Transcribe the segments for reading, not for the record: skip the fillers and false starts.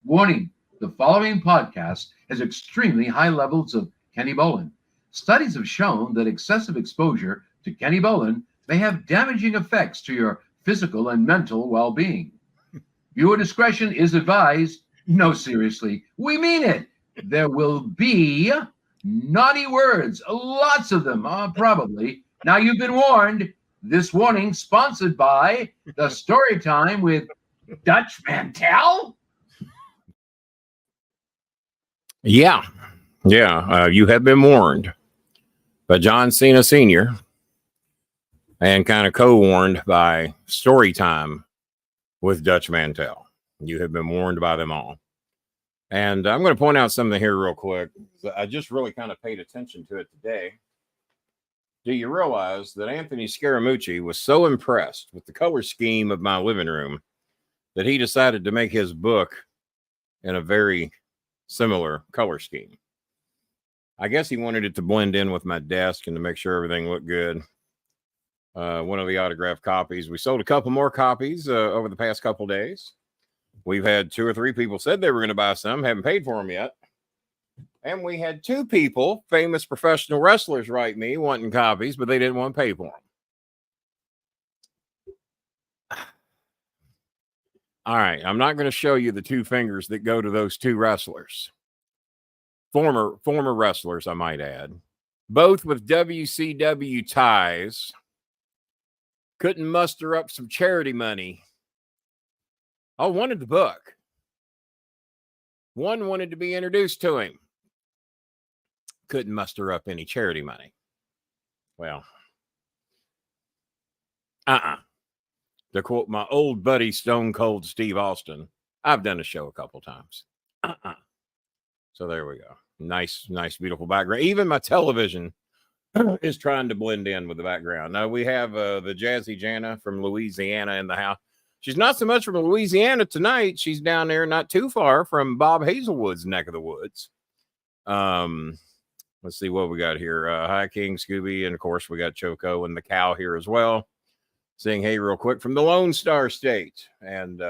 Warning, the following podcast has extremely high levels of Kenny Bolin. Studies have shown that excessive exposure to Kenny Bolin may have damaging effects to your physical and mental well-being. Viewer discretion is advised. No, seriously, we mean it. There will be naughty words, lots of them, probably. Now you've been warned. This warning sponsored by the Story Time with Dutch Mantel. Yeah. You have been warned by John Cena Sr. and kind of co-warned by Storytime with Dutch Mantel. You have been warned by them all. And I'm going to point out something here real quick. I just really kind of paid attention to it today. Do you realize that Anthony Scaramucci was so impressed with the color scheme of my living room that he decided to make his book in a very similar color scheme? I guess he wanted it to blend in with my desk and to make sure everything looked good. One of the autographed copies. We sold a couple more copies over the past couple days. We've had 2 or 3 people said they were going to buy some, haven't paid for them yet. And we had 2 people, famous professional wrestlers, write me wanting copies, but they didn't want to pay for them. All right, I'm not going to show you the 2 fingers that go to those 2 wrestlers. Former wrestlers, I might add. Both with WCW ties. Couldn't muster up some charity money. I wanted the book. One wanted to be introduced to him. Couldn't muster up any charity money. Well, to quote my old buddy Stone Cold Steve Austin, I've done a show a couple times. So there we go. Nice, beautiful background. Even my television is trying to blend in with the background. Now we have the Jazzy Jana from Louisiana in the house. She's not so much from Louisiana tonight. She's down there not too far from Bob Hazelwood's neck of the woods. Let's see what we got here. Hi, King, Scooby, and of course we got Choco and the cow here as well. Saying hey real quick from the Lone Star State. And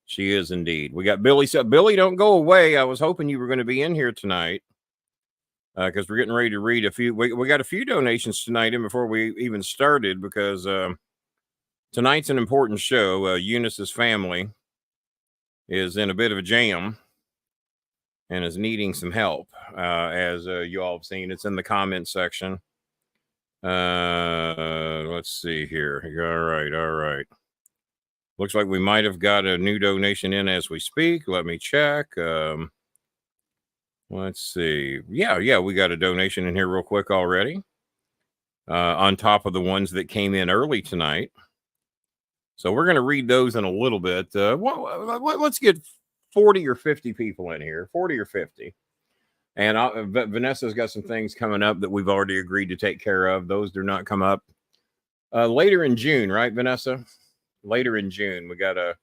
she is indeed. We got Billy. So Billy, don't go away. I was hoping you were going to be in here tonight because we're getting ready to read a few. We got a few donations tonight in before we even started because tonight's an important show. Eunice's family is in a bit of a jam and is needing some help. As you all have seen, it's in the comment section. Let's see here. All right. Looks like we might have got a new donation in as we speak. Let me check. Let's see. Yeah, we got a donation in here real quick already. On top of the ones that came in early tonight. So we're going to read those in a little bit. Let's get 40 or 50 people in here, 40 or 50. And Vanessa's got some things coming up that we've already agreed to take care of. Those do not come up later in June, right, Vanessa? Later in June, we got a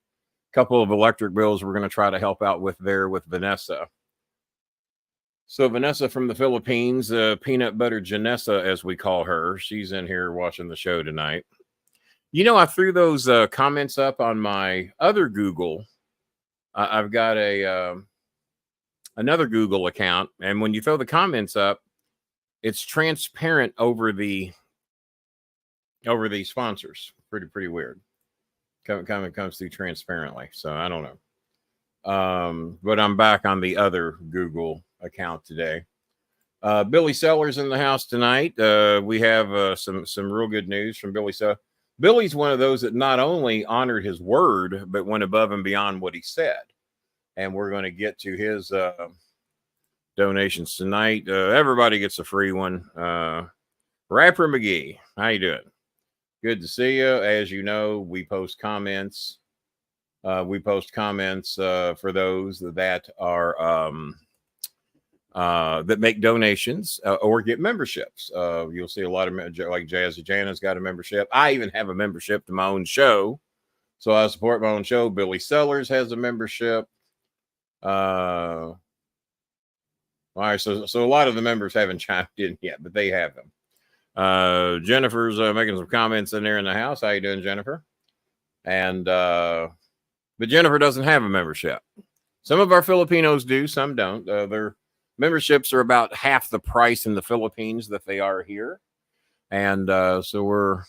couple of electric bills we're going to try to help out with there with Vanessa. So Vanessa from the Philippines, Peanut Butter Janessa, as we call her, she's in here watching the show tonight. You know, I threw those comments up on my other Google. I've got another Google account, and when you throw the comments up, it's transparent over the sponsors. Pretty weird. Comes through transparently, so I don't know. But I'm back on the other Google account today. Billy Sellers in the house tonight. We have some real good news from Billy. So Billy's one of those that not only honored his word, but went above and beyond what he said. And we're going to get to his donations tonight. Everybody gets a free one. Rapper McGee, how you doing? Good to see you. As you know, we post comments. For those that are that make donations or get memberships. You'll see a lot of like Jazzy Jana's got a membership. I even have a membership to my own show, so I support my own show. Billy Sellers has a membership. All right, so a lot of the members haven't chimed in yet, but they have them. Jennifer's making some comments in there in the house. How you doing, Jennifer? And but Jennifer doesn't have a membership. Some of our Filipinos do, some don't. Their memberships are about half the price in the Philippines that they are here. And so we're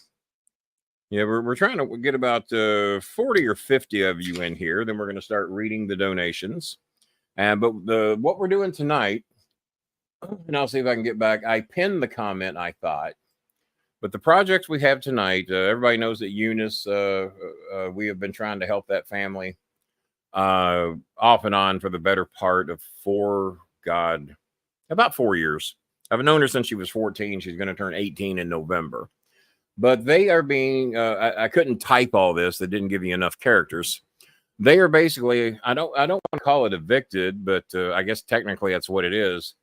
trying to get about 40 or 50 of you in here. Then we're going to start reading the donations. But what we're doing tonight, and I'll see if I can get back. I pinned the comment, I thought. But the projects we have tonight, everybody knows that Eunice, we have been trying to help that family off and on for the better part of about 4 years. I've known her since she was 14. She's going to turn 18 in November. But they are being, I couldn't type all this. That didn't give you enough characters. They are basically, I don't want to call it evicted, but I guess technically that's what it is.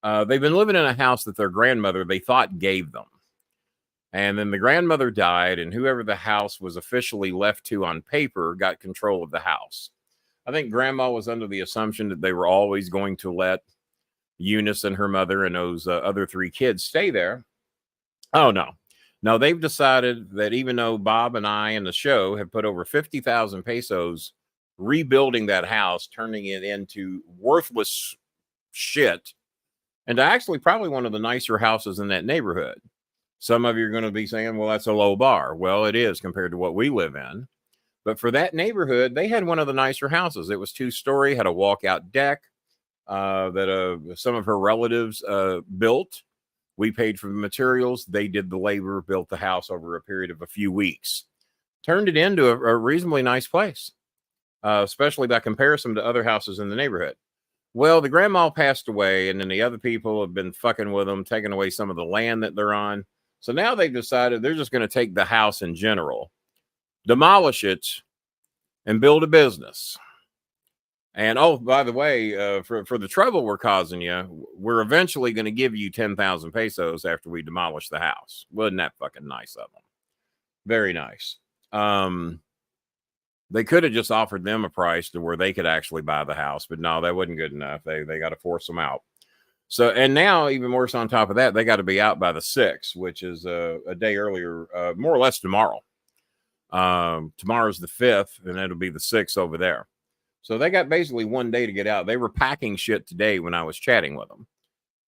They've been living in a house that their grandmother, they thought, gave them. And then the grandmother died, and whoever the house was officially left to on paper got control of the house. I think grandma was under the assumption that they were always going to let Eunice and her mother and those other 3 kids stay there. Oh, no. No, they've decided that even though Bob and I and the show have put over 50,000 pesos rebuilding that house, turning it into worthless shit, and actually probably one of the nicer houses in that neighborhood. Some of you are going to be saying, well, that's a low bar. Well, it is compared to what we live in. But for that neighborhood, they had one of the nicer houses. It was 2-story, had a walkout deck that some of her relatives built. We paid for the materials. They did the labor, built the house over a period of a few weeks. Turned it into a reasonably nice place, especially by comparison to other houses in the neighborhood. Well, the grandma passed away, and then the other people have been fucking with them, taking away some of the land that they're on. So now they've decided they're just going to take the house in general, demolish it, and build a business. And oh, by the way, for the trouble we're causing you, we're eventually going to give you 10,000 pesos after we demolish the house. Wasn't that fucking nice of them? Very nice. They could have just offered them a price to where they could actually buy the house, but no, that wasn't good enough. They got to force them out. So, and now even worse on top of that, they got to be out by the 6th, which is a day earlier, more or less tomorrow. Tomorrow's the 5th, and it'll be the 6th over there. So they got basically 1 day to get out. They were packing shit today when I was chatting with them.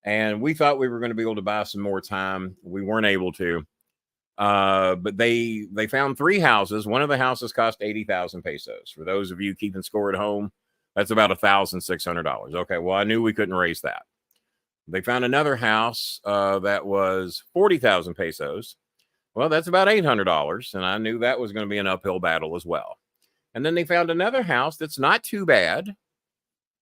And we thought we were going to be able to buy some more time. We weren't able to. But they found 3 houses. One of the houses cost 80,000 pesos. For those of you keeping score at home, that's about $1,600. Okay, well, I knew we couldn't raise that. They found another house that was 40,000 pesos. Well, that's about $800. And I knew that was going to be an uphill battle as well. And then they found another house that's not too bad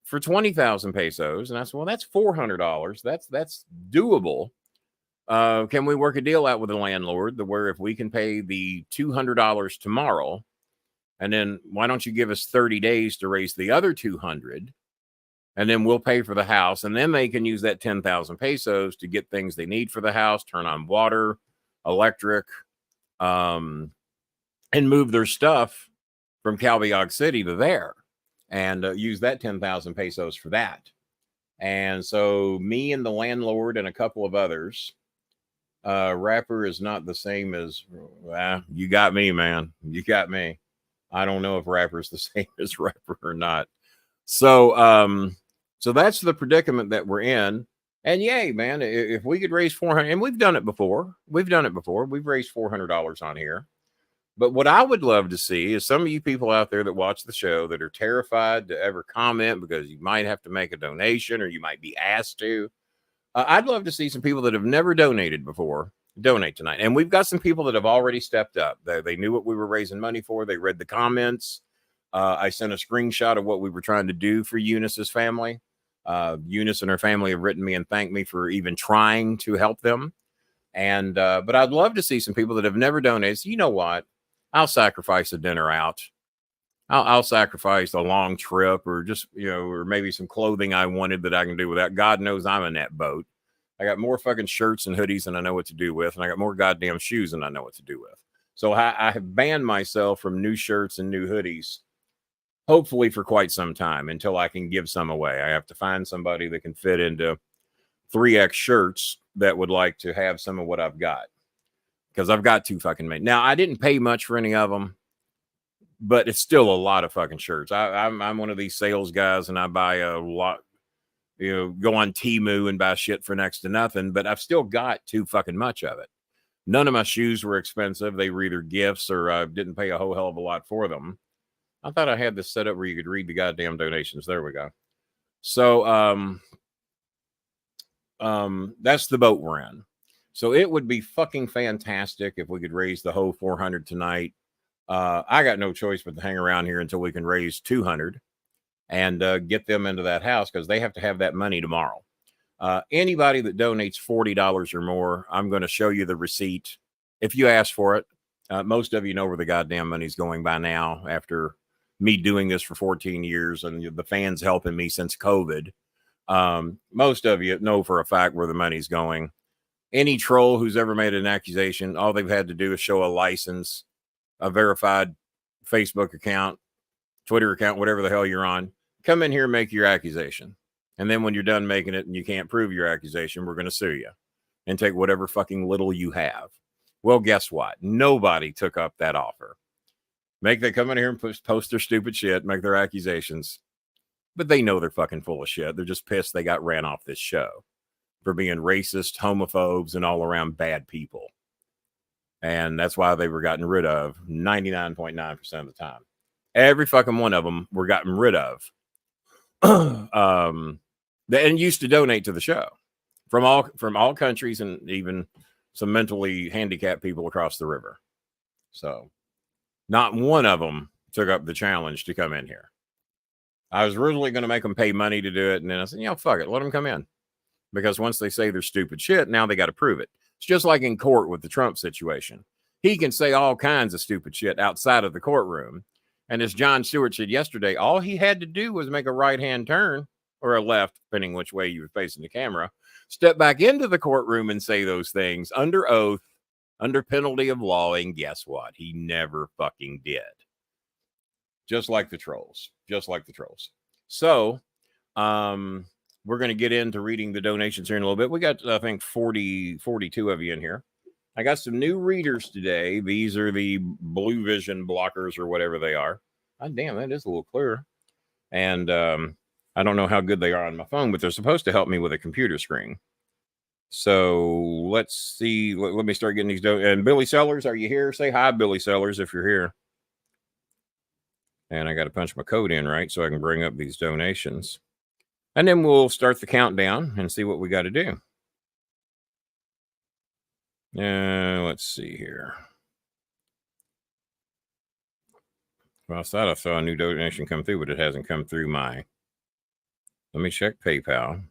for 20,000 pesos. And I said, well, that's $400. That's doable. Can we work a deal out with the landlord where if we can pay the $200 tomorrow, and then why don't you give us 30 days to raise the other 200, and then we'll pay for the house, and then they can use that 10,000 pesos to get things they need for the house, turn on water, electric, and move their stuff from Calbayog City to there, and use that 10,000 pesos for that. And so me and the landlord and a couple of others, Rapper is not the same as, you got me, man. You got me. I don't know if Rapper is the same as Rapper or not. So, so that's the predicament that we're in. And yay, man, if we could raise 400, and we've done it before. We've raised $400 on here. But what I would love to see is some of you people out there that watch the show that are terrified to ever comment because you might have to make a donation or you might be asked to. I'd love to see some people that have never donated before donate tonight. And we've got some people that have already stepped up. They knew what we were raising money for. They read the comments. I sent a screenshot of what we were trying to do for Eunice's family. Eunice and her family have written me and thanked me for even trying to help them. And but I'd love to see some people that have never donated. So you know what? I'll sacrifice a dinner out. I'll sacrifice a long trip or just, or maybe some clothing I wanted that I can do without. God knows I'm in that boat. I got more fucking shirts and hoodies than I know what to do with. And I got more goddamn shoes than I know what to do with. So I have banned myself from new shirts and new hoodies, hopefully for quite some time until I can give some away. I have to find somebody that can fit into 3X shirts that would like to have some of what I've got. Because I've got 2 fucking made. Now, I didn't pay much for any of them. but it's still a lot of fucking shirts. I'm one of these sales guys, and I buy a lot. Go on Temu and buy shit for next to nothing, but I've still got too fucking much of it. None of my shoes were expensive. They were either gifts or I didn't pay a whole hell of a lot for them. I thought I had this set up where you could read the goddamn donations. There we go. So, that's the boat we're in. So it would be fucking fantastic if we could raise the whole 400 tonight. I got no choice but to hang around here until we can raise 200 and get them into that house, because they have to have that money tomorrow. Anybody that donates $40 or more, I'm going to show you the receipt if you ask for it. Most of you know where the goddamn money's going by now, after me doing this for 14 years and the fans helping me since COVID. Most of you know for a fact where the money's going. Any troll who's ever made an accusation, all they've had to do is show a license, a verified Facebook account, Twitter account, whatever the hell you're on. Come in here and make your accusation. And then when you're done making it and you can't prove your accusation, we're going to sue you and take whatever fucking little you have. Well, guess what? Nobody took up that offer. They come in here and post their stupid shit, make their accusations. But they know they're fucking full of shit. They're just pissed they got ran off this show for being racist, homophobes, and all around bad people. And that's why they were gotten rid of 99.9% of the time. Every fucking one of them were gotten rid of. And used to donate to the show from all countries, and even some mentally handicapped people across the river. So not one of them took up the challenge to come in here. I was originally going to make them pay money to do it, and then I said, fuck it, let them come in. Because once they say they're stupid shit, now they got to prove it. It's just like in court with the Trump situation. He can say all kinds of stupid shit outside of the courtroom. And as Jon Stewart said yesterday, all he had to do was make a right-hand turn, or a left, depending which way you were facing the camera, step back into the courtroom and say those things under oath, under penalty of law, and guess what? He never fucking did. Just like the trolls. So, we're going to get into reading the donations here in a little bit. We got, I think, 42 of you in here. I got some new readers today. These are the Blue Vision blockers or whatever they are. God damn, that is a little clearer. And I don't know how good they are on my phone, but they're supposed to help me with a computer screen. So let's see. Let me start getting these. And Billy Sellers, are you here? Say hi, Billy Sellers, if you're here. And I got to punch my code in right so I can bring up these donations. And then we'll start the countdown and see what we got to do. Let's see here. Well, I thought I saw a new donation come through, but it hasn't come through my... Let me check PayPal.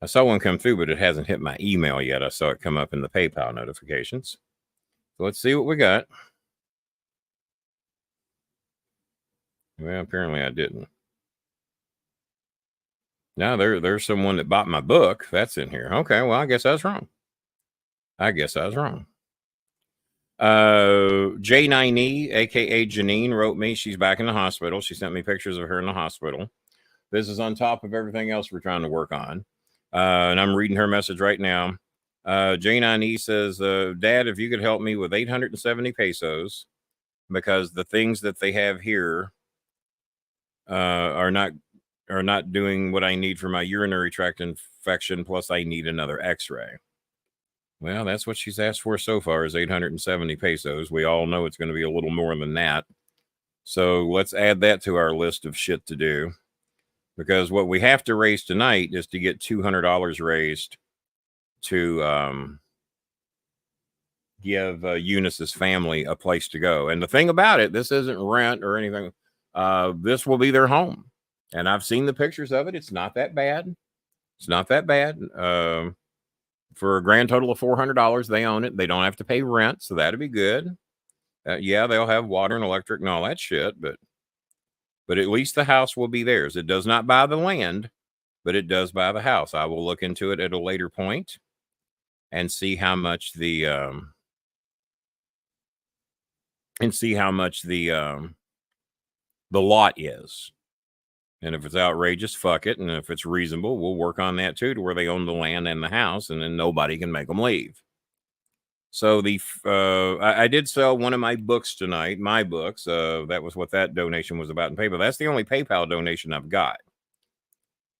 I saw one come through, but it hasn't hit my email yet. I saw it come up in the PayPal notifications. So let's see what we got. Well, apparently I didn't. Now there's someone that bought my book. That's in here. Okay, well, I guess I was wrong. J9E, aka Janine, wrote me. She's back in the hospital. She sent me pictures of her in the hospital. This is on top of everything else we're trying to work on. And I'm reading her message right now. J9E says, Dad, if you could help me with 870 pesos, because the things that they have here are not doing what I need for my urinary tract infection, plus I need another x-ray. Well, that's what she's asked for so far, is 870 pesos. We all know it's going to be a little more than that. So let's add that to our list of shit to do, because what we have to raise tonight is to get $200 raised to give Eunice's family a place to go. And the thing about it, this isn't rent or anything. This will be their home. And I've seen the pictures of it. It's not that bad. For a grand total of $400, they own it. They don't have to pay rent, so that'd be good. Yeah, they'll have water and electric and all that shit, but at least the house will be theirs. It does not buy the land, but it does buy the house. I will look into it at a later point and see how much the lot is. And if it's outrageous, fuck it. And if it's reasonable, we'll work on that too, to where they own the land and the house, and then nobody can make them leave. So I did sell one of my books tonight, my books. That was what that donation was about in PayPal. That's the only PayPal donation I've got.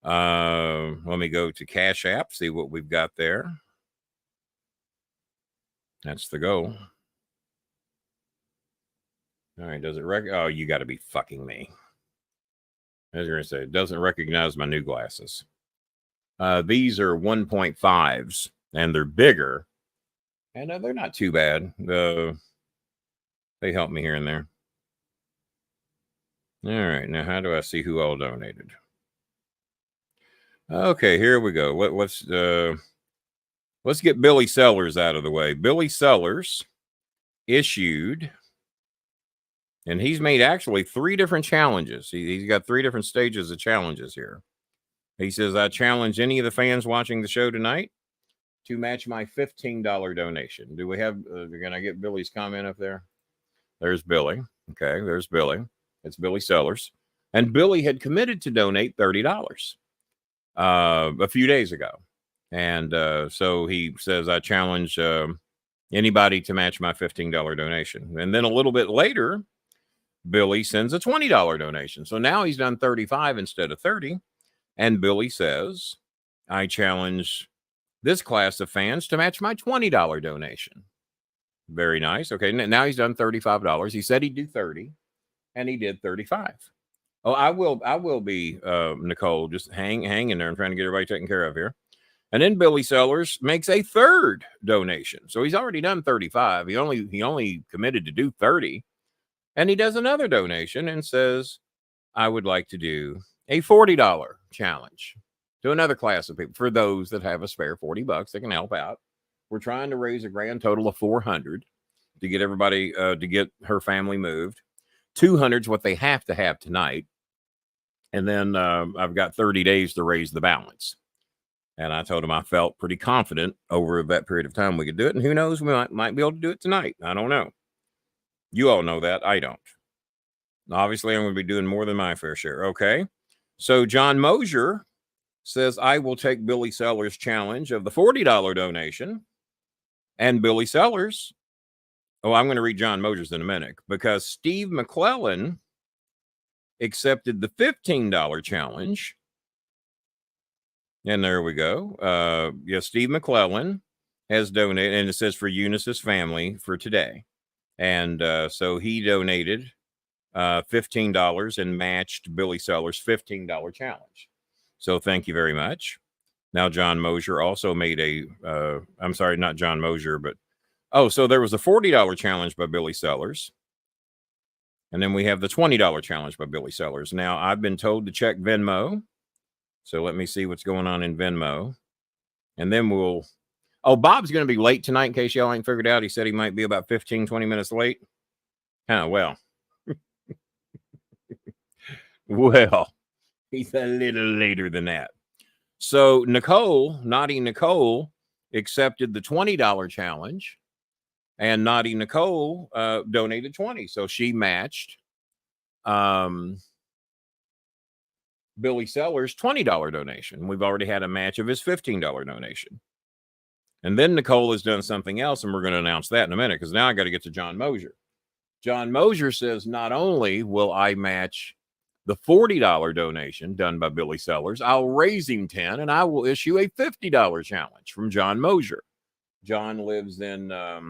Let me go to Cash App, see what we've got there. That's the goal. All right, does it oh, you got to be fucking me. As you're going to say, it doesn't recognize my new glasses. These are 1.5s, and they're bigger. And they're not too bad. They help me here and there. All right, now how do I see who all donated? Okay, here we go. Let's get Billy Sellers out of the way. Billy Sellers issued, and he's made actually 3 different challenges. He's got 3 different stages of challenges here. He says, I challenge any of the fans watching the show tonight to match my $15 donation. Do we have, can I get Billy's comment up there? There's Billy. Okay, there's Billy. It's Billy Sellers. And Billy had committed to donate $30 a few days ago. And so he says, I challenge anybody to match my $15 donation. And then a little bit later, Billy sends a $20 donation. So now he's done 35 instead of 30. And Billy says, I challenge this class of fans to match my $20 donation. Very nice. Okay, now he's done $35. He said he'd do 30, and he did 35. Oh, I will be, Nicole, just hang in there. I'm trying to get everybody taken care of here. And then Billy Sellers makes a 3rd donation. So he's already done 35. He only committed to do 30. And he does another donation and says, I would like to do a $40 challenge to another class of people, for those that have a spare $40 that can help out. We're trying to raise a grand total of 400 to get everybody, to get her family moved. 200 is what they have to have tonight. And then I've got 30 days to raise the balance. And I told him I felt pretty confident over that period of time we could do it. And who knows, we might be able to do it tonight. I don't know. You all know that. I don't. Obviously, I'm going to be doing more than my fair share. Okay. So John Mosier says, I will take Billy Sellers' challenge of the $40 donation. And Billy Sellers, I'm going to read John Mosier's in a minute, because Steve McClellan accepted the $15 challenge. And there we go. Yes, Steve McClellan has donated, and it says for Eunice's family for today. And so he donated $15 and matched Billy Sellers' $15 challenge. So thank you very much. Now, John Mosier also made I'm sorry, not John Mosier, but, so there was a $40 challenge by Billy Sellers. And then we have the $20 challenge by Billy Sellers. Now, I've been told to check Venmo. So let me see what's going on in Venmo. And then Bob's going to be late tonight, in case y'all ain't figured out. He said he might be about 15, 20 minutes late. Well. Well, he's a little later than that. So Naughty Nicole, accepted the $20 challenge, and Naughty Nicole donated 20. So she matched Billy Sellers' $20 donation. We've already had a match of his $15 donation. And then Nicole has done something else, and we're going to announce that in a minute, because now I got to get to John Mosier. John Mosier says, not only will I match the $40 donation done by Billy Sellers, I'll raise him 10, and I will issue a $50 challenge from John Mosier. John lives in, I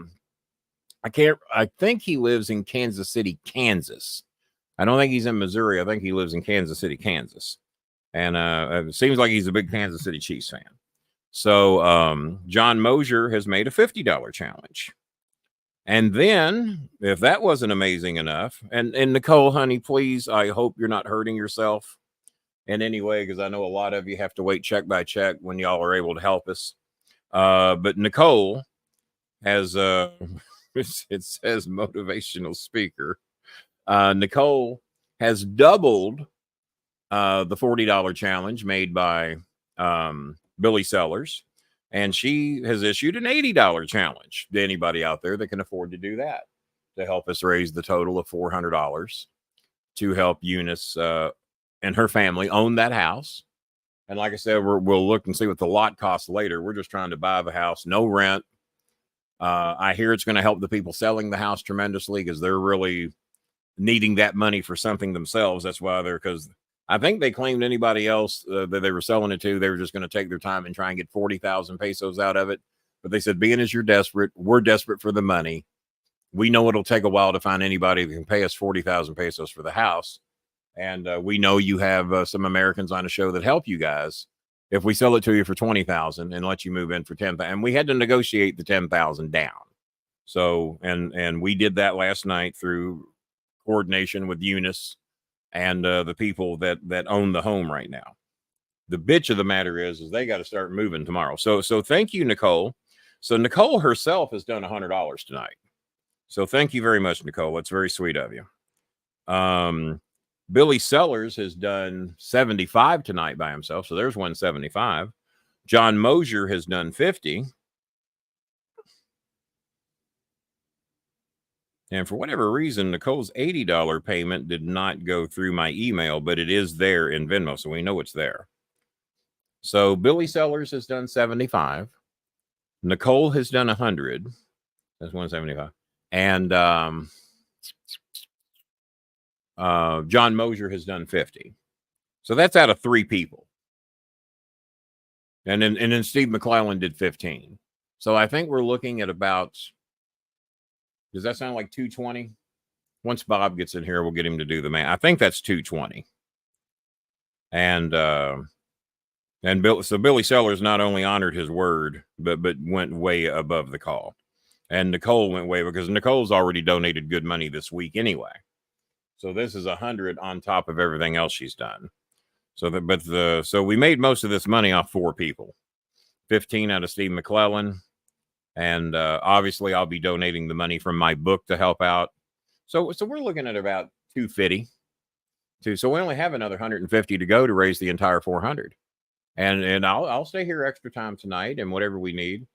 think he lives in Kansas City, Kansas. I don't think he's in Missouri. I think he lives in Kansas City, Kansas. And it seems like he's a big Kansas City Chiefs fan. So John Mosier has made a $50 challenge. And then, if that wasn't amazing enough, and Nicole, honey, please, I hope you're not hurting yourself in any way, because I know a lot of you have to wait check by check when y'all are able to help us. But Nicole has, it says motivational speaker. Nicole has doubled the $40 challenge made by Billy Sellers. And she has issued an $80 challenge to anybody out there that can afford to do that, to help us raise the total of $400 to help Eunice and her family own that house. And like I said, we'll look and see what the lot costs later. We're just trying to buy the house, no rent, I hear it's going to help the people selling the house tremendously because they're really needing that money for something themselves. That's why because I think they claimed anybody else that they were selling it to, they were just going to take their time and try and get 40,000 pesos out of it. But they said, being as you're desperate, we're desperate for the money. We know it'll take a while to find anybody that can pay us 40,000 pesos for the house. And we know you have some Americans on the show that help you guys. If we sell it to you for 20,000 and let you move in for 10,000, and we had to negotiate the 10,000 down. So, and we did that last night through coordination with Eunice and the people that own the home right now. The bitch of the matter is they got to start moving tomorrow. So thank you, Nicole. So Nicole herself has done $100 tonight. So thank you very much, Nicole. That's very sweet of you. Billy Sellers has done 75 tonight by himself. So there's 175. John Mosier has done 50. And for whatever reason, Nicole's $80 payment did not go through my email, but it is there in Venmo. So we know it's there. So Billy Sellers has done 75. Nicole has done 100. That's 175. And John Mosier has done 50. So that's out of 3 people. And then Steve McClellan did 15. So I think we're looking at about, does that sound like 220? Once Bob gets in here, we'll get him to do the math. I think that's 220. And Billy Sellers not only honored his word, but went way above the call. And Nicole went way, because Nicole's already donated good money this week anyway. So this is 100 on top of everything else she's done. So we made most of this money off 4 people. 15 out of Steve McClellan. And obviously I'll be donating the money from my book to help out. So we're looking at about 250. So we only have another 150 to go to raise the entire 400. And I'll stay here extra time tonight and whatever we need.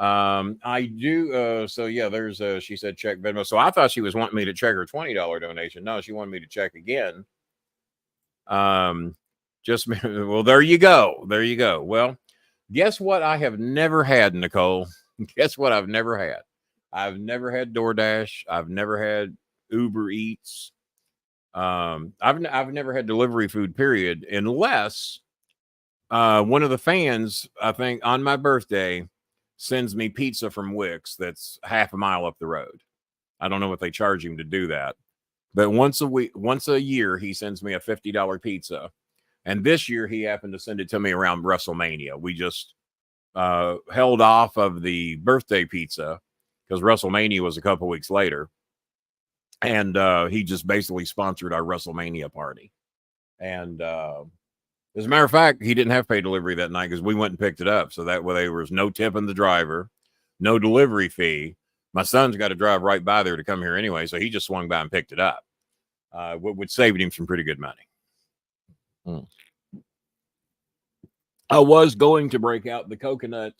I do. So yeah, there's she said check Venmo. So I thought she was wanting me to check her $20 donation. No, she wanted me to check again. Well, there you go. There you go. Well, guess what? I have never had, Nicole. Guess what? I've never had. I've never had DoorDash. I've never had Uber Eats. I've never had delivery food, period, unless one of the fans, I think on my birthday, sends me pizza from Wix that's half a mile up the road. I don't know what they charge him to do that, but once a year, he sends me a $50 pizza. And this year he happened to send it to me around WrestleMania. We just held off of the birthday pizza because WrestleMania was a couple weeks later. And he just basically sponsored our WrestleMania party. And as a matter of fact, he didn't have to pay delivery that night because we went and picked it up. So that way there was no tip in the driver, no delivery fee. My son's got to drive right by there to come here anyway. So he just swung by and picked it up, which saved him some pretty good money. I was going to break out the coconut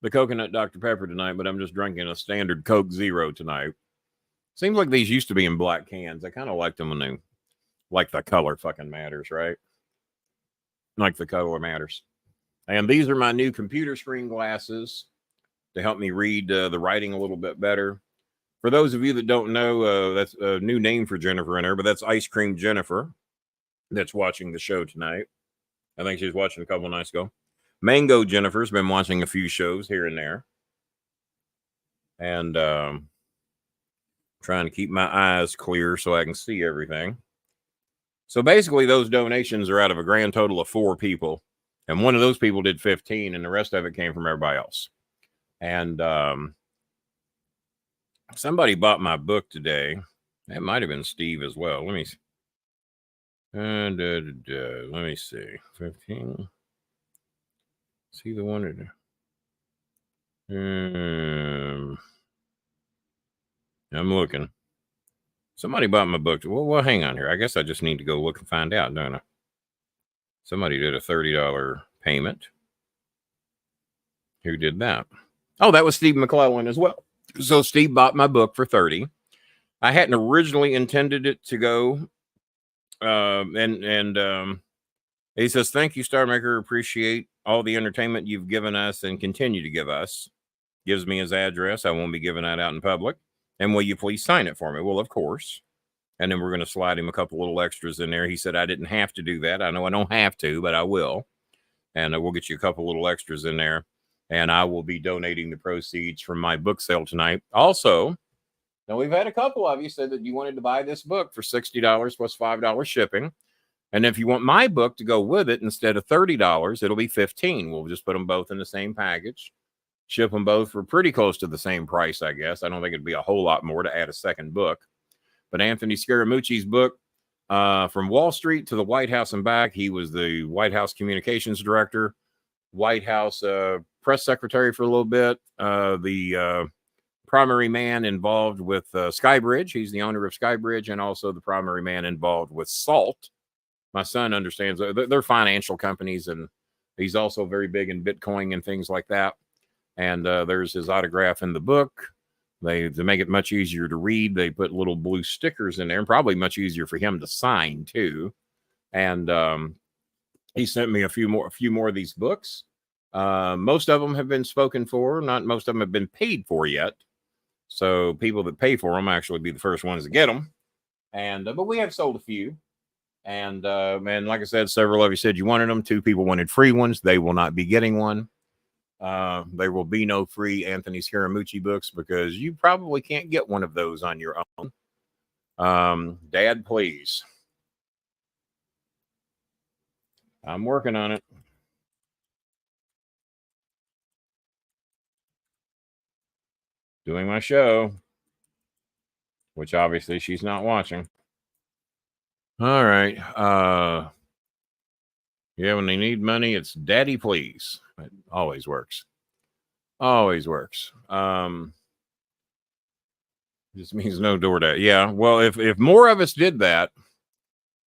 Dr. Pepper tonight, but I'm just drinking a standard Coke Zero tonight. Seems like these used to be in black cans. I kind of liked them when they, like the color fucking matters, right? Like the color matters. And these are my new computer screen glasses to help me read the writing a little bit better. For those of you that don't know, that's a new name for Jennifer in her, but that's Ice Cream Jennifer that's watching the show tonight. I think she's watching a couple of nights ago. Mango Jennifer's been watching a few shows here and there. And trying to keep my eyes clear so I can see everything. So basically, those donations are out of a grand total of 4 people. And one of those people did 15, and the rest of it came from everybody else. And somebody bought my book today. It might have been Steve as well. Let me see. Let me see. 15. See the one I'm looking. Somebody bought my book. Well, hang on here. I guess I just need to go look and find out, don't I? Somebody did a $30 payment. Who did that? Oh, that was Steve McClellan as well. So Steve bought my book for $30. I hadn't originally intended it to go. He says, thank you, Star Maker. Appreciate all the entertainment you've given us and continue to give us. gives me his address. I won't be giving that out in public. And will you please sign it for me? Well, of course. And then we're going to slide him a couple little extras in there. He said I didn't have to do that. I know I don't have to, but I will. And we'll get you a couple little extras in there. And I will be donating the proceeds from my book sale tonight. Also, now we've had a couple of you said that you wanted to buy this book for $60 plus $5 shipping. And if you want my book to go with it, instead of $30, it'll be $15. We'll just put them both in the same package, ship them both for pretty close to the same price, I guess. I don't think it'd be a whole lot more to add a second book. But Anthony Scaramucci's book, From Wall Street to the White House and Back. He was the White House communications director, White House press secretary for a little bit, the primary man involved with Skybridge. He's the owner of Skybridge, and also the primary man involved with SALT. My son understands they're financial companies, and he's also very big in Bitcoin and things like that. And there's his autograph in the book. To make it much easier to read, they put little blue stickers in there, and probably much easier for him to sign too. And he sent me a few more of these books. Most of them have been spoken for. Not most of them have been paid for yet. So people that pay for them actually be the first ones to get them. And but we have sold a few. And like I said, several of you said you wanted them. 2 people wanted free ones. They will not be getting one. There will be no free Anthony Scaramucci books because you probably can't get one of those on your own. Dad, please. I'm working on it. Doing my show, which obviously she's not watching. All right. Yeah, when they need money, it's daddy, please. It always works. Always works. Just means no DoorDash. Yeah. Well, if more of us did that,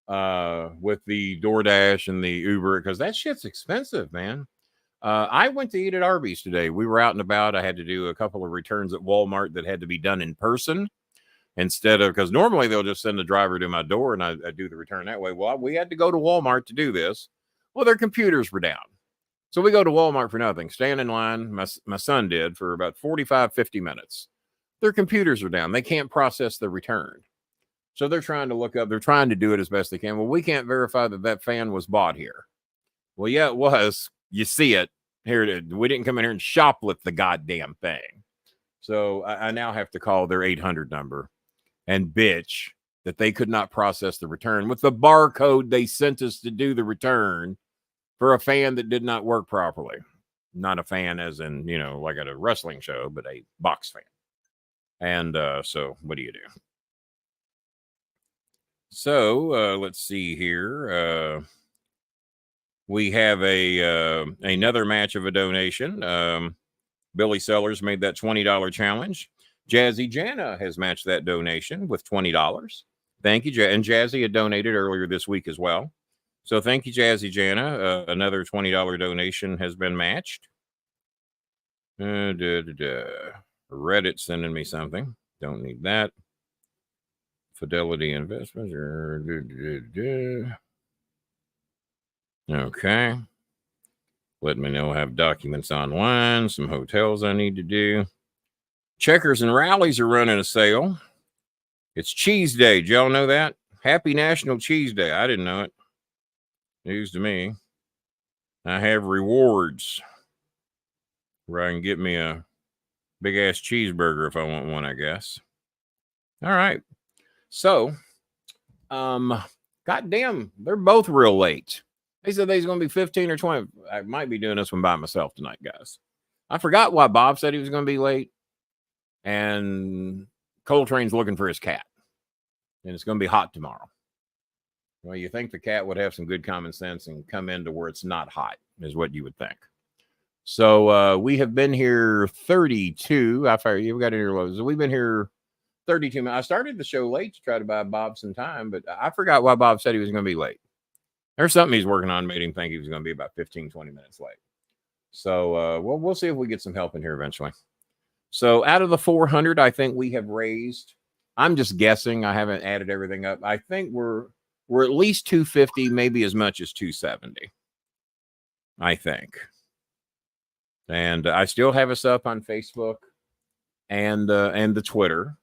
with the DoorDash and the Uber, because that shit's expensive, man. I went to eat at Arby's today. We were out and about. I had to do a couple of returns at Walmart that had to be done in person instead of, because normally they'll just send the driver to my door and I do the return that way. Well, we had to go to Walmart to do this. Well, their computers were down. So we go to Walmart for nothing, stand in line. My son did for about 45, 50 minutes. Their computers are down. They can't process the return. So they're trying to look up. They're trying to do it as best they can. Well, we can't verify that fan was bought here. Well, yeah, it was. You see it. Here it is. We didn't come in here and shoplift the goddamn thing. So I now have to call their 800 number and bitch that they could not process the return with the barcode they sent us to do the return for a fan that did not work properly. Not a fan as in, like at a wrestling show, but a box fan. And so what do you do? So let's see here. We have another match of a donation. Billy Sellers made that $20 challenge. Jazzy Jana has matched that donation with $20. Thank you, and Jazzy had donated earlier this week as well. So thank you, Jazzy Jana. Another $20 donation has been matched. Reddit sending me something. Don't need that. Fidelity Investments. Okay. Let me know I have documents online. Some hotels I need to do. Checkers and Rallies are running a sale. It's Cheese Day. Did y'all know that? Happy National Cheese Day. I didn't know it. News to me. I have rewards where I can get me a big ass cheeseburger if I want one, I guess. All right. So, goddamn, they're both real late. They said they's going to be 15 or 20. I might be doing this one by myself tonight, guys. I forgot why Bob said he was going to be late. And Coltrane's looking for his cat. And it's going to be hot tomorrow. Well, you think the cat would have some good common sense and come into where it's not hot, is what you would think. So we have been here 32. We got in here low. So we've been here 32 minutes. I started the show late to try to buy Bob some time, but I forgot why Bob said he was going to be late. There's something he's working on made him think he was going to be about 15, 20 minutes late. So we'll see if we get some help in here eventually. So out of the 400, I think we have raised, I'm just guessing, I haven't added everything up. I think we're at least 250, maybe as much as 270. I think. And I still have us up on Facebook and the Twitter.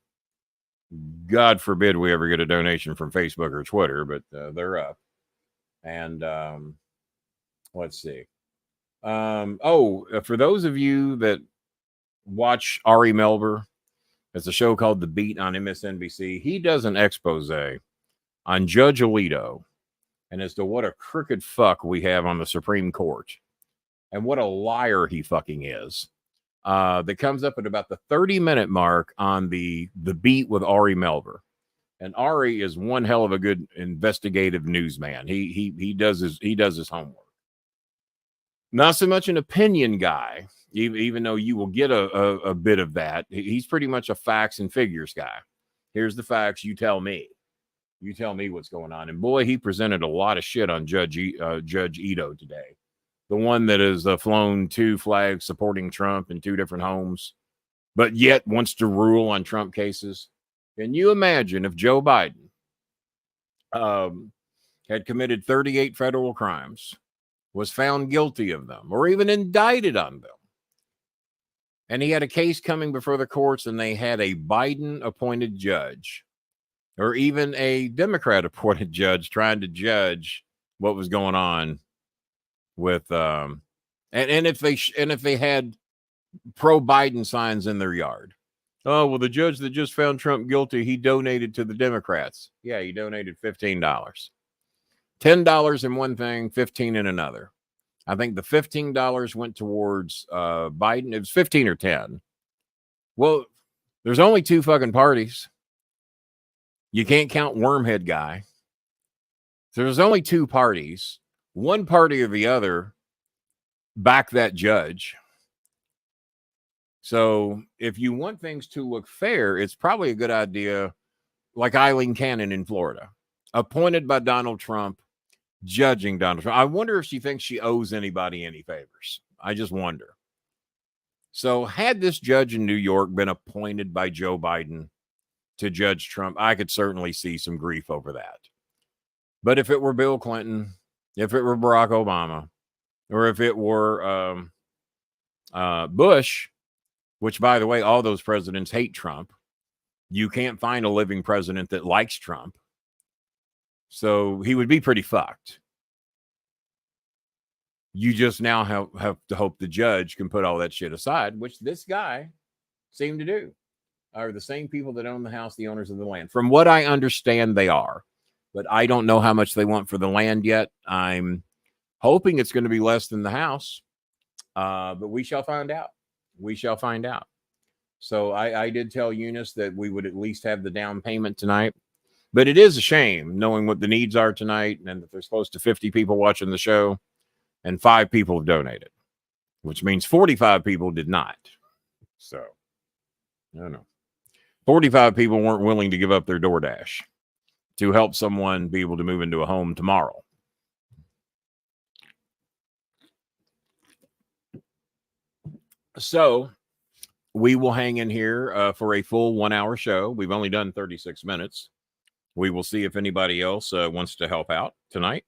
God forbid we ever get a donation from Facebook or Twitter, but they're up. And let's see. For those of you that watch Ari Melber, it's a show called The Beat on MSNBC. He does an expose on Judge Alito and as to what a crooked fuck we have on the Supreme Court and what a liar he fucking is. That comes up at about the 30-minute mark on the Beat with Ari Melber. And Ari is one hell of a good investigative newsman. He does his homework. Not so much an opinion guy, even though you will get a bit of that. He's pretty much a facts and figures guy. Here's the facts. You tell me. You tell me what's going on. And boy, he presented a lot of shit on Judge Ito today. The one that has flown 2 flags supporting Trump in 2 different homes, but yet wants to rule on Trump cases. Can you imagine if Joe Biden had committed 38 federal crimes, was found guilty of them, or even indicted on them, and he had a case coming before the courts and they had a Biden-appointed judge, or even a Democrat-appointed judge trying to judge what was going on with and if they had pro-Biden signs in their yard. Oh, well, the judge that just found Trump guilty, he donated to the Democrats. Yeah, he donated $15. $10 in one thing, $15 in another. I think the $15 went towards Biden. It was 15 or 10. Well, there's only 2 fucking parties. You can't count Wormhead guy. So there's only 2 parties. One party or the other back that judge. So if you want things to look fair, it's probably a good idea, like Eileen Cannon in Florida, appointed by Donald Trump, judging Donald Trump. I wonder if she thinks she owes anybody any favors. I just wonder. So had this judge in New York been appointed by Joe Biden to judge Trump, I could certainly see some grief over that. But if it were Bill Clinton, if it were Barack Obama, or if it were Bush, which, by the way, all those presidents hate Trump. You can't find a living president that likes Trump. So he would be pretty fucked. You just now have to hope the judge can put all that shit aside, which this guy seemed to do. Are the same people that own the house, the owners of the land. From what I understand, they are. But I don't know how much they want for the land yet. I'm hoping it's going to be less than the house. But we shall find out. We shall find out. So I did tell Eunice that we would at least have the down payment tonight. But it is a shame knowing what the needs are tonight and that there's close to 50 people watching the show and 5 people have donated, which means 45 people did not. So, I don't know. 45 people weren't willing to give up their DoorDash to help someone be able to move into a home tomorrow. So we will hang in here for a full 1-hour show. We've only done 36 minutes. We will see if anybody else wants to help out tonight.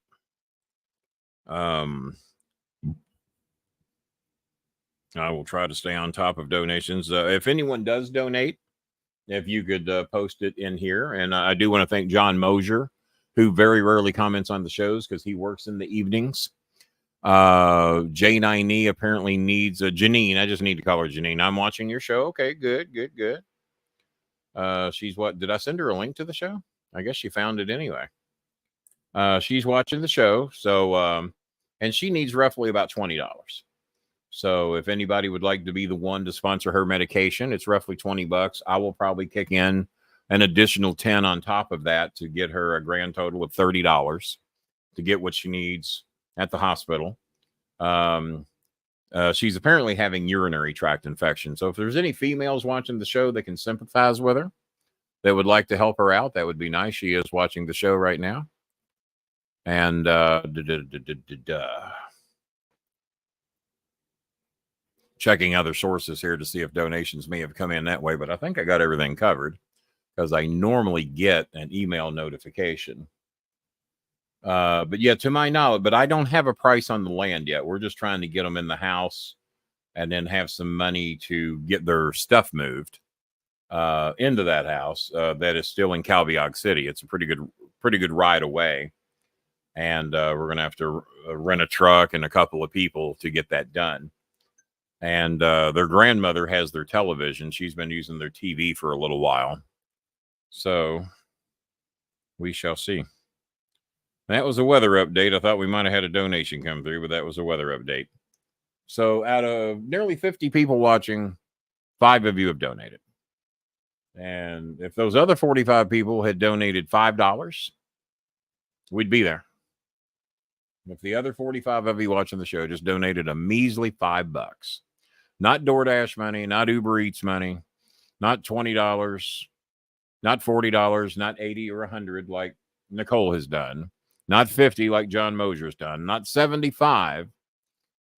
I will try to stay on top of donations. If anyone does donate, if you could post it in here. And I do want to thank John Mosier, who very rarely comments on the shows because he works in the evenings. J9E apparently needs a Janine. I just need to call her Janine. I'm watching your show. Okay, good. She's what? Did I send her a link to the show? I guess she found it anyway. She's watching the show. So, and she needs roughly about $20. So if anybody would like to be the one to sponsor her medication, it's roughly $20. I will probably kick in an additional 10 on top of that to get her a grand total of $30 to get what she needs at the hospital. She's apparently having urinary tract infection. So if there's any females watching the show that can sympathize with her, that would like to help her out, that would be nice. She is watching the show right now. And checking other sources here to see if donations may have come in that way, but I think I got everything covered because I normally get an email notification. But yeah, to my knowledge, but I don't have a price on the land yet. We're just trying to get them in the house and then have some money to get their stuff moved into that house that is still in Calbiog City. It's a pretty good ride away. And we're going to have to rent a truck and a couple of people to get that done. And their grandmother has their television. She's been using their TV for a little while. So we shall see. That was a weather update. I thought we might have had a donation come through, but that was a weather update. So out of nearly 50 people watching, 5 of you have donated. And if those other 45 people had donated $5, we'd be there. If the other 45 of you watching the show just donated a measly $5, not DoorDash money, not Uber Eats money, not $20, not $40, not $80 or $100 like Nicole has done, not $50 like John Mosier's done, not $75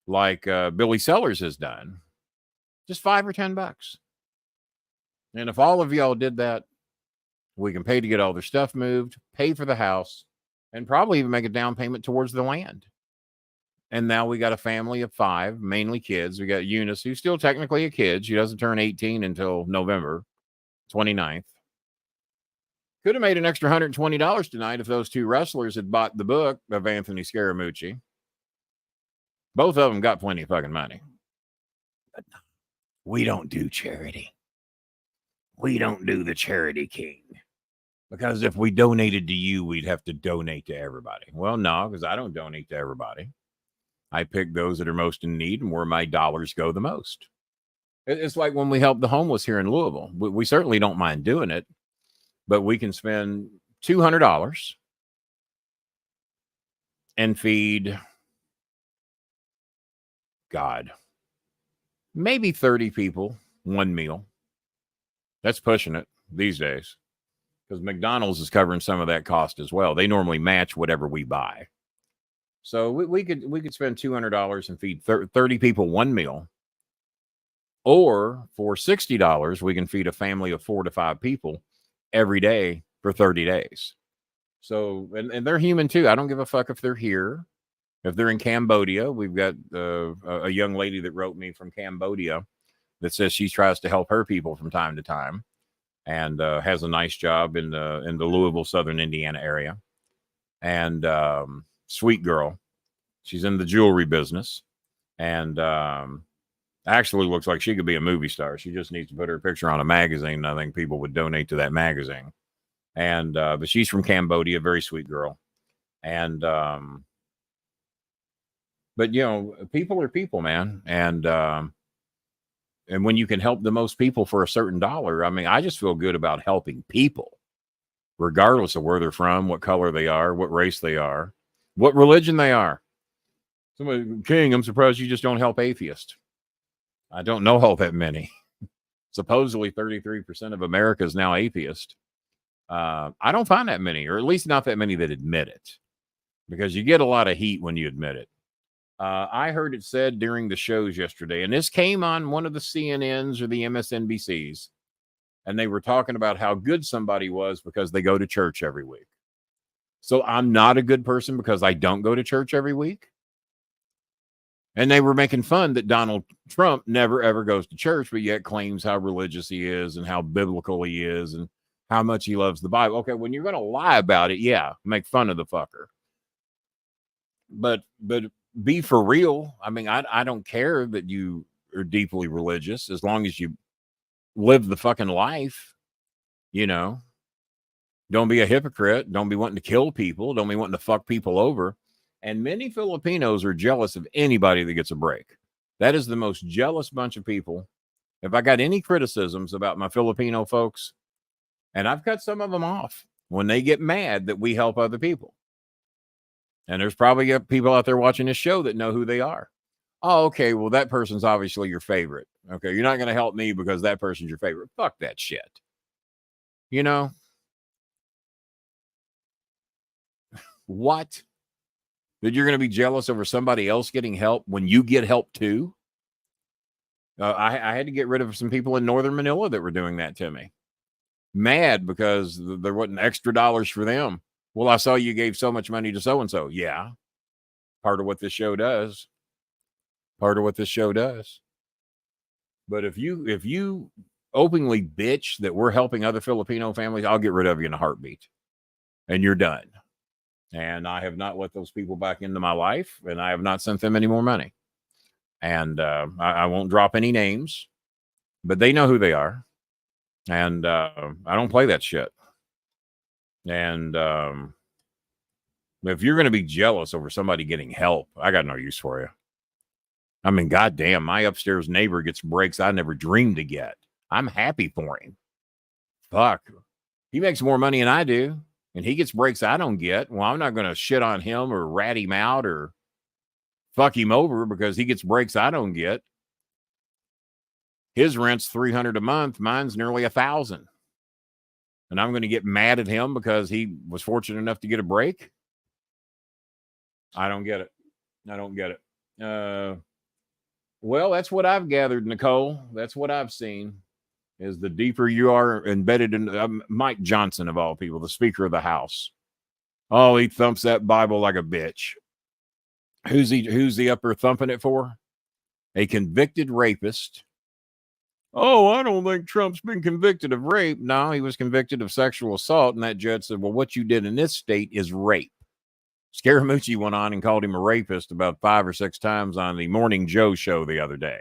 like Billy Sellers has done, just $5 or $10. And if all of y'all did that, we can pay to get all their stuff moved, pay for the house, and probably even make a down payment towards the land. And now we got a family of 5, mainly kids. We got Eunice, who's still technically a kid. She doesn't turn 18 until November 29th. Could have made an extra $120 tonight if those 2 wrestlers had bought the book of Anthony Scaramucci. Both of them got plenty of fucking money. But we don't do charity. We don't do the Charity King. Because if we donated to you, we'd have to donate to everybody. Well, no, because I don't donate to everybody. I pick those that are most in need and where my dollars go the most. It's like when we help the homeless here in Louisville. We certainly don't mind doing it, but we can spend $200 and feed, God, maybe 30 people one meal. That's pushing it these days. Because McDonald's is covering some of that cost as well. They normally match whatever we buy. So we could spend $200 and feed 30 people one meal. Or for $60, we can feed a family of 4 to 5 people every day for 30 days. So, and they're human too. I don't give a fuck if they're here. If they're in Cambodia, we've got a young lady that wrote me from Cambodia that says she tries to help her people from time to time. And has a nice job in the Louisville, Southern Indiana area. And sweet girl. She's in the jewelry business. And actually looks like she could be a movie star. She just needs to put her picture on a magazine. And I think people would donate to that magazine. And but she's from Cambodia, very sweet girl. And but you know, people are people, man. And when you can help the most people for a certain dollar, I mean, I just feel good about helping people, regardless of where they're from, what color they are, what race they are, what religion they are. Somebody, King, I'm surprised you just don't help atheists. I don't know all that many. Supposedly 33% of America is now atheist. I don't find that many, or at least not that many that admit it, because you get a lot of heat when you admit it. I heard it said during the shows yesterday, and this came on one of the CNNs or the MSNBCs, and they were talking about how good somebody was because they go to church every week. So I'm not a good person because I don't go to church every week. And they were making fun that Donald Trump never, ever goes to church, but yet claims how religious he is and how biblical he is and how much he loves the Bible. Okay, when you're going to lie about it, yeah, make fun of the fucker. But be for real. I mean, I don't care that you are deeply religious as long as you live the fucking life, you know. Don't be a hypocrite. Don't be wanting to kill people. Don't be wanting to fuck people over. And many Filipinos are jealous of anybody that gets a break. That is the most jealous bunch of people. If I got any criticisms about my Filipino folks, and I've cut some of them off when they get mad that we help other people. And there's probably people out there watching this show that know who they are. Oh, okay. Well, that person's obviously your favorite. Okay. You're not going to help me because that person's your favorite. Fuck that shit. You know? What? That you're going to be jealous over somebody else getting help when you get help too? I had to get rid of some people in Northern Manila that were doing that to me. Mad because there wasn't extra dollars for them. Well, I saw you gave so much money to so-and-so. Yeah. Part of what this show does. Part of what this show does. But if you openly bitch that we're helping other Filipino families, I'll get rid of you in a heartbeat, and you're done. And I have not let those people back into my life, and I have not sent them any more money. And I won't drop any names, but they know who they are. And I don't play that shit. And if you're going to be jealous over somebody getting help, I got no use for you. I mean, goddamn, my upstairs neighbor gets breaks I never dreamed to get. I'm happy for him. Fuck. He makes more money than I do, and he gets breaks I don't get. Well, I'm not going to shit on him or rat him out or fuck him over because he gets breaks I don't get. His rent's $300 a month. Mine's nearly $1,000. And I'm going to get mad at him because he was fortunate enough to get a break. I don't get it. I don't get it. Well, that's what I've gathered, Nicole. That's what I've seen. Is the deeper you are embedded in Mike Johnson, of all people, the Speaker of the House. Oh, he thumps that Bible like a bitch. Who's he up there thumping it for? A convicted rapist. Oh, I don't think Trump's been convicted of rape. No, he was convicted of sexual assault, and that judge said, well, what you did in this state is rape. Scaramucci went on and called him a rapist about 5 or 6 times on the Morning Joe show the other day.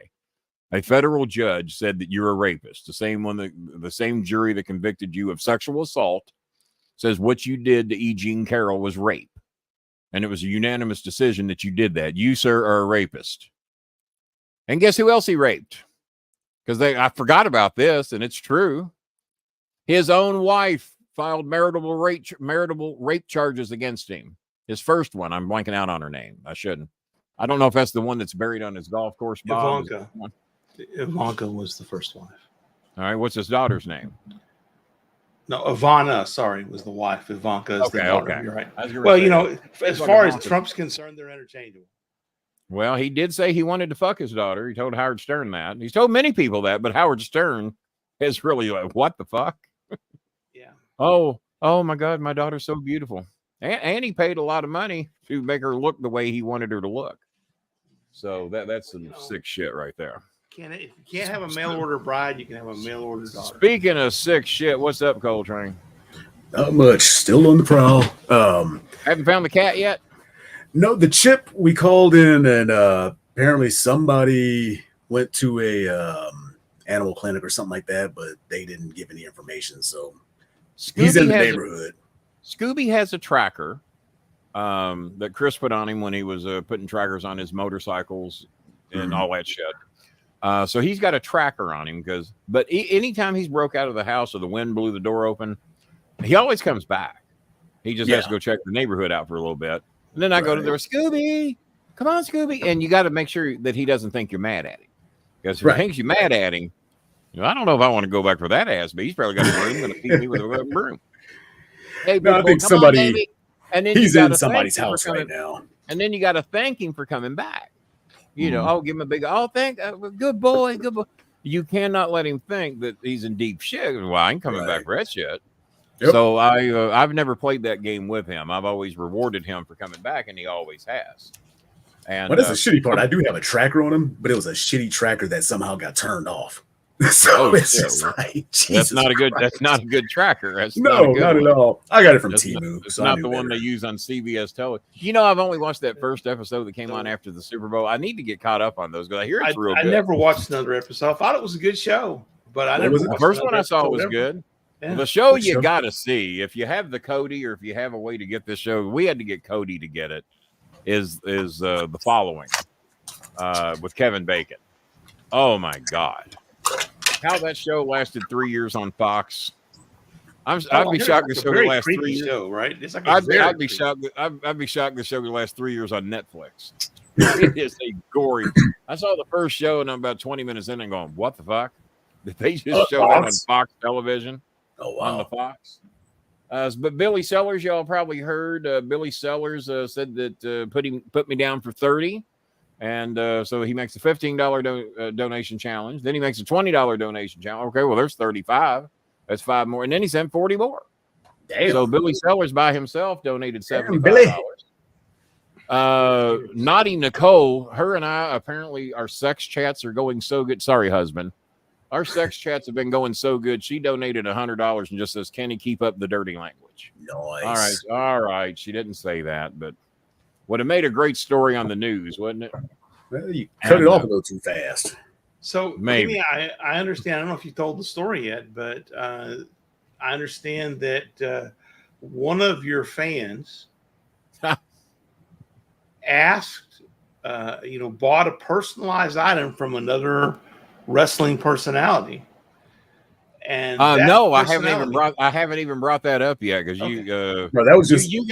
A federal judge said that you're a rapist. The same jury that convicted you of sexual assault says what you did to E. Jean Carroll was rape. And it was a unanimous decision that you did that. You, sir, are a rapist. And guess who else he raped? Because I forgot about this, and it's true. His own wife filed marital rape charges against him. His first one. I'm blanking out on her name. I shouldn't. I don't know if that's the one that's buried on his golf course. Bob. Ivanka was the first wife. All right. What's his daughter's name? No, Ivana, sorry, was the wife. Ivanka is the daughter. Okay. You're right. Well, you know, as far as Trump's concerned, they're interchangeable. Well, he did say he wanted to fuck his daughter. He told Howard Stern that. He's told many people that, but Howard Stern is really like, what the fuck? Yeah. Oh my God, my daughter's so beautiful. And he paid a lot of money to make her look the way he wanted her to look. So that's some sick shit right there. If you can't have a mail order bride, you can have a mail order daughter. Speaking of sick shit, what's up, Coltrane? Not much. Still on the prowl. Haven't found the cat yet? No, the chip we called in, and apparently somebody went to a animal clinic or something like that, but they didn't give any information. So he's in the neighborhood. Scooby has a tracker that Chris put on him when he was putting trackers on his motorcycles and all that shit. So he's got a tracker on him but anytime he's broke out of the house or the wind blew the door open, he always comes back. He just has to go check the neighborhood out for a little bit. And then I go to the door, Scooby, come on, Scooby. And you got to make sure that he doesn't think you're mad at him. Because if he thinks you're mad at him, I don't know if I want to go back for that ass, but he's probably got a broom going to feed me with a broom. Hey, no, I think somebody, he's in somebody's house right now. And then you got to thank him for coming back. You know, give him a big, good boy, good boy. You cannot let him think that he's in deep shit. Well, I ain't coming back for that shit. Yep. So I've never played that game with him. I've always rewarded him for coming back, and he always has. And that's the shitty part. I do have a tracker on him, but it was a shitty tracker that somehow got turned off. So it's just like, that's not a good tracker. That's not at all. I got it from Temu. It's not the one they use on CBS television. You know, I've only watched that first episode that came on after the Super Bowl. I need to get caught up on those because I hear it's real good. I never watched another episode. I thought it was a good show, but I never. The first one I saw was good. Yeah. The show you got to see if you have the Cody or if you have a way to get this show. We had to get Cody to get it. Is the following with Kevin Bacon? Oh my God. How that show lasted 3 years on Fox. I'd be shocked the show would last 3 years. Show, right? It's like I'd be shocked. I'd be shocked the show would last 3 years on Netflix. It is a gory. I saw the first show and I'm about 20 minutes in and going, "What the fuck? Did they just show that on Fox television?" Oh wow! On the Fox. But Billy Sellers, y'all probably heard. Billy Sellers said that put me down for 30. And so he makes a $15 donation challenge. Then he makes a $20 donation challenge. Okay, well, there's 35. That's 5 more. And then he sent 40 more. Damn. So Billy Sellers by himself donated $75. Naughty Nicole, her and I, apparently our sex chats are going so good. Sorry, husband. Our sex chats have been going so good. She donated $100 and just says, "Kenny, keep up the dirty language." Nice. All right. She didn't say that, but would have made a great story on the news, wouldn't it? Well, you cut it off a little too fast. So Maybe. Kenny, I understand. I don't know if you told the story yet, but I understand that one of your fans asked, bought a personalized item from another wrestling personality. And no, I haven't even brought that up yet because Okay. No, that was just you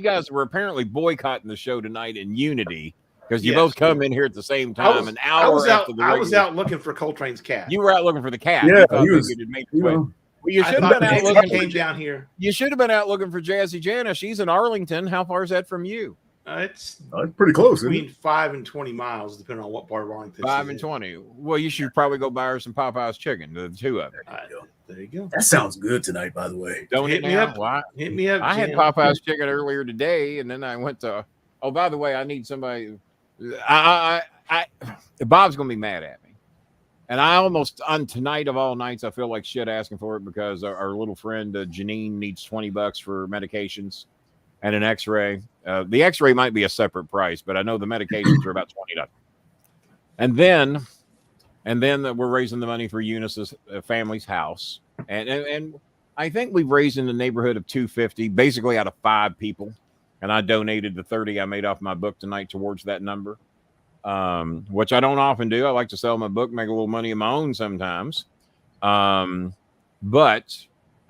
guys were apparently boycotting the show tonight in unity because you Yes. both come in here at the same time. An hour I was after the I was regular- out looking for Coltrane's cat. You were out looking for the cat. Yeah, You thought he maybe was- it had made its you way. know. Well, you I should have thought been out maybe looking he for came down here. You should have been out looking for Jazzy Jana. She's in Arlington. How far is that from you? It's That's pretty close. Isn't between it? 5 and 20 miles, depending on what part of Arlington. 5 she's and in. 20. Well, you should probably go buy her some Popeye's chicken. The two of them. There you go. That sounds good tonight, by the way. Don't Hit it me now? up. Why? Hit me up. I had Jim. Popeye's chicken earlier today, and then I went to. Oh, by the way, I need somebody. Bob's gonna be mad at me, and I almost on tonight of all nights I feel like shit asking for it because our little friend Janine needs $20 for medications and an X-ray. The X-ray might be a separate price, but I know the medications are about $20. And then we're raising the money for Eunice's family's house, and I think we've raised in the neighborhood of $250, basically out of 5 people. And I donated the 30 I made off my book tonight towards that number, which I don't often do. I like to sell my book, make a little money of my own sometimes. But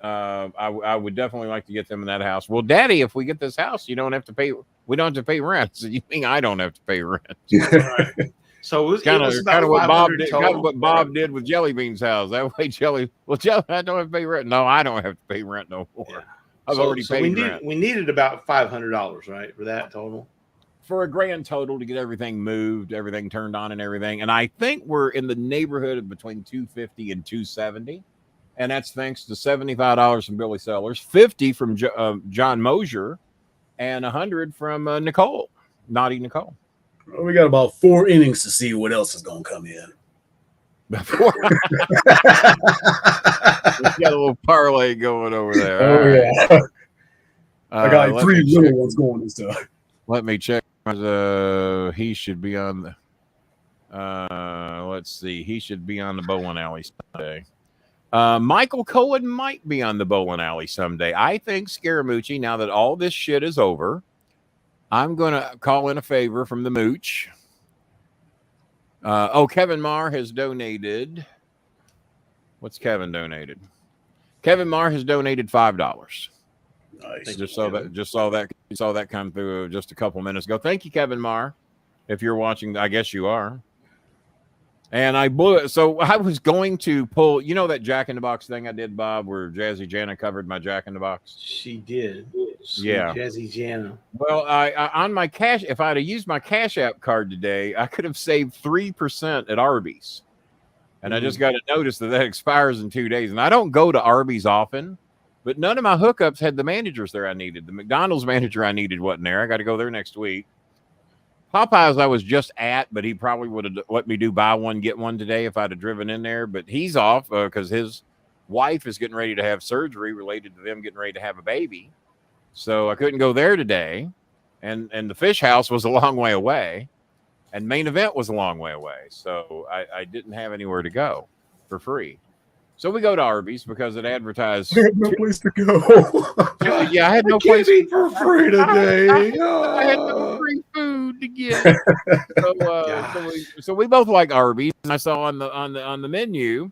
I would definitely like to get them in that house. Well, Daddy, if we get this house, we don't have to pay rent. So you mean I don't have to pay rent? Right. So it was Kind of about what Bob 500 did. total. Kind of what Bob did with Jelly Bean's house. That way, Jelly, I don't have to pay rent. No, I don't have to pay rent no more. Yeah. I've already paid rent. We needed about $500, right, for that total. For a grand total to get everything moved, everything turned on, and everything. And I think we're in the neighborhood of between $250 and $270, and that's thanks to $75 from Billy Sellers, $50 from John Mosier, and $100 from Nicole, Naughty Nicole. Well, we got about 4 innings to see what else is going to come in. We got a little parlay going over there. Oh, All right. yeah. I got let 3 me check. little ones going this time. Let me check. He should be on the. Let's see. He should be on the bowling alley someday. Michael Cohen might be on the bowling alley someday. I think Scaramucci. Now that all this shit is over, I'm gonna call in a favor from the mooch. Kevin Marr has donated. What's Kevin donated? Kevin Marr has donated $5. Nice. Just saw that come through just a couple minutes ago. Thank you, Kevin Marr. If you're watching, I guess you are. And I blew it. So I was going to pull, that Jack in the Box thing I did, Bob, where Jazzy Jana covered my Jack in the Box. She did. Sweet Yeah. Jazzy Jana. Well, I on my cash, if I'd have used my Cash App card today, I could have saved 3% at Arby's. And I just got a notice that expires in 2 days. And I don't go to Arby's often, but none of my hookups had the managers there I needed. The McDonald's manager I needed wasn't there. I got to go there next week. Popeyes I was just at, but he probably would have let me do buy one, get one today if I'd have driven in there. But he's off because his wife is getting ready to have surgery related to them getting ready to have a baby. So I couldn't go there today. And the Fish House was a long way away. And Main Event was a long way away. So I didn't have anywhere to go for free. So we go to Arby's because it advertised. I had no place to go. Yeah, I had no Can't place eat for free today. I had no free food to get. So we both like Arby's, and I saw on the menu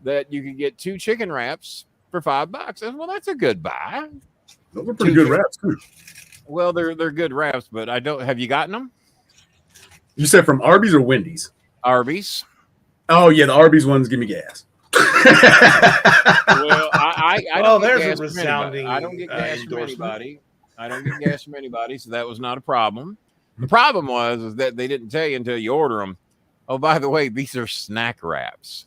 that you could get 2 chicken wraps for $5. I said, well, that's a good buy. Those are pretty good wraps, too. Well, they're good wraps, but I don't. Have you gotten them? You said from Arby's or Wendy's? Arby's. Oh, yeah, the Arby's ones give me gas. Well, I don't there's get a gas from resounding, anybody. I don't get gas from endorsement. anybody. I don't get gas from anybody, so that was not a problem. The problem was that they didn't tell you until you order them. Oh, by the way, these are snack wraps.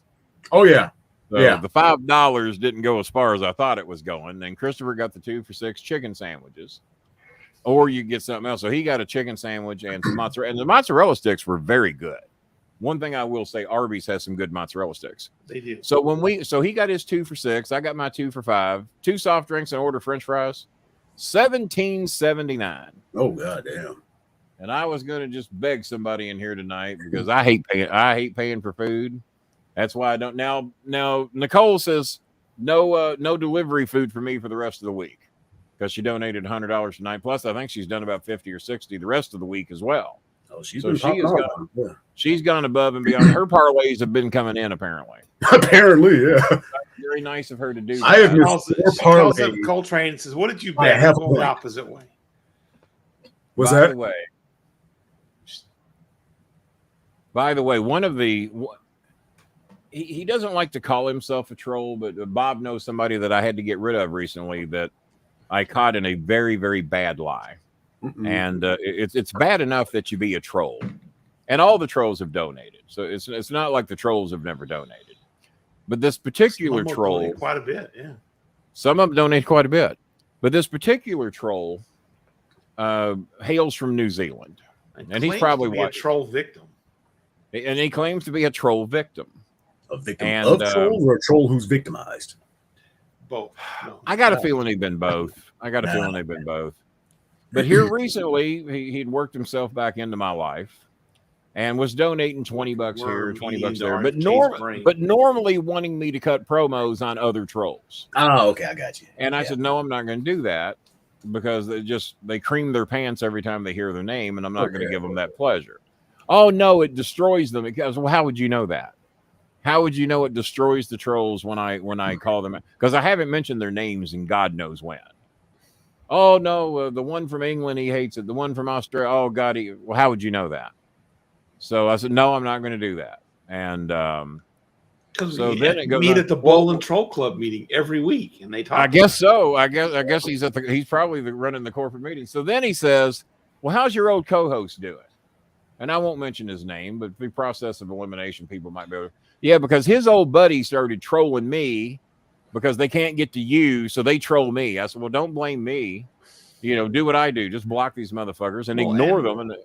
Oh, yeah. So Yeah. the $5 didn't go as far as I thought it was going. And Christopher got the 2 for $6 chicken sandwiches. or you get something else. So he got a chicken sandwich and some mozzarella, and the mozzarella sticks were very good. One thing I will say, Arby's has some good mozzarella sticks. They do. So he got his 2 for $6. I got my 2 for $5. 2 soft drinks and order French fries. $17.79. Oh god damn. And I was gonna just beg somebody in here tonight because I hate paying for food. That's why I don't now. Nicole says no delivery food for me for the rest of the week because she donated $100 tonight. Plus, I think she's done about 50 or 60 the rest of the week as well. Oh, she's she's gone above and beyond. Her parlays have been coming in apparently. Apparently, yeah. Very nice of her to do that. I have She calls up Coltrane and says, "What did you bet?" have Go the opposite way. By the way, one of the he doesn't like to call himself a troll, but Bob knows somebody that I had to get rid of recently that I caught in a very, very bad lie. And it's bad enough that you be a troll, and all the trolls have donated. So it's not like the trolls have never donated, but this particular troll quite a bit. Yeah, some of them donate quite a bit, but this particular troll hails from New Zealand, and he's probably a troll victim. And he claims to be a troll victim. A victim of trolls or a troll who's victimized? Both. No. I got a feeling they've been both. But here recently, he'd worked himself back into my life and was donating $20 here, $20 there. But normally wanting me to cut promos on other trolls. Oh, okay, I got you. And I said, no, I'm not going to do that because they cream their pants every time they hear their name, and I'm not going to give them that pleasure. Oh no, it destroys them. Because well, how would you know that? How would you know it destroys the trolls when I call them? Because I haven't mentioned their names in God knows when. Oh no, the one from England, he hates it. The one from Australia, oh God, well, how would you know that? So I said, no, I'm not going to do that. And so then it goes meet at the BOLIN Troll Club meeting every week, and they talk. I guess so. I guess he's probably running the corporate meeting. So then he says, well, how's your old co-host doing? And I won't mention his name, but through process of elimination, people might be able to. Yeah, because his old buddy started trolling me because they can't get to you, so they troll me. I said, well, don't blame me. Do what I do. Just block these motherfuckers and ignore them. And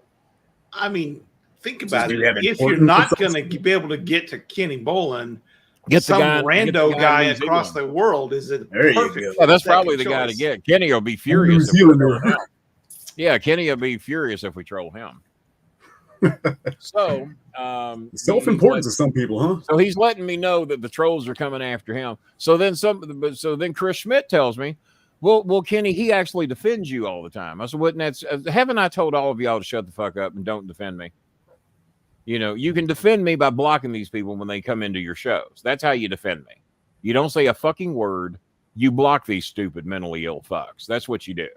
I mean, think about it. If you're not going to be able to get to Kenny Bolin, some rando guy across the world is it perfect. Yeah, that's probably the guy to get. Kenny will be furious. Yeah, Kenny will be furious if we troll him. So self-importance of some people, huh? So he's letting me know that the trolls are coming after him. So then Chris Schmidt tells me, well, Kenny, he actually defends you all the time. I said, haven't I told all of y'all to shut the fuck up and don't defend me? You can defend me by blocking these people when they come into your shows. That's how you defend me. You don't say a fucking word. You block these stupid mentally ill fucks. That's what you do.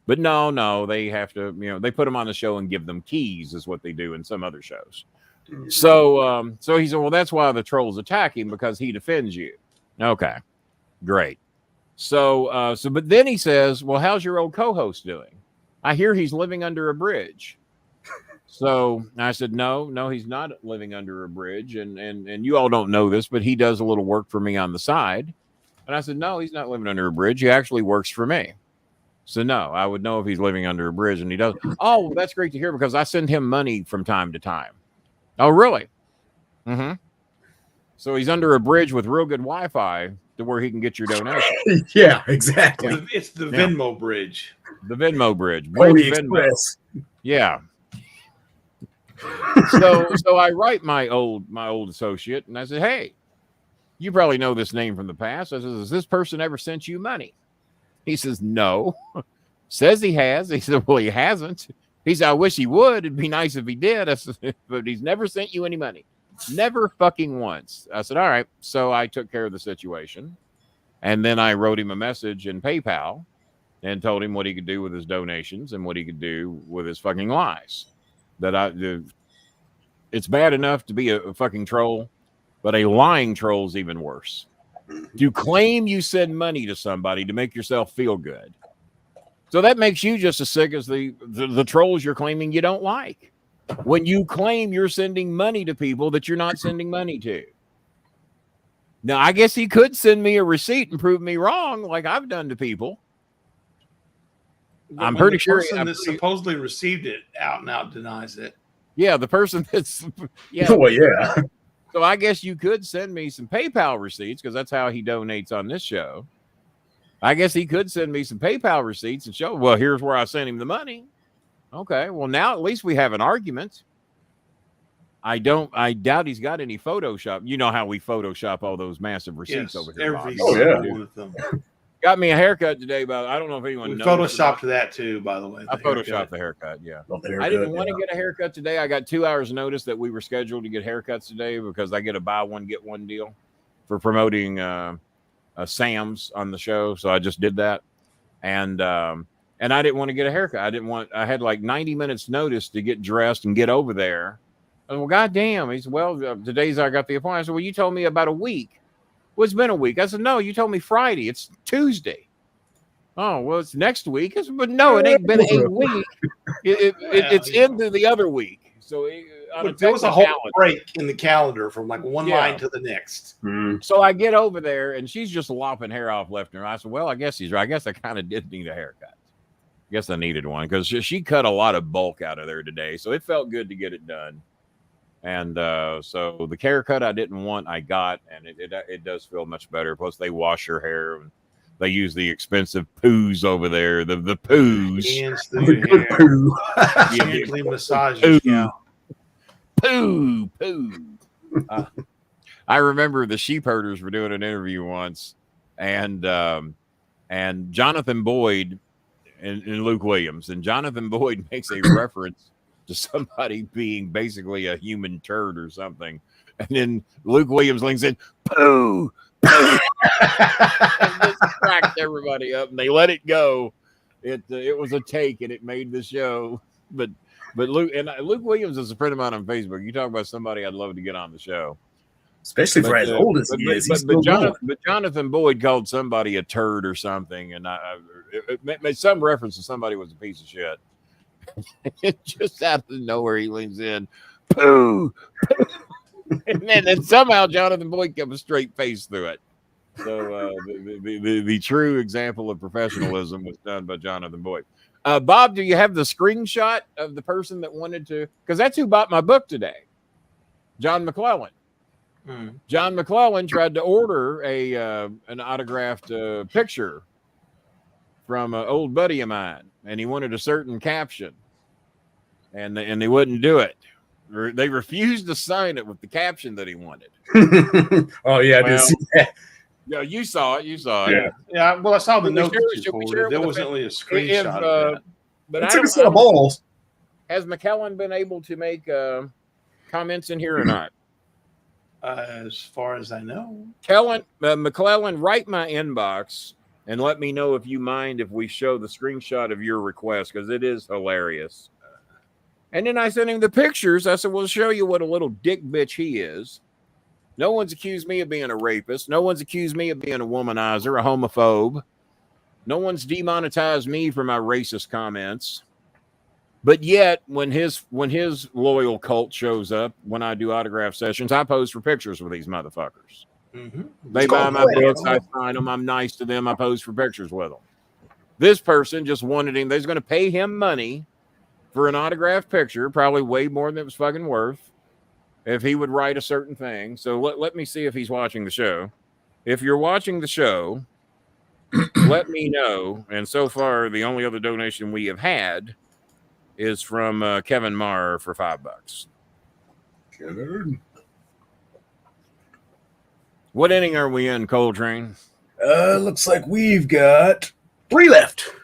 But no, they have to, they put them on the show and give them keys is what they do in some other shows. So he said, well, that's why the trolls attack him because he defends you. Okay, great. But then he says, well, how's your old co-host doing? I hear he's living under a bridge. So I said, no, he's not living under a bridge. And you all don't know this, but he does a little work for me on the side. And I said, no, he's not living under a bridge. He actually works for me. So no, I would know if he's living under a bridge, and he doesn't. Oh, well, that's great to hear because I send him money from time to time. Oh, really? Mm-hmm. So he's under a bridge with real good Wi-Fi to where he can get your donation. Yeah, exactly. It's the Venmo bridge. The Venmo bridge. Venmo. Yeah. So I write my old associate, and I said, hey, you probably know this name from the past. I said, has this person ever sent you money? He says, no. Says he has. He said, well, he hasn't. He said, I wish he would. It'd be nice if he did. I said, but he's never sent you any money. Never fucking once. I said, all right. So I took care of the situation. And then I wrote him a message in PayPal and told him what he could do with his donations and what he could do with his fucking lies. It's bad enough to be a fucking troll, but a lying troll is even worse. To claim you send money to somebody to make yourself feel good. So that makes you just as sick as the trolls you're claiming you don't like. When you claim you're sending money to people that you're not sending money to. Now, I guess he could send me a receipt and prove me wrong like I've done to people. I'm pretty sure the person that supposedly received it out and out denies it. Yeah, the person that's Well, yeah. So I guess you could send me some PayPal receipts because that's how he donates on this show. I guess he could send me some PayPal receipts and show, well, here's where I sent him the money. Okay, well, now at least we have an argument. I doubt he's got any Photoshop. You know how we Photoshop all those massive receipts over here. Every single one of them. Got me a haircut today, but I don't know if anyone knows. Photoshopped that too, by the way. I photoshopped the haircut, yeah. I didn't want to get a haircut today. I got 2 hours notice that we were scheduled to get haircuts today because I get a buy one, get one deal for promoting Sam's on the show. So I just did that. And I didn't want to get a haircut. I had like 90 minutes notice to get dressed and get over there. And well, goddamn. He said, well, today's I got the appointment. I said, well, you told me about a week. Well, it's been a week. I said, no, you told me Friday. It's Tuesday. Oh, well, it's next week. I said, but no, it ain't been a week. It's into the other week. So there was a whole break in the calendar from like one line to the next. So I get over there, and she's just lopping hair off left and right. I said, well, I guess he's right. I guess I kind of did need a haircut. I guess I needed one because she cut a lot of bulk out of there today. So it felt good to get it done. And so the haircut I didn't want, I got, and it does feel much better. Plus, they wash her hair, and they use the expensive poos over there. The poos, the poo, gently massages. Poo. I remember the sheep herders were doing an interview once, and Jonathan Boyd and Luke Williams, and Jonathan Boyd makes a reference to somebody being basically a human turd or something. And then Luke Williams links in, poo. And just cracked everybody up, and they let it go. It was a take, and it made the show. But Luke Williams is a friend of mine on Facebook. You talk about somebody I'd love to get on the show. Especially for as old as he is. But Jonathan Boyd called somebody a turd or something, and it made some reference to somebody was a piece of shit. Just out of nowhere, he leans in, poo, and then somehow Jonathan Boyd kept a straight face through it. So the true example of professionalism was done by Jonathan Boyd. Bob, do you have the screenshot of the person that wanted to? Because that's who bought my book today, John McClellan. John McClellan tried to order an autographed picture from an old buddy of mine, and he wanted a certain caption, and they wouldn't do it. They refused to sign it with the caption that he wanted. Oh yeah, I did see that. Yeah, you saw it. Yeah. Well, I saw the notes. There wasn't really a screenshot of that. But it took a set of balls. Has McKellen been able to make comments in here or not? As far as I know, McClellan, write my inbox and let me know if you mind if we show the screenshot of your request, because it is hilarious. And then I sent him the pictures. I said, we'll show you what a little dick bitch he is. No one's accused me of being a rapist. No one's accused me of being a womanizer, a homophobe. No one's demonetized me for my racist comments. But yet, when his loyal cult shows up, when I do autograph sessions, I pose for pictures with these motherfuckers. Mm-hmm. They buy my books, I sign them, I'm nice to them, I pose for pictures with them. This person just wanted him, they're going to pay him money for an autographed picture, probably way more than it was fucking worth, if he would write a certain thing. So let me see if he's watching the show. If you're watching the show, let me know. And so far, the only other donation we have had is from Kevin Marr for $5. Kevin. What inning are we in, Coltrane? Looks like we've got 3 left.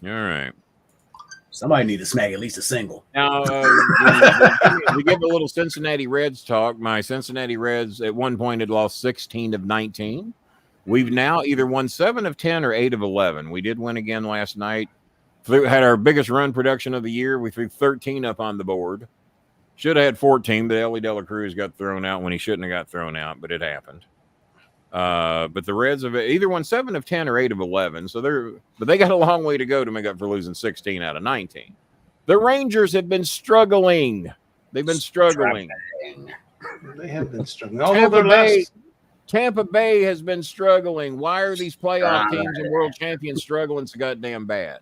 All right. Somebody need to snag at least a single. Now, we give a little Cincinnati Reds talk. My Cincinnati Reds at one point had lost 16 of 19. We've now either won 7 of 10 or 8 of 11. We did win again last night. Had our biggest run production of the year. We threw 13 up on the board. Should have had 14, but Ellie De La Cruz got thrown out when he shouldn't have got thrown out, but it happened. But the Reds have either won 7 of 10 or 8 of 11. But they got a long way to go to make up for losing 16 out of 19. The Rangers have been struggling. They've been struggling. They have been struggling. Tampa Bay has been struggling. Why are these playoff teams and world champions struggling so goddamn bad?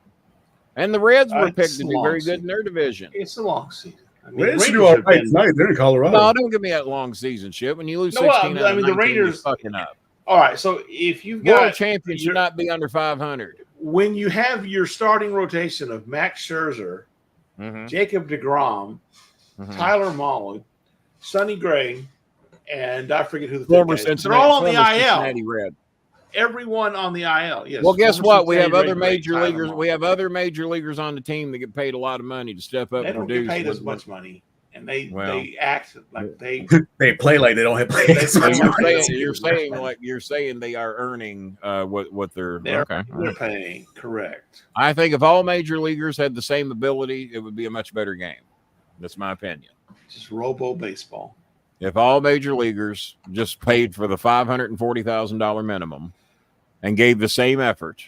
And the Reds were It's picked to be very season. good in their division. It's a long season. I mean, Reds should do all right tonight. They're in Colorado. No, don't give me that long season shit. When you lose 16 out of 19, the Rangers fucking up. All right, so if you've World got champion should not be under 500. When you have your starting rotation of Max Scherzer, Jacob deGrom, Tyler Mullen, Sonny Gray, and I forget who the former third is. They're all on the IL. Cincinnati Red. Everyone on the IL. Yes. Well, guess what? We have other major leaguers. We have other major leaguers on the team that get paid a lot of money to step up. They don't get paid as much money, and they act like they play like they don't have paid. You're saying they are earning what they're paying. Correct. I think if all major leaguers had the same ability, it would be a much better game. That's my opinion. Just robo baseball. If all major leaguers just paid for the $540,000 minimum and gave the same effort,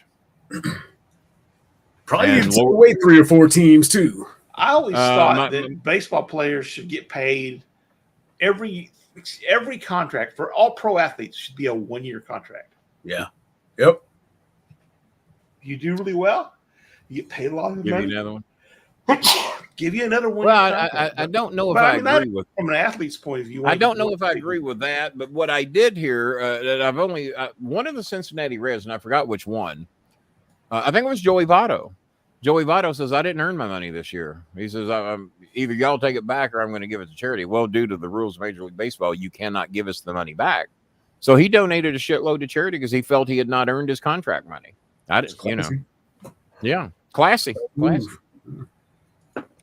probably need to wait 3 or 4 teams too. I always thought that baseball players should get paid every contract for all pro athletes should be a 1-year contract. Yeah. Yep. You do really well, you get paid a lot of money. Give you another one. Give you another one. Well, I don't know if I agree with from an athlete's point of view. I don't know if I agree with that, but what I did hear that I've only one of the Cincinnati Reds, and I forgot which one. I think it was Joey Votto. Joey Votto says, I didn't earn my money this year. He says, either y'all take it back or I'm going to give it to charity. Well, due to the rules of Major League Baseball, you cannot give us the money back. So he donated a shitload to charity because he felt he had not earned his contract money. Yeah, classy.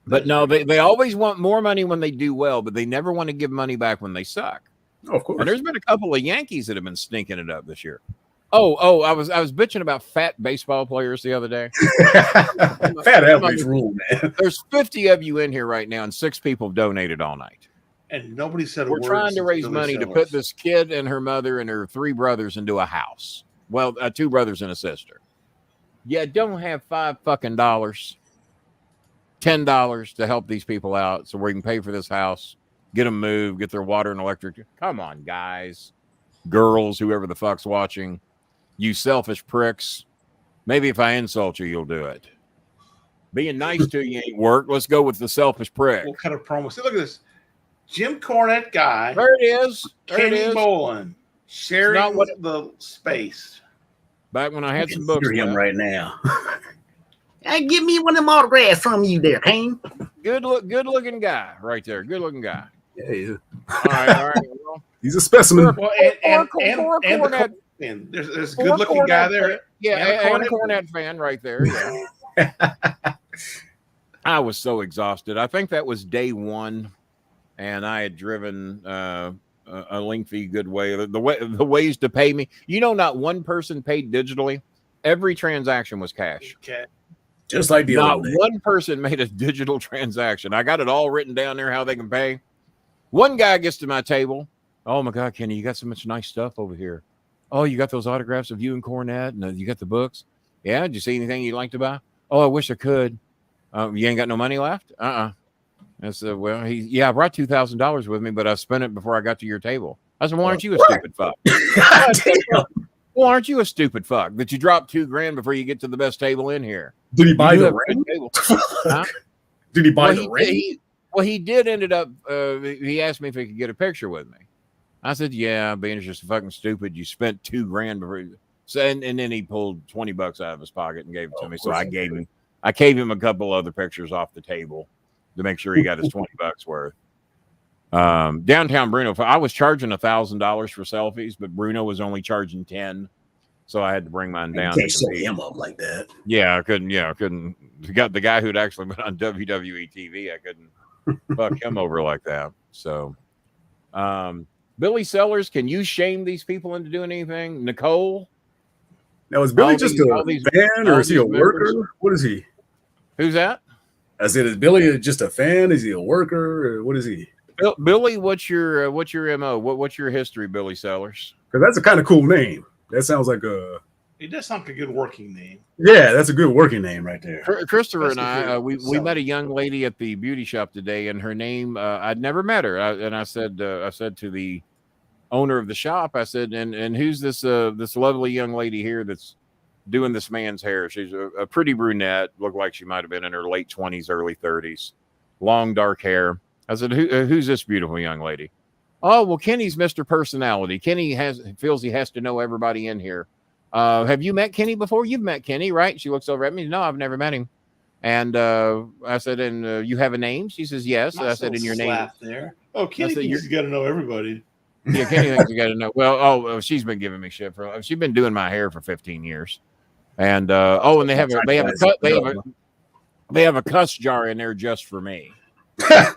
But no, they always want more money when they do well, but they never want to give money back when they suck. Oh, of course. And there's been a couple of Yankees that have been stinking it up this year. Oh, I was bitching about fat baseball players the other day. Fat athletes rule, man. There's 50 of you in here right now, and 6 people donated all night. And nobody said a word. We're trying to raise money to put this kid and her mother and her 3 brothers into a house. Well, 2 brothers and a sister. Yeah, don't have $5 fucking $10 to help these people out so we can pay for this house, get them moved, get their water and electric. Come on, guys, girls, whoever the fuck's watching, you selfish pricks. Maybe if I insult you, you'll do it. Being nice to you ain't work. Let's go with the selfish prick. What kind of promo? See, look at this. Jim Cornette guy. There it is. Kenny Bolin sharing the space. Back when I had some books. Him right now. Hey, give me one of them autographs from you there, Kane. Good looking guy right there. Good looking guy. Yeah. All right. Well, he's a specimen. Well, and there's a good looking guy there. Yeah, and a Cornette fan right there. Yeah. I was so exhausted. I think that was day 1, and I had driven a lengthy good way. The ways to pay me. Not one person paid digitally. Every transaction was cash. Okay. Just like the Not one person made a digital transaction. I got it all written down there how they can pay. One guy gets to my table. Oh my God, Kenny, you got so much nice stuff over here. Oh, you got those autographs of you and Cornette, and you got the books. Yeah, did you see anything you'd like to buy? Oh, I wish I could. You ain't got no money left? I said, well, I brought $2,000 with me, but I spent it before I got to your table. I said, well, aren't you a stupid fuck? Well, aren't you a stupid fuck that you dropped $2,000 before you get to the best table in here? Did he buy the ring? Huh? Did he buy the ring? He did ended up, he asked me if he could get a picture with me. I said, yeah, being just fucking stupid. You spent $2,000 before. So, and then he pulled $20 out of his pocket and gave it to me. So I gave him a couple other pictures off the table to make sure he got his $20 worth. Downtown Bruno, I was charging $1,000 for selfies, but Bruno was only charging $10. So I had to bring mine down. You can't set him up like that. Yeah, I couldn't. Got the guy who'd actually been on WWE TV. I couldn't fuck him over like that. So, Billy Sellers, can you shame these people into doing anything? Nicole? Now, is Billy just a fan or is he a worker? What is he? Who's that? I said, is Billy just a fan? Is he a worker? Or what is he? Billy, what's your MO? What's your history, Billy Sellers? Because that's a kind of cool name. That sounds like a. It does sound like a good working name. Yeah, that's a good working name right there. Christopher and I, we met a young lady at the beauty shop today, and her name, I'd never met her. I said to the owner of the shop, I said, and who's this lovely young lady here that's doing this man's hair. She's a pretty brunette, looked like she might have been in her late 20s, early 30s, long dark hair. I said, who's this beautiful young lady? Oh, well, Kenny's Mr. Personality. Kenny feels he has to know everybody in here. Have you met Kenny before? You've met Kenny, right? She looks over at me. No, I've never met him. And I said, and you have a name? She says, yes. I said, in your name. There. Oh, Kenny thinks you got to know everybody. Yeah, Kenny thinks you got to know. Well, she's been giving me shit for. She's been doing my hair for 15 years. And and they have a cuss jar in there just for me. Because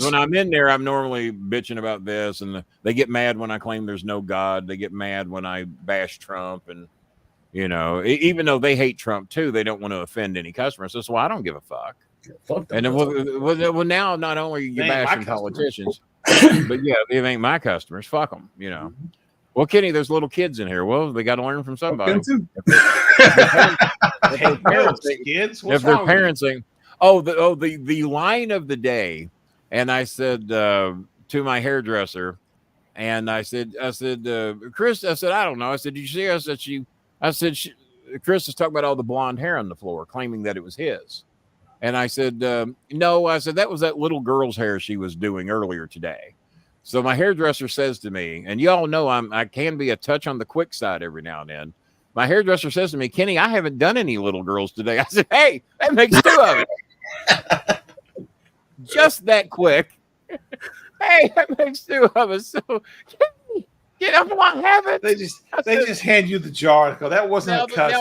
when I'm in there, I'm normally bitching about this, and they get mad when I claim there's no God. They get mad when I bash Trump, and even though they hate Trump too, they don't want to offend any customers. So I don't give a fuck. Fuck them. And well, now not only are you bashing politicians, but yeah, they ain't my customers. Fuck them. Well, Kenny, there's little kids in here. Well, they got to learn from somebody. If their parents think, the line of the day, and I said to my hairdresser, and I said, Chris, I said, I don't know. I said, did you see her? I said, Chris is talking about all the blonde hair on the floor, claiming that it was his. And I said, no, I said, that was that little girl's hair she was doing earlier today. So my hairdresser says to me, and y'all know I can be a touch on the quick side every now and then. My hairdresser says to me, Kenny, I haven't done any little girls today. I said, hey, that makes two of it. Just that quick. Hey, that makes two of us. So get up on heaven. They just hand you the jar and go, that wasn't a cuss.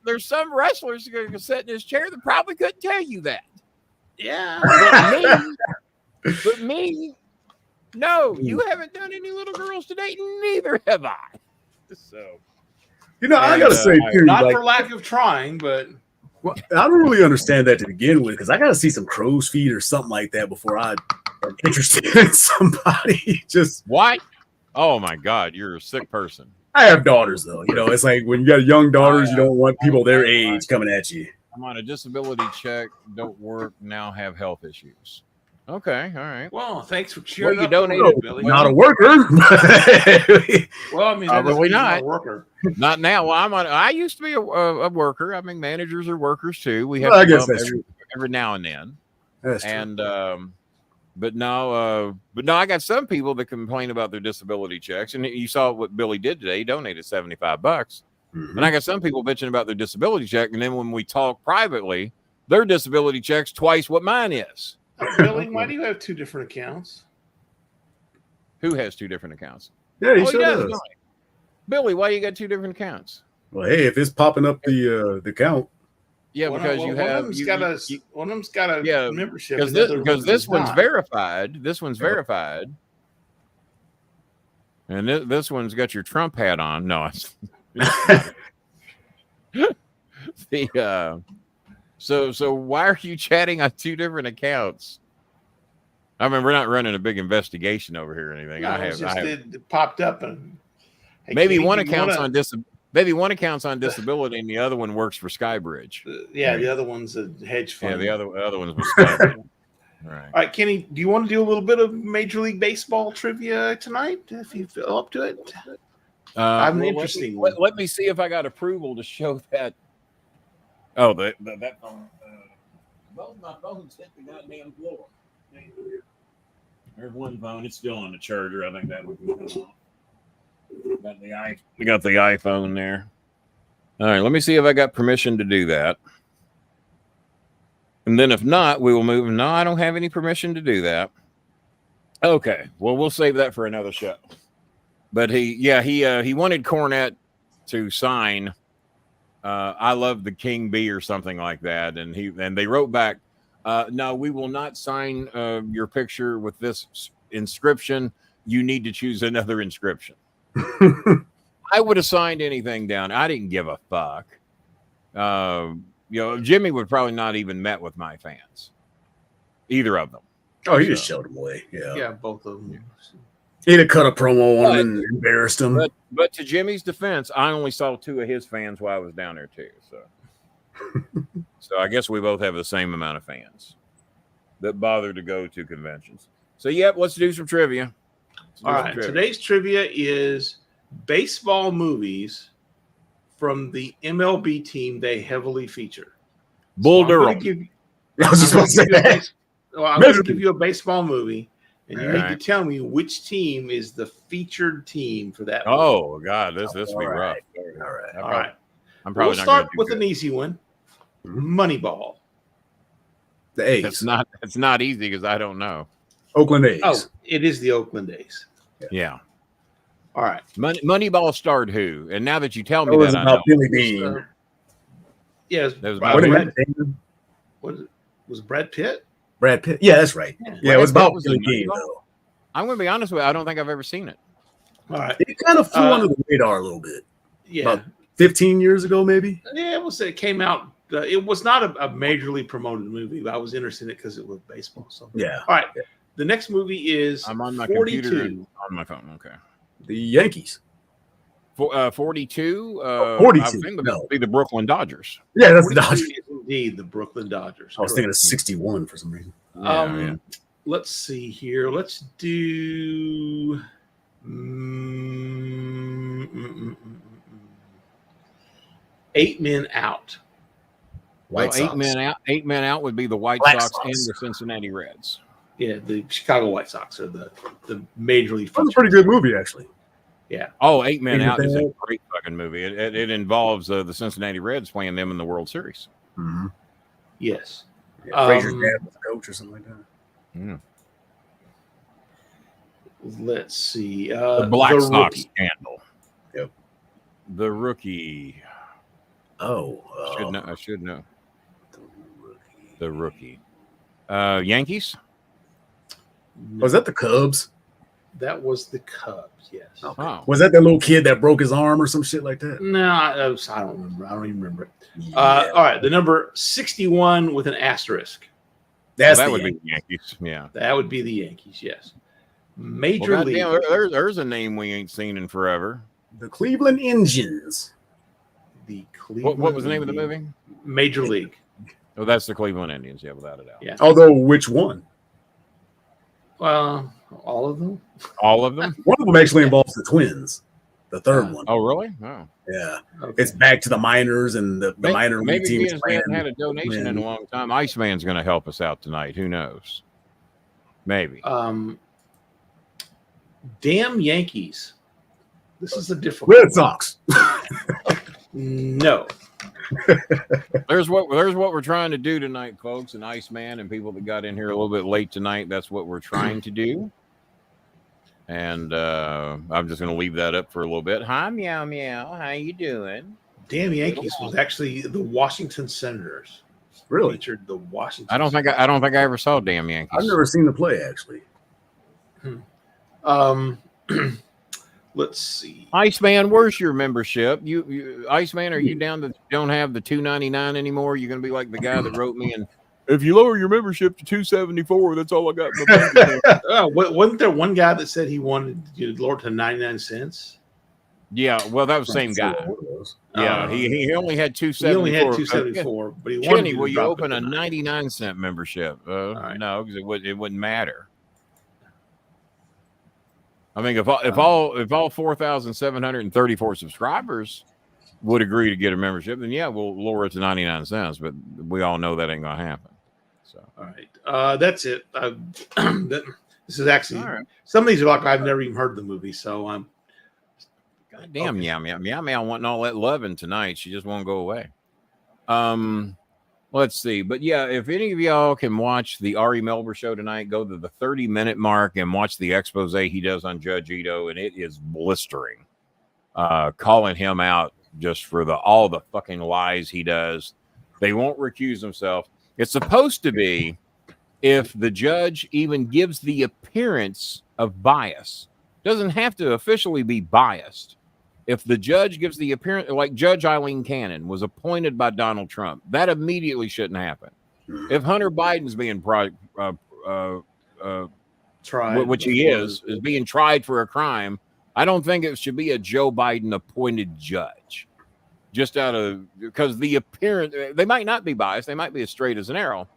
There's some wrestlers who are sit in his chair that probably couldn't tell you that. Yeah. But me, no, you haven't done any little girls today. Neither have I. So, I gotta say, too, not for lack of trying, but I don't really understand that to begin with, because I gotta see some crow's feet or something like that before I'm interested in somebody. Just what? Oh my God, you're a sick person. I have daughters, though. It's like when you got young daughters, you don't want people their age coming at you. I'm on a disability check, don't work, now have health issues. Okay, all right. Well, thanks for cheering up. Donated, Billy. Not a worker. Well, I mean, probably not a worker. Not now. Well, I used to be a worker. I mean, managers are workers too. We have I guess that's true. Every now and then. That's and but no, I got some people that complain about their disability checks, and you saw what Billy did today. He donated $75. Mm-hmm. And I got some people bitching about their disability check, and then when we talk privately, their disability check's twice what mine is. Billy, why do you have two different accounts? Who has two different accounts? Yeah, he sure does. Billy, why you got two different accounts? Well, hey, if it's popping up the account. Yeah, because one of them's got a membership. Because this one's verified. This one's verified. And this one's got your Trump hat on. No, So why are you chatting on two different accounts? I mean, we're not running a big investigation over here or anything. No, it popped up, and maybe one account's on disability, and the other one works for Skybridge. The other one's a hedge fund. Yeah, the other one's with Skybridge. All right, Kenny, do you want to do a little bit of Major League Baseball trivia tonight? If you feel up to it, I'm interested. Let me see if I got approval to show that. Oh, that phone. Both my phones hit the goddamn floor. There's one phone. It's still on the charger. I think that would be off. We got the iPhone there. All right, let me see if I got permission to do that. And then if not, we will move. No, I don't have any permission to do that. Okay, well, we'll save that for another show. But he wanted Cornette to sign I love the King Bee or something like that. And they wrote back, no, we will not sign your picture with this inscription. You need to choose another inscription. I would have signed anything down. I didn't give a fuck. Jimmy would probably not even met with my fans. Either of them. Oh, he just showed them away. Yeah, both of them. He'd have cut a promo on him and embarrassed him. But to Jimmy's defense, I only saw two of his fans while I was down there too. So I guess we both have the same amount of fans that bother to go to conventions. So let's do some trivia. All right. Today's trivia is baseball movies from the MLB team they heavily feature. Bull So I'm Durham. gonna give you- I was just I'm going to say gonna give you a that. base- well, I'm going to give you a baseball movie, and you All need right. to tell me which team is the featured team for that movie. Oh God, this will be All rough. right. All right. All right. I'm We'll probably not start gonna do with good. an easy one. Mhm. Moneyball. The A's. It's not easy because I don't know. Oakland A's. Oh, it is the Oakland A's. Yeah. All right. Moneyball starred who? And now that you tell me That was that, I know. about Billy Bean. Yes. That was Brad, about What Brad- was Brad Pitt? Brad Pitt. Yeah, that's right. Yeah. Yeah, it was Brad Pitt about was Billy in Bean, Moneyball? though. I'm going to be honest with you. I don't think I've ever seen it. All right. It kind of flew Uh, under the radar a little bit. Yeah. About 15 years ago, maybe. Yeah, we'll say it came out. It was not a majorly promoted movie, but I was interested in it because it was baseball. So, Yeah. all right. The next movie is I'm on my 42. computer and on my phone. Okay. The Yankees. 42. 42, I think no. it'd be the Brooklyn Dodgers. Yeah, that's the 42 Dodgers. is indeed the Brooklyn Dodgers. I was thinking of Correct. 61 for some reason. Yeah. Let's see here. Let's do 8 Men Out. White Well, Sox. 8 men out would be the White Black Sox Sox. and the Cincinnati Reds. Yeah, the Chicago White Sox are the major league. That was a pretty good movie, actually. Yeah. Oh, 8 Men Ain't Out is a bad. great fucking movie. It involves the Cincinnati Reds playing them in the World Series. Mm-hmm. Yes. Yeah, Frazier's dad was a coach or something like that. Yeah. Let's see. The Black Sox Rookie. scandal. Yep. The Rookie. Oh. I should know. The Rookie. Yankees? Was that the Cubs? That was the Cubs. Yes. Okay. Oh. Was that little kid that broke his arm or some shit like that? No, I don't remember. I don't even remember it. Yeah. All right. The number 61 with an asterisk. That's that the would Yankees. be the Yankees. Yeah. That would be the Yankees. Yes. Major Well, League. goddamn, there's a name we ain't seen in forever. The Cleveland Indians. The Cleveland. What was the name of the movie? Major League. Oh, that's the Cleveland Indians. Yeah, without a doubt. Yeah. Although, which one? Well, all of them. All of them? One of them actually involves the Twins. The third one. Oh, really? Oh. Yeah. Okay. It's back to the minors and the minor league Maybe team we is haven't playing. had a donation in a long time. Iceman's going to help us out tonight. Who knows? Maybe. Damn Yankees. This is a difficult. Red Sox. No. There's what we're trying to do tonight, folks. And Iceman and people that got in here a little bit late tonight. That's what we're trying to do. And I'm just going to leave that up for a little bit. Hi, meow meow. How you doing? Damn Yankees was actually the Washington Senators. Really? Featured the Washington. I don't think I ever saw Damn Yankees. I've never seen the play, actually. Let's see. Iceman, where's your membership? You Iceman, are you down that don't have the $2.99 anymore? You're going to be like the guy that wrote me and if you lower your membership to $2.74, that's all I got in my bank account. Wasn't there one guy that said he wanted to lower to 99 cents? Yeah, well, that was the same guy. Yeah, he only had $2.74. He only had 274, but he wanted Kenny, to will you drop it open to a 90. 99-cent membership? right. No, because it wouldn't matter. I mean, if all 4,734 subscribers would agree to get a membership, then yeah, we'll lower it to 99 cents. But we all know that ain't gonna happen. So All right, that's it. This is actually all right. some of these are like I've never even heard the movie, so I'm. God damn, meow meow wanting all that loving tonight. She just won't go away. Let's see. But yeah, if any of y'all can watch the Ari Melber show tonight, go to the 30-minute mark and watch the expose he does on Judge Ito, and it is blistering. Calling him out just for all the fucking lies he does. They won't recuse himself. It's supposed to be if the judge even gives the appearance of bias. Doesn't have to officially be biased. If the judge gives the appearance, like Judge Eileen Cannon was appointed by Donald Trump, that immediately shouldn't happen. If Hunter Biden's being Tried, which he is being tried for a crime, I don't think it should be a Joe Biden appointed judge. Just out of because the appearance, they might not be biased, they might be as straight as an arrow,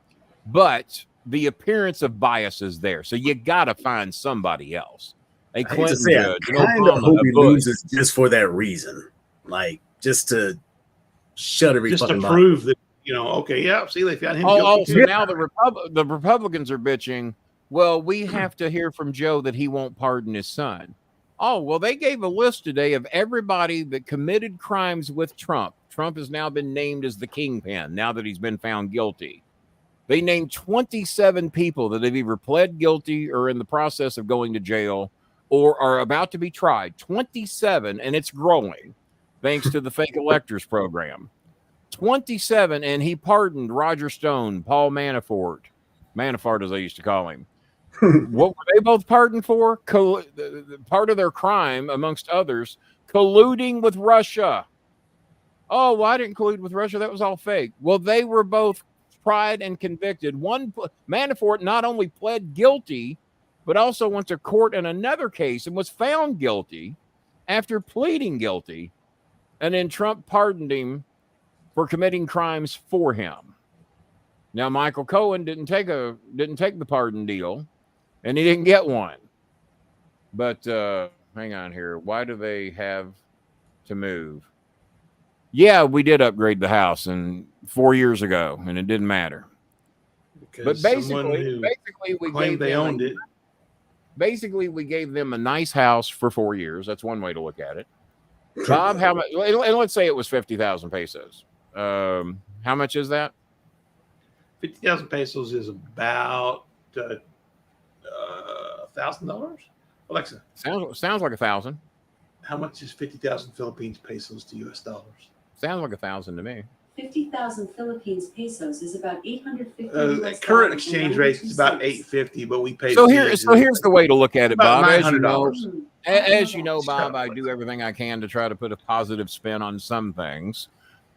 but the appearance of bias is there. So you got to find somebody else. A I hate to Clinton say, I judge, an kind of Obama, hope a he Bush. loses just for that reason, like just to shut every Just to fucking mouth. prove that, okay, yeah, see, they found him guilty Oh, so too. now the Republicans are bitching. Well, we have to hear from Joe that he won't pardon his son. Oh, well, they gave a list today of everybody that committed crimes with Trump. Trump has now been named as the kingpin now that he's been found guilty. They named 27 people that have either pled guilty or in the process of going to jail or are about to be tried. 27, and it's growing thanks to the fake electors program. 27, and he pardoned Roger Stone, Paul Manafort, as they used to call him. What were they both pardoned for? Part of their crime, amongst others, colluding with Russia. Oh, well, I didn't collude with Russia. That was all fake. Well, they were both tried and convicted. One, Manafort not only pled guilty, but also went to court in another case and was found guilty after pleading guilty. And then Trump pardoned him for committing crimes for him. Now, Michael Cohen didn't take the pardon deal, and he didn't get one. But hang on here. Why do they have to move? Yeah, we did upgrade the house 4 years ago, and it didn't matter. Because But basically, we claimed they owned it. Basically, we gave them a nice house for 4 years. That's one way to look at it. Bob, how much? And let's say it was 50,000 pesos. How much is that? 50,000 pesos is about $1,000. Alexa, Sounds like 1,000. how much is 50,000 Philippines pesos to US dollars? Sounds like 1,000 to me. 50,000 Philippines pesos is about 850 US Current dollars exchange and rate 92 is about cents. 850, but we paid. So here's the way to look at it, About Bob. As you know, $900. as you know, Bob, I do everything I can to try to put a positive spin on some things.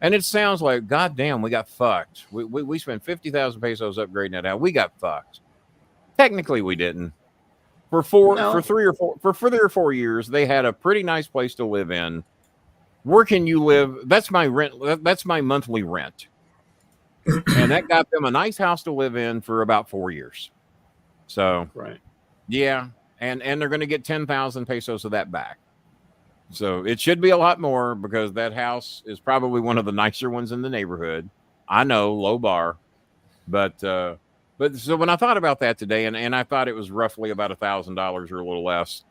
And it sounds like, goddamn, we got fucked. We spent 50,000 pesos upgrading that house. We got fucked. Technically, we didn't. For 3 or 4 years, they had a pretty nice place to live in. Where can you live? That's my rent. That's my monthly rent. And that got them a nice house to live in for about 4 years. So, Right. yeah. And they're going to get 10,000 pesos of that back. So it should be a lot more because that house is probably one of the nicer ones in the neighborhood. I know, low bar. But so when I thought about that today, and I thought it was roughly about $1,000 or a little less.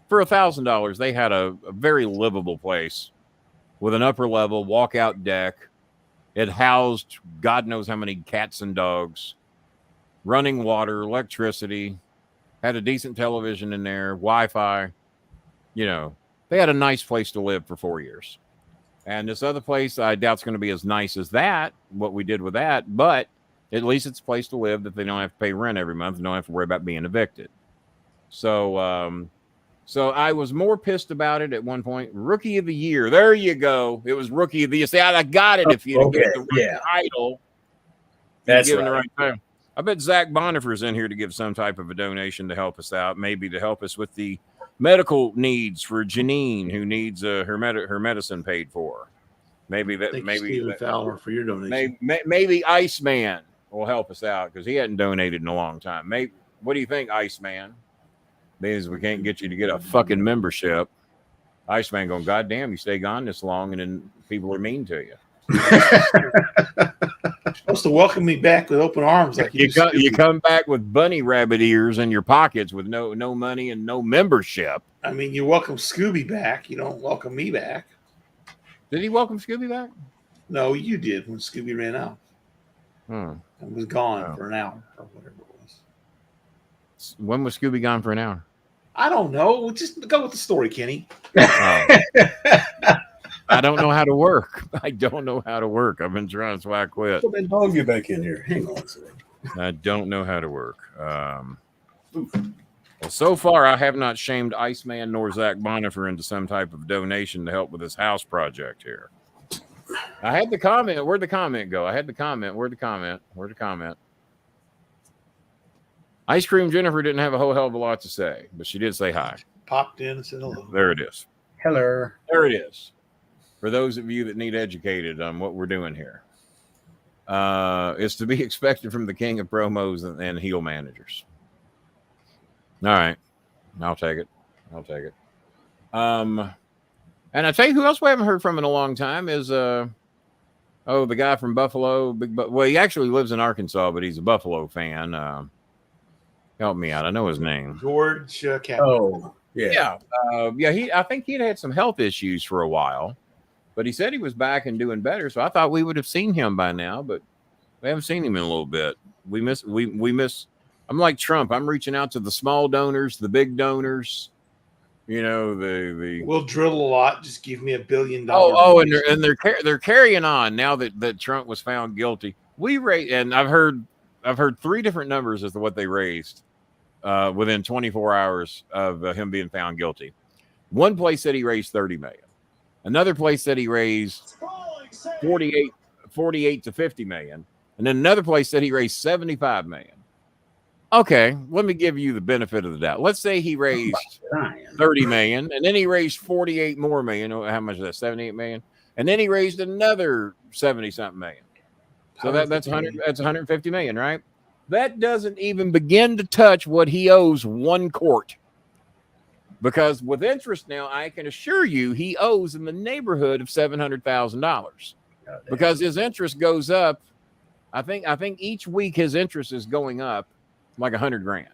For $1,000, they had a very livable place with an upper level walkout deck. It housed God knows how many cats and dogs, running water, electricity, had a decent television in there, Wi-Fi. You know, they had a nice place to live for 4 years. And this other place, I doubt it's going to be as nice as that, what we did with that, but at least it's a place to live that they don't have to pay rent every month and don't have to worry about being evicted. So, so I was more pissed about it at one point. Rookie of the year. There you go. It was rookie of the year. See, I got it if you didn't get the right title. That's given right. the right title. I bet Zach Bonifer's in here to give some type of a donation to help us out, maybe to help us with the medical needs for Janine, who needs her medicine paid for. Maybe that. Thank you, Maybe Stephen Fowler, for your donation. Maybe Iceman will help us out because he hadn't donated in a long time. Maybe. What do you think, Iceman? Means we can't get you to get a fucking membership. Iceman going, God damn, you stay gone this long, and then people are mean to you. Supposed to welcome me back with open arms, like You come back with bunny rabbit ears in your pockets with no money and no membership. I mean, you welcome Scooby back. You don't welcome me back. Did he welcome Scooby back? No, you did when Scooby ran out Hmm. and was gone for an hour or whatever it was. When was Scooby gone for an hour? I don't know. Just go with the story, Kenny. I don't know how to work. I don't know how to work. I've been trying, so I quit. Put that dog get back in here. Hang on a second. I don't know how to work. Well, so far, I have not shamed Iceman nor Zach Bonifer into some type of donation to help with this house project here. I had the comment. Where'd the comment go? I had the comment. Where'd the comment? Where'd the comment? Ice Cream Jennifer didn't have a whole hell of a lot to say, but she did say hi. Popped in and said hello. There it is. Hello. There it is. For those of you that need educated on what we're doing here. It's to be expected from the king of promos and heel managers. All right. I'll take it. I'll take it. And I tell you who else we haven't heard from in a long time is the guy from Buffalo. Well, he actually lives in Arkansas, but he's a Buffalo fan. Help me out. I know his name. George Kaplan. Oh, yeah. I think he'd had some health issues for a while, but he said he was back and doing better. So I thought we would have seen him by now, but we haven't seen him in a little bit. We miss. I'm like Trump. I'm reaching out to the small donors, the big donors. You know, the We'll drill a lot. Just give me $1 billion. And they're carrying on now that Trump was found guilty. And I've heard 3 different numbers as to what they raised within 24 hours of him being found guilty. One place said he raised 30 million. Another place said he raised 48 to 50 million. And then another place said he raised 75 million. Okay, let me give you the benefit of the doubt. Let's say he raised 30 million, and then he raised 48 more million. How much is that? 78 million. And then he raised another 70-something million. So that's 150 million, right? That doesn't even begin to touch what he owes one court. Because with interest now, I can assure you he owes in the neighborhood of $700,000. Because his interest goes up. I think each week his interest is going up like $100,000.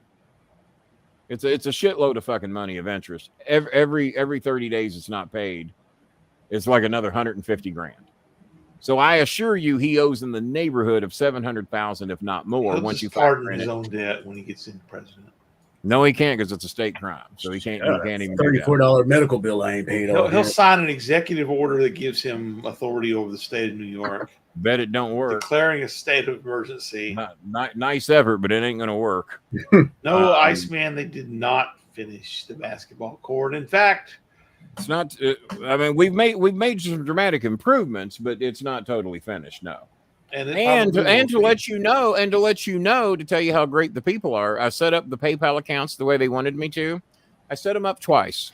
It's a shitload of fucking money of interest. Every 30 days it's not paid. It's like another $150,000. So I assure you he owes in the neighborhood of $700,000, if not more. He'll once you pardon his own debt when he gets in president. No, he can't because it's a state crime. So he can't even $34 medical bill I ain't paid. He'll sign an executive order that gives him authority over the state of New York. Bet it don't work. Declaring a state of emergency. Nice effort, but it ain't going to work. No, Iceman, they did not finish the basketball court. In fact, it's not. I mean, we've made some dramatic improvements, but it's not totally finished. No. And to let you know, to tell you how great the people are, I set up the PayPal accounts the way they wanted me to. I set them up twice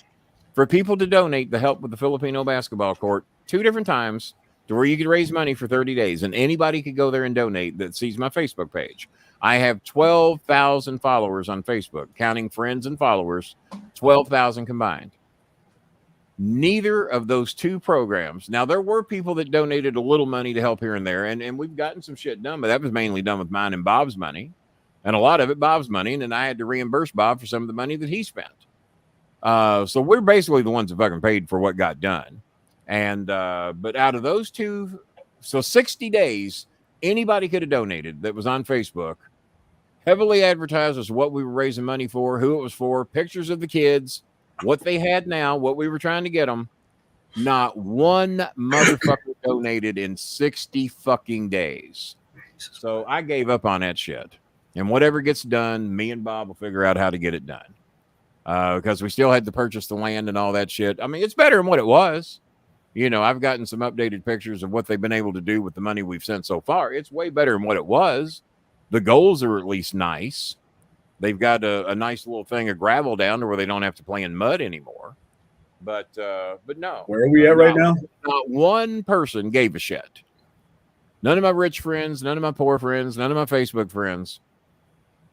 for people to donate to help with the Filipino basketball court 2 different times to where you could raise money for 30 days. And anybody could go there and donate that sees my Facebook page. I have 12,000 followers on Facebook, counting friends and followers, 12,000 combined. Neither of those 2 programs. Now, there were people that donated a little money to help here and there, and we've gotten some shit done, but that was mainly done with mine and Bob's money, and a lot of it Bob's money, and then I had to reimburse Bob for some of the money that he spent. So we're basically the ones that fucking paid for what got done. And but out of those 2, so 60 days, anybody could have donated that was on Facebook, heavily advertised as what we were raising money for, who it was for, pictures of the kids, what they had now, what we were trying to get them. Not one motherfucker donated in 60 fucking days. So I gave up on that shit. And whatever gets done, me and Bob will figure out how to get it done. Because we still had to purchase the land and all that shit. I mean, it's better than what it was. You know, I've gotten some updated pictures of what they've been able to do with the money we've sent so far. It's way better than what it was. The goals are at least nice. They've got a nice little thing of gravel down to where they don't have to play in mud anymore. But no. Where are we at right now? Not one person gave a shit. None of my rich friends, none of my poor friends, none of my Facebook friends.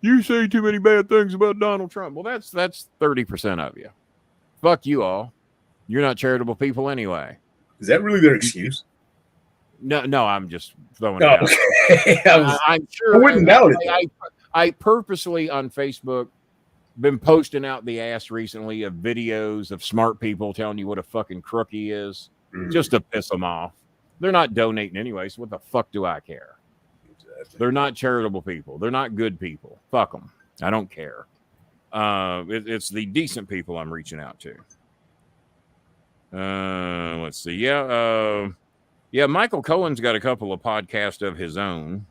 You say too many bad things about Donald Trump. Well, that's 30% of you. Fuck you all. You're not charitable people anyway. Is that really their excuse? No, I'm just throwing it out. Okay. I'm sure. I wouldn't doubt it. I purposely on Facebook been posting out the ass recently of videos of smart people telling you what a fucking crook he is, just to piss them off. They're not donating anyway, so what the fuck do I care? Exactly. They're not charitable people. They're not good people. Fuck them. I don't care. It's the decent people I'm reaching out to. Let's see. Yeah, Michael Cohen's got a couple of podcasts of his own.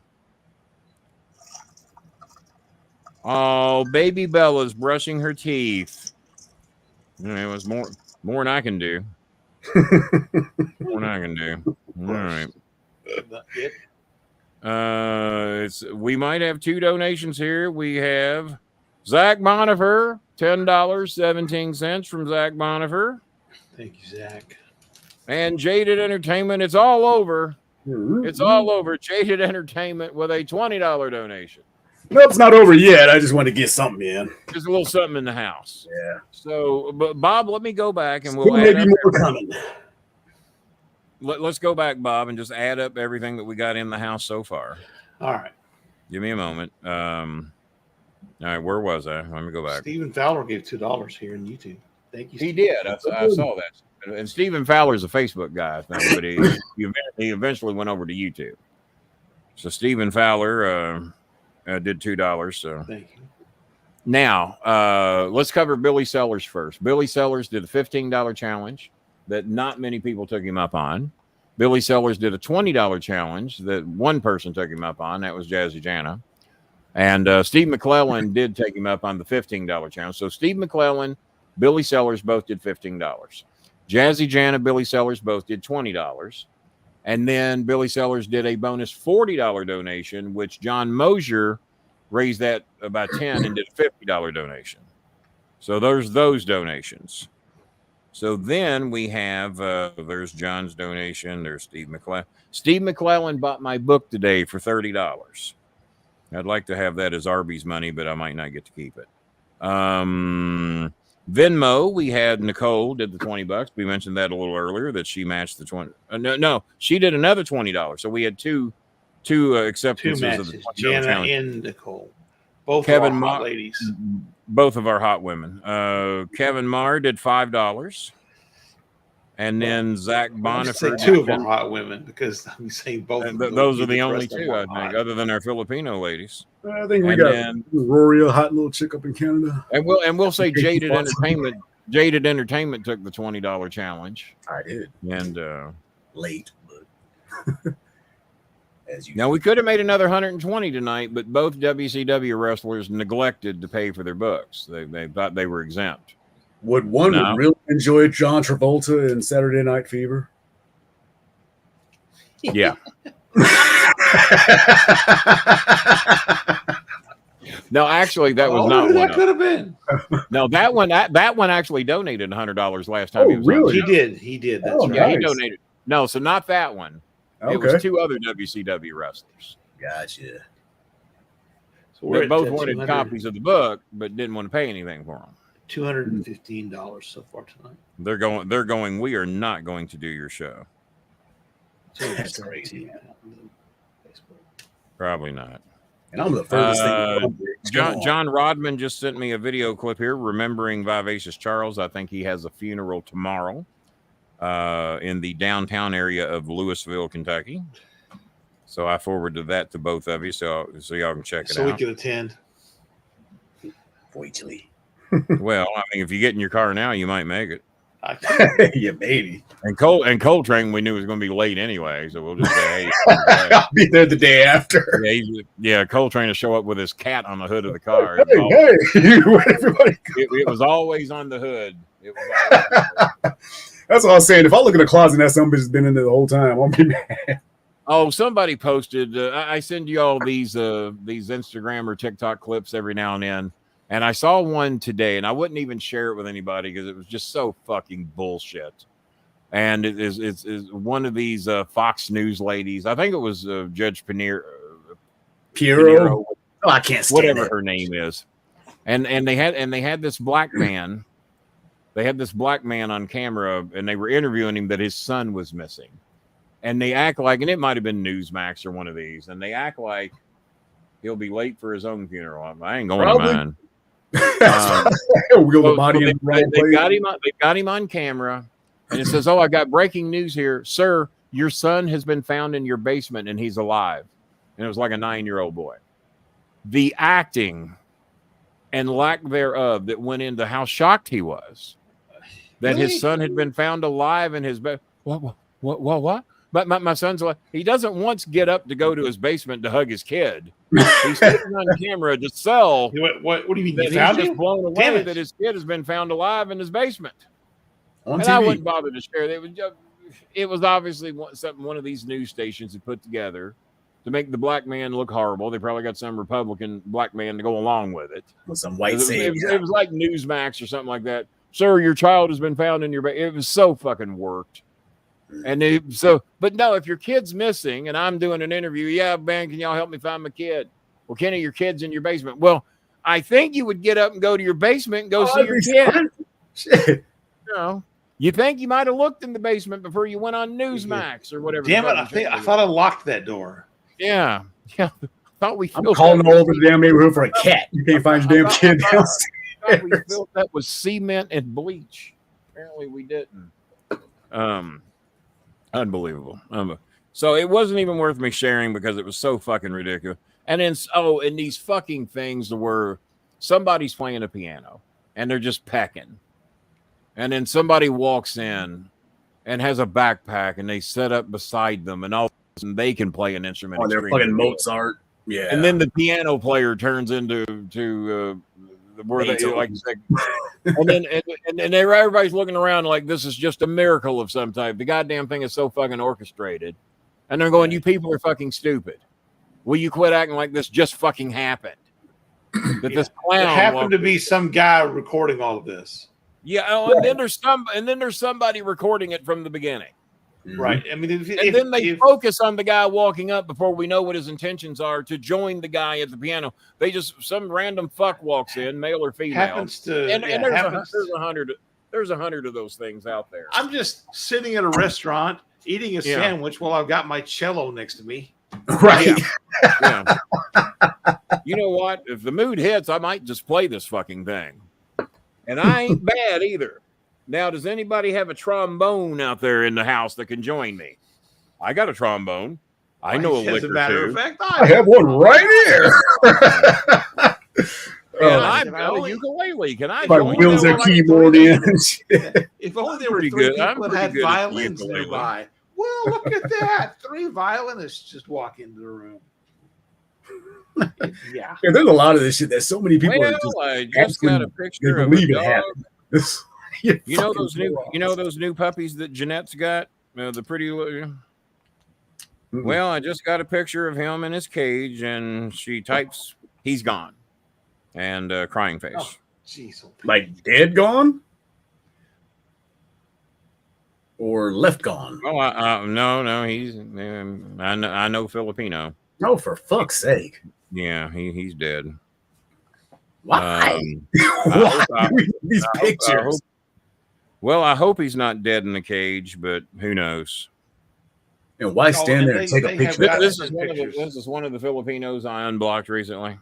Oh, baby Bella's brushing her teeth. It was more than I can do. More than I can do. All right. We might have 2 donations here. We have Zach Bonifer, $10.17 from Zach Bonifer. Thank you, Zach. And Jaded Entertainment. It's all over. It's all over. Jaded Entertainment with a $20 donation. No, it's not over yet. I just want to get something in. There's a little something in the house. Yeah. So, but Bob, let me go back and we'll Still add maybe up more coming. Let's go back, Bob, and just add up everything that we got in the house so far. All right. Give me a moment. All right, where was I? Let me go back. Stephen Fowler gave $2 here in YouTube. Thank you. He Steve. did. I saw that. And Stephen Fowler's a Facebook guy, I think, but he eventually went over to YouTube. So Stephen Fowler did $2. So Thank you. now let's cover Billy Sellers first. Billy Sellers did a $15 challenge that not many people took him up on. Billy Sellers did a $20 challenge that one person took him up on. That was Jazzy Jana. And Steve McClellan did take him up on the $15 challenge. So Steve McClellan, Billy Sellers both did $15. Jazzy Jana, Billy Sellers both did $20. And then Billy Sellers did a bonus $40 donation, which John Mosier raised that about 10 and did a $50 donation. So there's those donations. So then we have, there's John's donation. There's Steve McClellan. Steve McClellan bought my book today for $30. I'd like to have that as Arby's money, but I might not get to keep it. Venmo, we had Nicole did the $20. We mentioned that a little earlier, that she matched the 20. No, she did another $20. So we had two acceptances Two of the matches. $20 Jana challenge. and Nicole. Both Kevin of our hot Ma- ladies. Both of our hot women. Kevin Marr did $5. And then Zach I should say Bonifer two did of our 10. hot women, because I'm saying both. of them Those would are be the only rest of two, them I are think, hot. other than our Filipino ladies. I think we And got then- Rory, a hot little chick up in Canada. And we'll say Jaded Entertainment. Jaded Entertainment took the $20 challenge. I did. And Late, but as you now we could have made another 120 tonight, but both WCW wrestlers neglected to pay for their books. They thought they were exempt. would one No. really enjoy John Travolta in Saturday Night Fever? Yeah. No, actually, that was not one. That Of could have been. No, that one actually donated $100 last time. Oh, he was on really? the He show. did. He did. That's Oh, right. Yeah, he Nice. donated. No, so not that one. It Okay. was two other WCW wrestlers. Gotcha. So we're They at both wanted 200 copies of the book, but didn't want to pay anything for them. $215 so far tonight. They're going. We are not going to do your show. That's crazy. Probably not. And I'm the furthest thing. John Rodman just sent me a video clip here remembering Vivacious Charles. I think he has a funeral tomorrow in the downtown area of Louisville, Kentucky. So I forwarded that to both of you, so y'all can check it So we out. could attend. Voitily. Well, I mean, if you get in your car now, you might make it. I could. Yeah, maybe. And Coltrane, we knew was going to be late anyway, so we'll just say, hey. I'll be there the day after. Yeah, Coltrane will show up with his cat on the hood of the car. Hey, where'd everybody go? It was always on the hood. It was always on the hood. That's all I was saying. If I look in the closet and that somebody's been in there the whole time, I'll be mad. Oh, somebody posted. I send you all these Instagram or TikTok clips every now and then, and I saw one today, and I wouldn't even share it with anybody because it was just so fucking bullshit. And it's one of these Fox News ladies. I think it was Judge Piero. Pinero, Oh, I can't stand whatever it. her name is, and they had this black man. They had this black man on camera, and they were interviewing him that his son was missing. And they act like, and it might have been Newsmax or one of these, and they act like he'll be late for his own funeral. I ain't going Probably. to mine. Wheel the So body in the wrong they place. got him on camera, and it says, "Oh, I got breaking news here, sir. Your son has been found in your basement, and he's alive." And it was like a 9-year-old boy. The acting and lack thereof that went into how shocked he was that his son had been found alive in his bed. What? But my son's like, he doesn't once get up to go to his basement to hug his kid. He's sitting on camera to sell. What do you mean? That You he's found just him? blown Damn away it. that his kid has been found alive in his basement. On And TV. I wouldn't bother to share it. It was obviously something one of these news stations had put together to make the black man look horrible. They probably got some Republican black man to go along with it. With some white It was, savior. it was like Newsmax or something like that. Sir, your child has been found in your basement. It was so fucking worked. And but no, if your kid's missing and I'm doing an interview, yeah, man, can y'all help me find my kid? Well, Kenny, your kid's in your basement. Well, I think you would get up and go to your basement and go see your kid. Shit. You know, you think you might have looked in the basement before you went on Newsmax or whatever. Damn it! I thought I locked that door. Yeah. Thought we I'm calling all over the damn neighborhood for a cat. You can't find your damn kid downstairs. Thought we filled that with cement and bleach. Apparently we didn't. Unbelievable. So it wasn't even worth me sharing because it was so fucking ridiculous. And then, and these fucking things were somebody's playing a piano and they're just pecking. And then somebody walks in and has a backpack and they set up beside them and all of a sudden they can play an instrument. Oh, they're fucking Mozart. Yeah. And then the piano player turns into where they like, and then everybody's looking around like this is just a miracle of some type. The goddamn thing is so fucking orchestrated. And they're going, you people are fucking stupid. Will you quit acting like this just fucking happened? That this clown it happened to be some guy recording all of this. Yeah, and then there's somebody recording it from the beginning. Right. I mean, then they focus on the guy walking up before we know what his intentions are to join the guy at the piano. They just some random fuck walks in, male or female. Happens to, and there's 100 of those things out there. I'm just sitting at a restaurant eating a sandwich while I've got my cello next to me. Right. Yeah. You know what? If the mood hits, I might just play this fucking thing. And I ain't bad either. Now, does anybody have a trombone out there in the house that can join me? I got a trombone. I know a lick As a matter of fact, I have one right here. I've got a ukulele. Can I my join wheels you? are keyboard in. If only there were Pretty three good. I'm people that pretty had good at violins ukulele. nearby. Well, look at that. 3 violinists just walk into the room. Yeah. There's a lot of this shit that so many people are just I just got a picture of a believe it dog. happened. You know those new puppies that Jeanette's got, the pretty. Well, I just got a picture of him in his cage, and she types, "He's gone," and crying face. Oh, jeez. Like dead gone, or left gone. Oh, no, he's. I know Filipino. No, for fuck's sake. Yeah, he's dead. Why? Why these pictures? I hope he's not dead in the cage, but who knows? And why stand there and take a picture? This is one of the Filipinos I unblocked recently.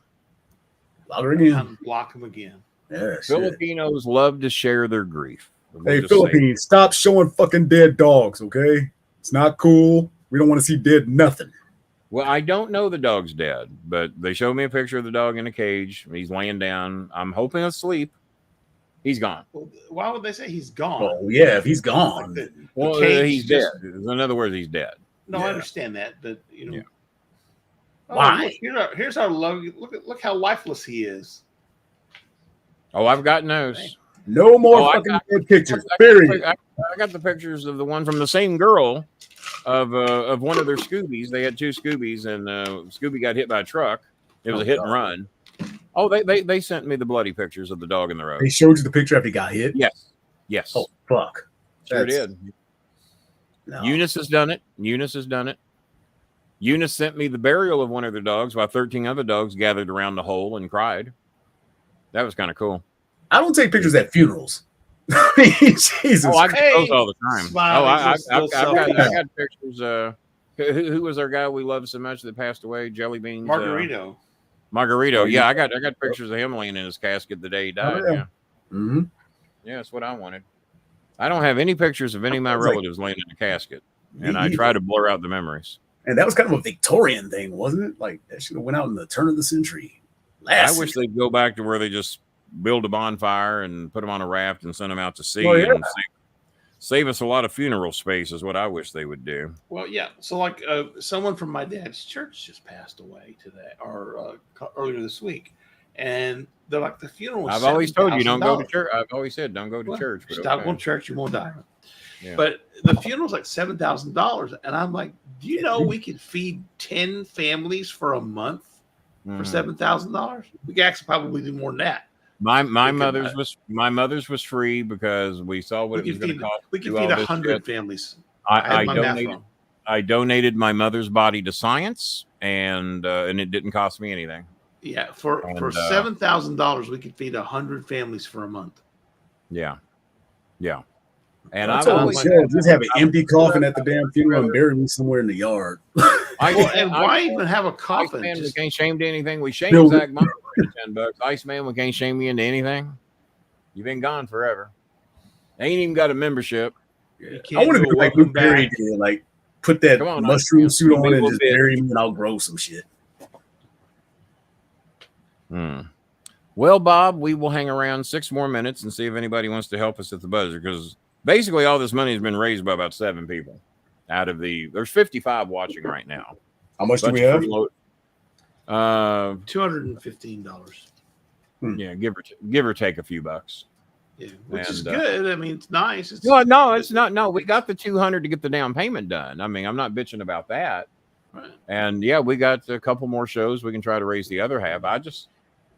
Unblock him again. Yeah, Filipinos love to share their grief. Hey, Philippines, stop showing fucking dead dogs, okay? It's not cool. We don't want to see dead nothing. Well, I don't know the dog's dead, but they showed me a picture of the dog in a cage. He's laying down. I'm hoping asleep. He's gone. Well, why would they say he's gone? Oh, yeah, if he's gone. He's dead. In other words, he's dead. No, I understand that, but you know. Yeah. Why? Here's our love. Look how lifeless he is. Oh, I've got those. No more fucking dead pictures. Period. I got the pictures of the one from the same girl of one of their Scoobies. They had 2 Scoobies, and Scooby got hit by a truck. It was a hit and run. Oh, they sent me the bloody pictures of the dog in the road. They showed you the picture after he got hit? Yes. Oh, fuck. Sure did. No. Eunice has done it. Eunice sent me the burial of one of their dogs while 13 other dogs gathered around the hole and cried. That was kind of cool. I don't take pictures at funerals. Jesus. Oh, I get those all the time. I've got pictures. Who was our guy we loved so much that passed away? Jelly Beans. Margarito. Yeah, I got pictures of him laying in his casket the day he died. Yeah. Mm-hmm. Yeah, that's what I wanted. I don't have any pictures of any of my relatives laying in a casket, and I try to blur out the memories. And that was kind of a Victorian thing, wasn't it? Like that should have went out in the turn of the century. I wish they'd go back to where they just build a bonfire and put them on a raft and send them out to sea and save us a lot of funeral space is what I wish they would do. Well, yeah. So like someone from my dad's church just passed away today or earlier this week. And they're like, the funeral was I've always told you don't go to church. I've always said don't go to church. Stop going to church, you won't die. Yeah. But the funeral's like $7,000. And I'm like, do you know we could feed 10 families for a month for $7,000? We could actually probably do more than that. My mother's was free because we saw what it was going to cost. We could feed 100 families. I donated my mother's body to science, and it didn't cost me anything. Yeah, for $7,000, we could feed 100 families for a month. Yeah. And I I've told always Michelle, just have an empty coffin at the damn funeral and bury me somewhere in the yard. Why even have a coffin? Iceman, we can't shame to anything. We shame Zach Meyer for $10. Iceman, we can't shame you into anything. You've been gone forever. Ain't even got a membership. Yeah. I want to be like Luke Perry did, like put that mushroom suit on and just bury me, and I'll grow some shit. Well, Bob, we will hang around 6 more minutes and see if anybody wants to help us at the buzzer, because basically all this money has been raised by about 7 people out of there's 55 watching right now. How much do we have? $215. Yeah, give or take a few bucks. Yeah, which is good. I mean, it's nice. It's not. No, we got the 200 to get the down payment done. I mean, I'm not bitching about that. Right. And yeah, we got a couple more shows. We can try to raise the other half. I just,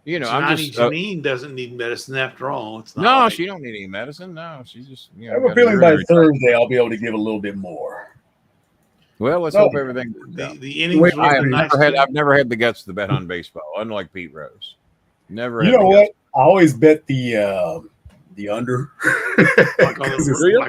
Janine doesn't need medicine after all. It's not no, she don't need any medicine. No, she's just. I have a feeling by Thursday I'll be able to give a little bit more. Well, let's hope everything. The innings. I've never had the guts to bet on baseball, unlike Pete Rose. Never. You know what? I always bet the under. like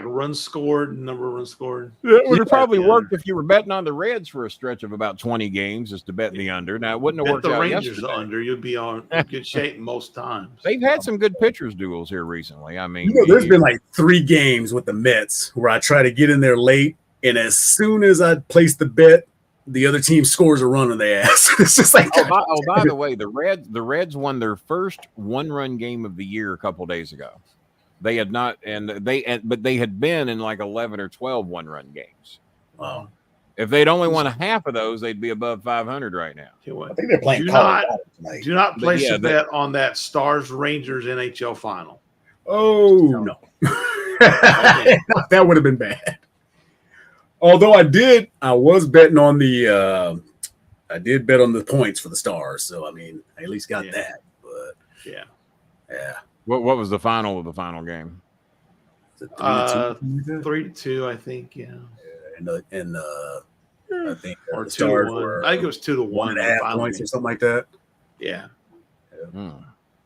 runs scored, number of runs scored. It would have probably worked if you were betting on the Reds for a stretch of about 20 games just to bet the under. Now, it wouldn't have worked the out Rangers yesterday. Under, you'd be on good shape most times. They've had some good pitchers duels here recently. I mean, there's been like 3 games with the Mets where I try to get in there late, and as soon as I place the bet, the other team scores a run on their ass. It's just like by the way, the Reds won their first 1-run game of the year a couple days ago. They had not, but they had been in like 11 or 12 1-run games. Wow! If they'd only won a half of those, they'd be above 500 right now. I think they're playing. Do not place a bet on that Stars Rangers NHL final. Oh no, that would have been bad. Although I was betting on I did bet on the points for the Stars, so I mean, I at least got that. But yeah. What was the final of the final game? 3-2, I think. Yeah. And I think or the Stars 2-1. I think it was 2-1. 1.5 points or something like that. Yeah.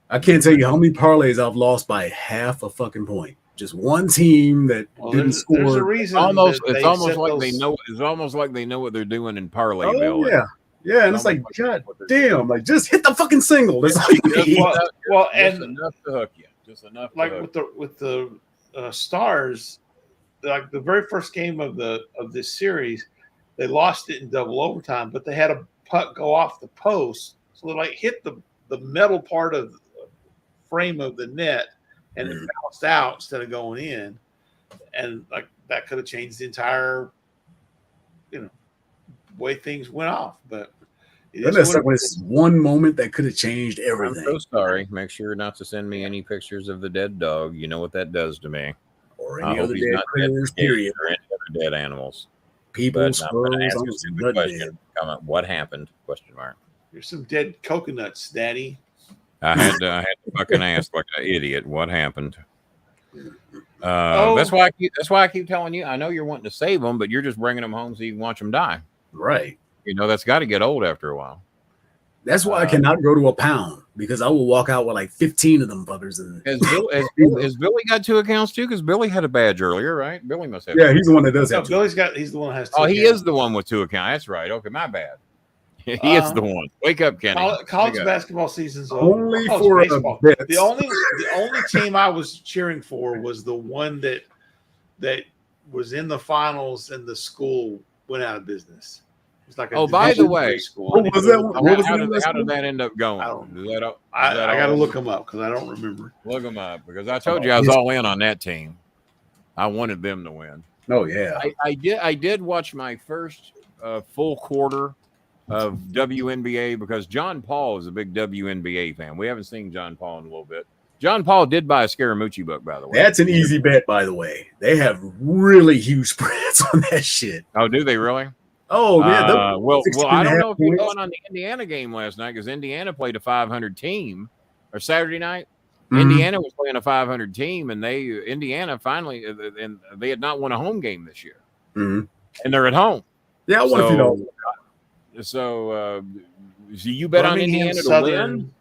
I can't tell you how many parlays I've lost by half a fucking point. Just one team that didn't score. There's a reason. It's almost like they know. It's almost like they know what they're doing in parlay. Oh yeah, and it's like, God damn, like just hit the fucking single. That's all you need. Well, and enough to hook you. Just enough. Like with the Stars, like the very first game of this series, they lost it in double overtime, but they had a puck go off the post, so they like hit the metal part of the frame of the net, and it bounced out instead of going in, and like that could have changed the entire, way things went off. But it's one moment that could have changed everything. I'm so sorry. Make sure not to send me any pictures of the dead dog. You know what that does to me. Or any other dead critters, period. Or any other dead animals. People, squirrels, comment. What happened? Question mark. There's some dead coconuts, Daddy. I had to fucking ask like an idiot. What happened? That's why I keep telling you. I know you're wanting to save them, but you're just bringing them home so you can watch them die. Right. That's got to get old after a while. That's why I cannot go to a pound, because I will walk out with like 15 of them fuckers. And has Billy got 2 accounts too? Because Billy had a badge earlier, right? Billy must have. Yeah, he's the one that does have. He's the one that has 2 he is the one with 2 accounts. That's right. Okay, my bad. He is the one. Wake up, Kenny. College basketball season's only for baseball. The only team I was cheering for was the one that was in the finals and the school went out of business. It's like by the way, school. How did that end up going? I got to look them up because I don't remember. Look them up, because I told you I was all in on that team. I wanted them to win. Oh yeah, I did watch my first full quarter of WNBA, because John Paul is a big WNBA fan. We haven't seen John Paul in a little bit. John Paul did buy a Scaramucci book, by the way. That's an easy bet, by the way. They have really huge spreads on that shit. Oh, do they really? Oh, yeah. Well, I don't know if you're going on the Indiana game last night, because Indiana played a 500 team, or Saturday night. Mm-hmm. Indiana was playing a 500 team, and Indiana finally, and they had not won a home game this year. Mm-hmm. And they're at home. Yeah, I want to know. So So you bet on Birmingham Indiana to Southern. win?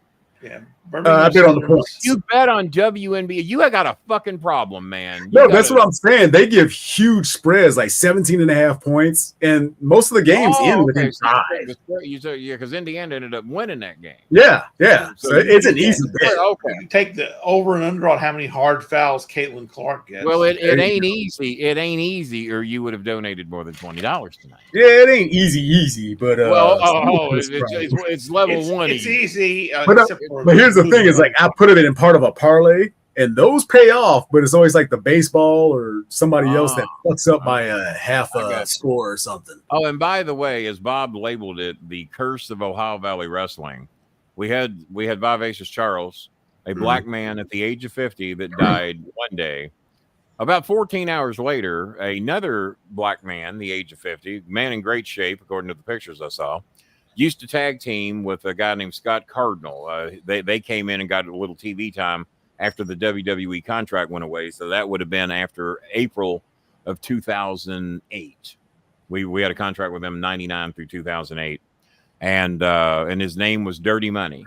Yeah, I bet on the points. You bet on WNBA. You got a fucking problem, man. No, that's what I'm saying. They give huge spreads, like 17.5 points, and most of the games end within 5. Yeah, because Indiana ended up winning that game. Yeah. So it's an easy bet. Okay. You take the over and under on how many hard fouls Caitlin Clark gets. Well, it ain't easy. It ain't easy, or you would have donated more than $20 tonight. Yeah, it ain't easy, but it's level one. It's easy. But here's the thing: is like I put it in part of a parlay, and those pay off. But it's always like the baseball or somebody else that fucks up by a half a score or something. Oh, and by the way, as Bob labeled it, the curse of Ohio Valley Wrestling, we had Vivacious Charles, a black man at the age of 50 that died one day. About 14 hours later, another black man, the age of 50, man in great shape, according to the pictures I saw, used to tag team with a guy named Scott Cardinal. They came in and got a little TV time after the WWE contract went away. So that would have been after April of 2008. We had a contract with them 99 through 2008. And his name was Dirty Money.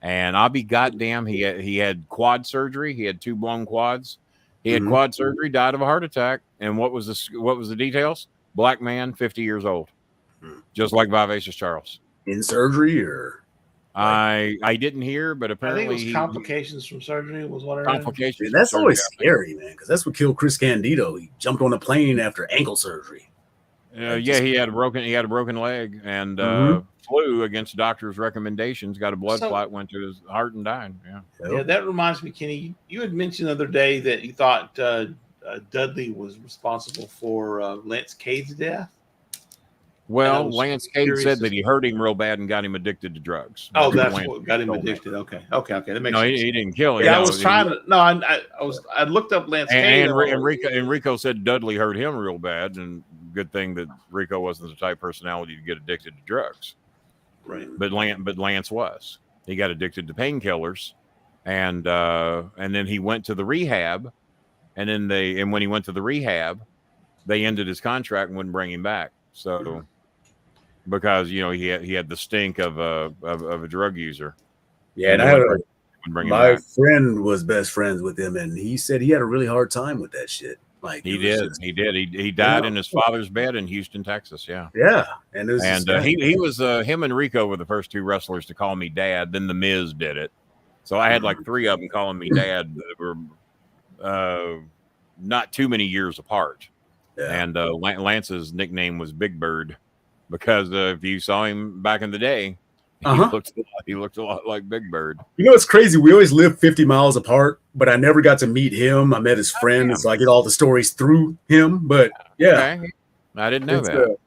And I'll be goddamn, he had quad surgery. He had 2 blown quads. He had quad surgery, died of a heart attack. And what was the details? Black man, 50 years old. Just like Vivacious Charles. In surgery or? I didn't hear, but apparently I think it was complications from surgery was what I read. Complications. That's always scary, man, because that's what killed Chris Candido. He jumped on a plane after ankle surgery. He had a broken leg and flew against doctors' recommendations, got a blood clot, went to his heart and died. Yeah, that reminds me, Kenny, you had mentioned the other day that you thought Dudley was responsible for Lance Cade's death. Well, Lance Cade said that he hurt him real bad and got him addicted to drugs. Oh, that's what got him addicted. Okay. That makes sense. He didn't kill him. Yeah, I was trying to. No, I looked up Lance Cade. And Rico said Dudley hurt him real bad, and good thing that Rico wasn't the type of personality to get addicted to drugs. Right. But Lance was. He got addicted to painkillers, and then he went to the rehab, and when he went to the rehab, they ended his contract and wouldn't bring him back. So. Because he had the stink of a drug user. Yeah, and my friend was best friends with him, and he said he had a really hard time with that shit. Like he did. He died in his father's bed in Houston, Texas. Yeah, and he was him and Rico were the first 2 wrestlers to call me dad. Then the Miz did it, so I had like 3 of them calling me dad that were not too many years apart. Yeah. And Lance's nickname was Big Bird. Because if you saw him back in the day, he looked a lot like Big Bird. You know, it's crazy. We always lived 50 miles apart, but I never got to meet him. I met his friend, so I get all the stories through him. But yeah, okay. I didn't know that.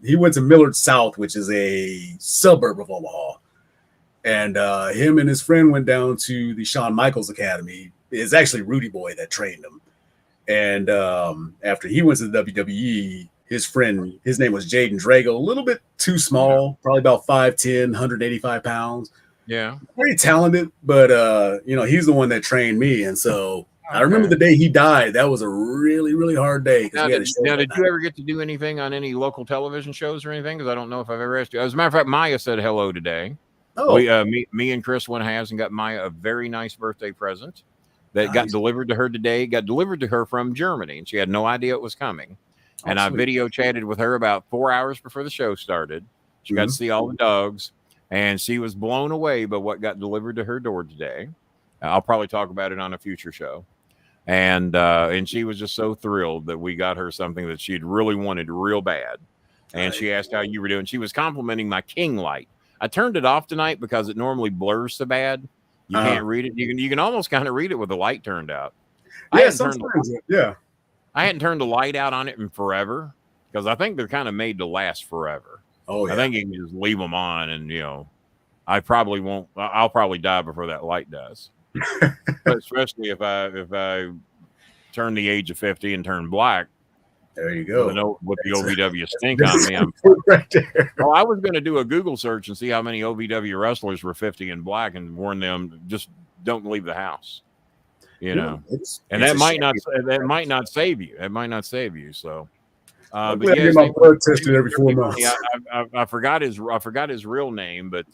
He went to Millard South, which is a suburb of Omaha, and him and his friend went down to the Shawn Michaels Academy. It's actually Rudy Boy that trained him, and after he went to the WWE. His friend, his name was Jaden Drago, a little bit too small, probably about 5'10", 185 pounds. Yeah. Very talented, but he's the one that trained me. And so I remember the day he died, that was a really, really hard day. Now, did you ever get to do anything on any local television shows or anything? Because I don't know if I've ever asked you. As a matter of fact, Maya said hello today. Oh. Me and Chris went halves and got Maya a very nice birthday present that got delivered to her today, got delivered to her from Germany, and she had no idea it was coming. And I video chatted with her about 4 hours before the show started. She got to see all the dogs, and she was blown away by what got delivered to her door today. I'll probably talk about it on a future show. And she was just so thrilled that we got her something that she'd really wanted real bad. And she asked how you were doing. She was complimenting my King light. I turned it off tonight because it normally blurs so bad. You can't read it. You can almost kind of read it with the light turned out. I hadn't turned the light out on it in forever because I think they're kind of made to last forever. Oh, yeah. I think you can just leave them on and, I probably won't. I'll probably die before that light does. But especially if I turn the age of 50 and turn black. There you go. With the OVW stink on me. Right there. Well, I was going to do a Google search and see how many OVW wrestlers were 50 and black and warn them just don't leave the house. That might not save you. It might not save you. So I'm But glad to yeah, get my blood tested every 4 months. I forgot his real name, but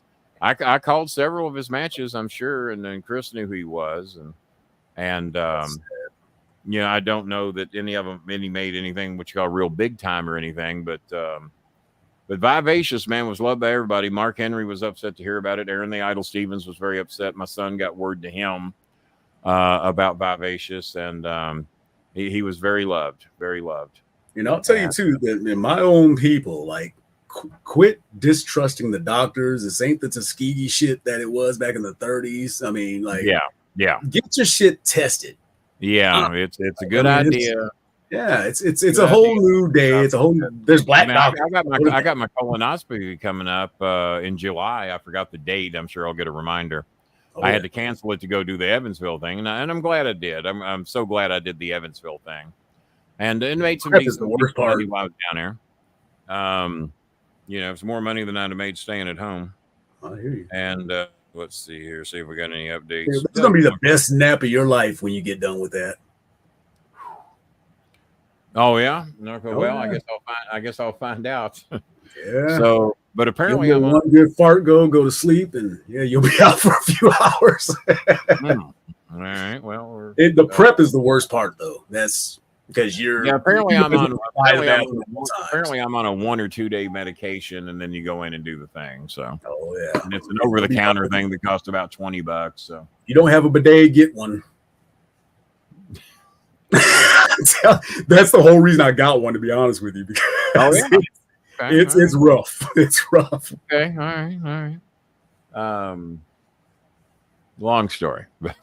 I called several of his matches, I'm sure, and then Chris knew who he was, and I don't know that any made anything what you call real big time or anything, but Vivacious, man, was loved by everybody. Mark Henry was upset to hear about it. Aaron the Idol Stevens was very upset. My son got word to him about Vivacious, and he was very loved, very loved. I'll tell you too that in my own people, like, quit distrusting the doctors. This ain't the Tuskegee shit that it was back in the 30s. I mean, like, yeah, get your shit tested. Yeah, it's a good idea. It's a whole new day. It's a whole. There's black doctors. I got my colonoscopy coming up in July. I forgot the date. I'm sure I'll get a reminder. I had to cancel it to go do the Evansville thing, and I'm glad I did. I'm so glad I did the Evansville thing, and it made some decent money while I was down there. It's more money than I'd have made staying at home. I hear you. And let's see here, see if we got any updates. It's gonna be the best nap of your life when you get done with that. Oh yeah. Okay. Well, yeah. I guess I'll find out. Yeah. So, but apparently, I'm one good fart, go to sleep, and you'll be out for a few hours. All right. Well, the prep is the worst part, though. That's because apparently I'm on a 1 or 2 day medication, and then you go in and do the thing. So and it's an over the counter thing that costs about $20. So you don't have a bidet, get one. That's the whole reason I got one, to be honest with you, because it's rough. It's rough. Okay, all right. Long story, but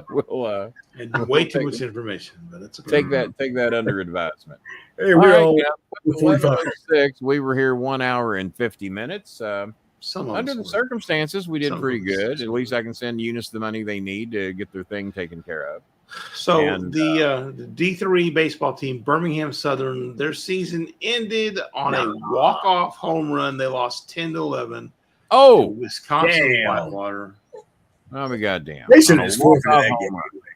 we'll and way too much information. But it's take that under advisement. Hey, we're 11:06. We were here 1 hour and 50 minutes. Under the circumstances, we did pretty good. At least I can send Eunice the money they need to get their thing taken care of. So the D3 baseball team, Birmingham Southern, their season ended on a walk-off home run. They lost 10-11. Oh, Wisconsin Whitewater. Oh my goddamn! They should have scored for that game.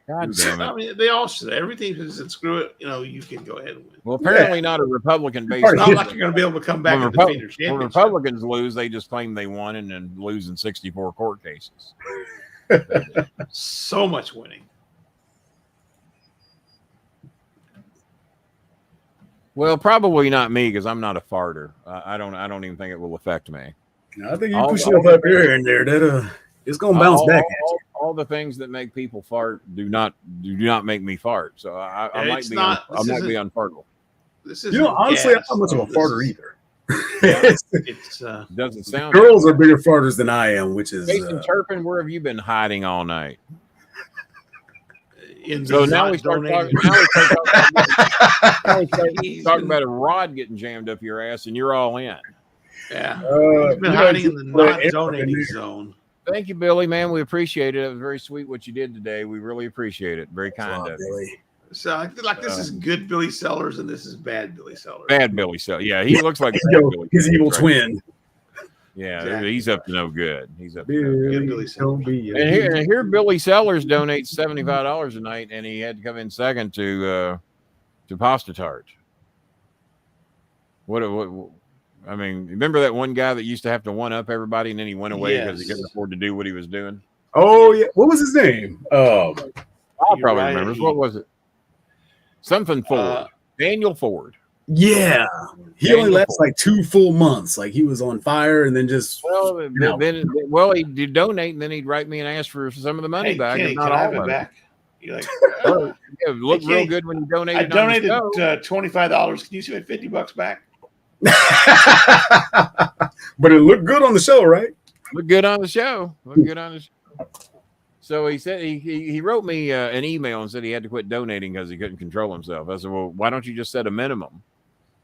God damn it! I mean, they all should. Everything said, screw it. You can go ahead and win. Well, apparently not a Republican base. It's not like you're going to be able to come back and defeat your championship. When Republicans lose, they just claim they won and then lose in 64 court cases. So much winning. Well, probably not me because I'm not a farter. I don't even think it will affect me. I think you push yourself up here and there. That it's gonna bounce back. All the things that make people fart do not make me fart. So I might be unfartable. This is honestly, I'm not much of a farter either. Doesn't sound. Girls are bigger farters than I am, which is. Jason Turpin, where have you been hiding all night? So now we start talking about a rod getting jammed up your ass, and you're all in. Yeah, he's been hiding in the not donating zone. Thank you, Billy, man. We appreciate it. It was very sweet what you did today. We really appreciate it. Very kind of you. So I feel like this is good Billy Sellers and this is bad Billy Sellers. Bad Billy Sellers. Yeah, he looks like his evil twin. Yeah, exactly. He's up to no good. He's up to no good. And here Billy Sellers donates $75 a night, and he had to come in second to Pasta Tart. What? I mean, remember that one guy that used to have to one up everybody, and then he went away because he couldn't afford to do what he was doing? Oh yeah, what was his name? I probably remember. What was it? Something Ford. Daniel Ford. Yeah, he only lasted like 2 full months. Like he was on fire, and then just he'd donate, and then he'd write me and ask for some of the money back. Kenny, not I all have of it back. You're like, it looked real good when you donated. I donated $25. Can you see my $50 back? But it looked good on the show, right? Looked good on the show. So he said he wrote me an email and said he had to quit donating because he couldn't control himself. I said, well, why don't you just set a minimum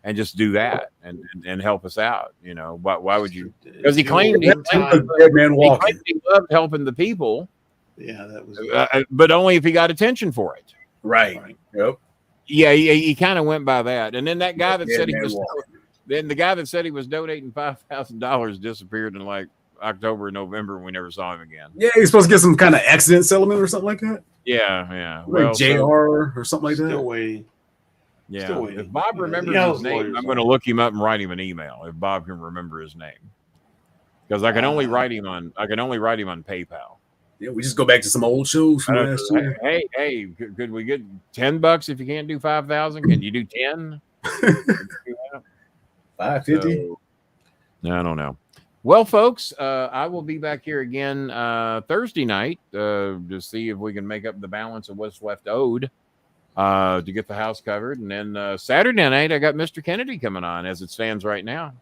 and just do that and help us out? Why would you? Because he claimed he loved helping the people. Yeah, that was. But only if he got attention for it. Right. Yep. Yeah, he kind of went by that, and then that guy that said the guy that said he was donating $5,000 disappeared in like October, November, and we never saw him again. Yeah, he's supposed to get some kind of accident settlement or something like that. Yeah. Like JR or something like that. Still waiting. Yeah. Still waiting. If Bob You know, remembers you know his those name, lawyers I'm going to look him up and write him an email if Bob can remember his name. Because I can only write him on PayPal. Yeah, we just go back to some old shows from last year. Hey, could we get $10 if you can't do 5,000? Can you do 10? 550. So, I don't know. Well, folks, I will be back here again Thursday night to see if we can make up the balance of what's left owed to get the house covered. And then Saturday night, I got Mr. Kennedy coming on as it stands right now.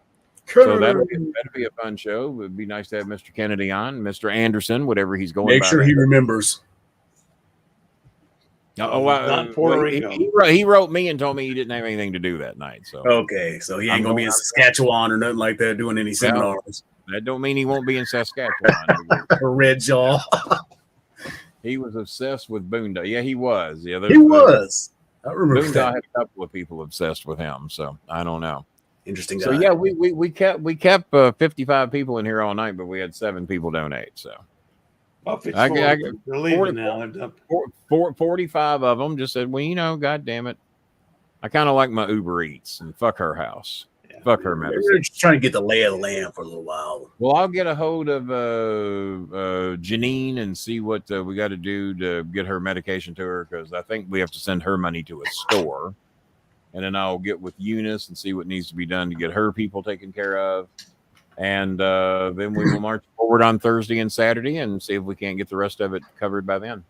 So that'll be a fun show. It would be nice to have Mr. Kennedy on, Mr. Anderson, whatever he's going. Make sure he remembers. Not Puerto Rico. He wrote me and told me he didn't have anything to do that night. So okay, so he ain't gonna be in Saskatchewan or nothing like that doing any seminars. That don't mean he won't be in Saskatchewan. Red Jaw. He was obsessed with Boondock. Yeah, he was. Yeah, he was. I remember Boondock had a couple of people obsessed with him. So I don't know. Interesting guy. So yeah, we kept 55 people in here all night, but we had 7 people donate. So they're leaving now. 45 of them just said, well, you know, God damn it, I kind of like my Uber Eats and fuck her house. Yeah. Fuck her medicine. We're just trying to get the lay of the land for a little while. Well, I'll get a hold of Janine and see what we got to do to get her medication to her, because I think we have to send her money to a store. And then I'll get with Eunice and see what needs to be done to get her people taken care of. And then we will march forward on Thursday and Saturday and see if we can't get the rest of it covered by then.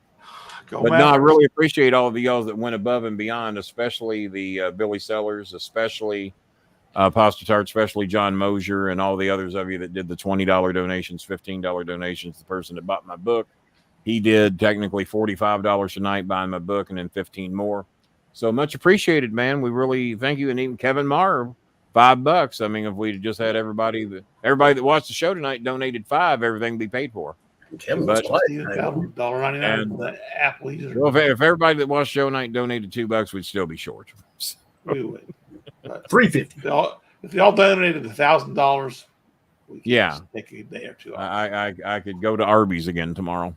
I really appreciate all of y'all that went above and beyond, especially the Billy Sellers, especially Pasta Tart, especially John Mosier, and all the others of you that did the $20 donations, $15 donations. The person that bought my book, he did technically $45 tonight buying my book, and then 15 more. So much appreciated, man. We really thank you. And even Kevin Marr, $5. I mean, if we just had everybody that watched the show tonight donated $5, everything would be paid for. Kevin was $1.99 the Apple user. Well, if everybody that watched show night donated $2, we'd still be short. We would. $350. If y'all donated $1,000, yeah, take a day or two. I could go to Arby's again tomorrow.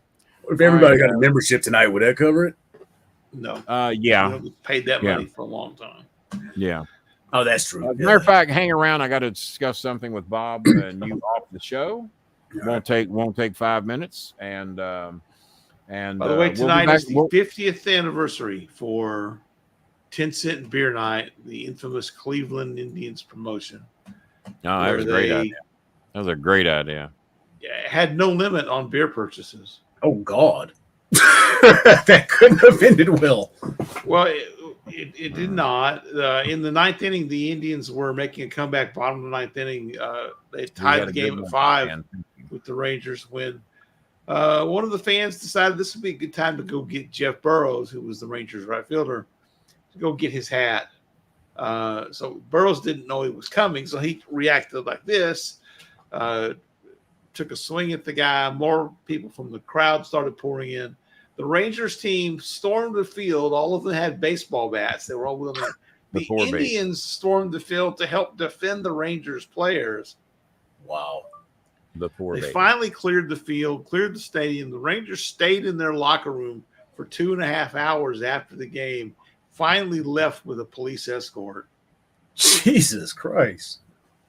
If everybody got a membership tonight, would that cover it? No. Yeah. Paid that money for a long time. Yeah. Oh, that's true. As a matter of fact, hang around. I got to discuss something with Bob and you off the show. Won't take 5 minutes. And by the way, tonight is the 50th anniversary for 10-cent beer night, the infamous Cleveland Indians promotion. No, that was a great idea. That was a great idea. Yeah, it had no limit on beer purchases. Oh God. That couldn't have ended well. Well, it did not. In the 9th inning, the Indians were making a comeback. Bottom of the 9th inning, they tied the game at 5 with the Rangers when one of the fans decided this would be a good time to go get Jeff Burrows, who was the Rangers right fielder, to go get his hat. So Burrows didn't know he was coming, so he reacted like this. Took a swing at the guy. More people from the crowd started pouring in. The Rangers team stormed the field. All of them had baseball bats. They were all willing. The Indians stormed the field to help defend the Rangers players. Wow. They finally cleared the field, cleared the stadium. The Rangers stayed in their locker room for 2.5 hours after the game, finally left with a police escort. Jesus Christ.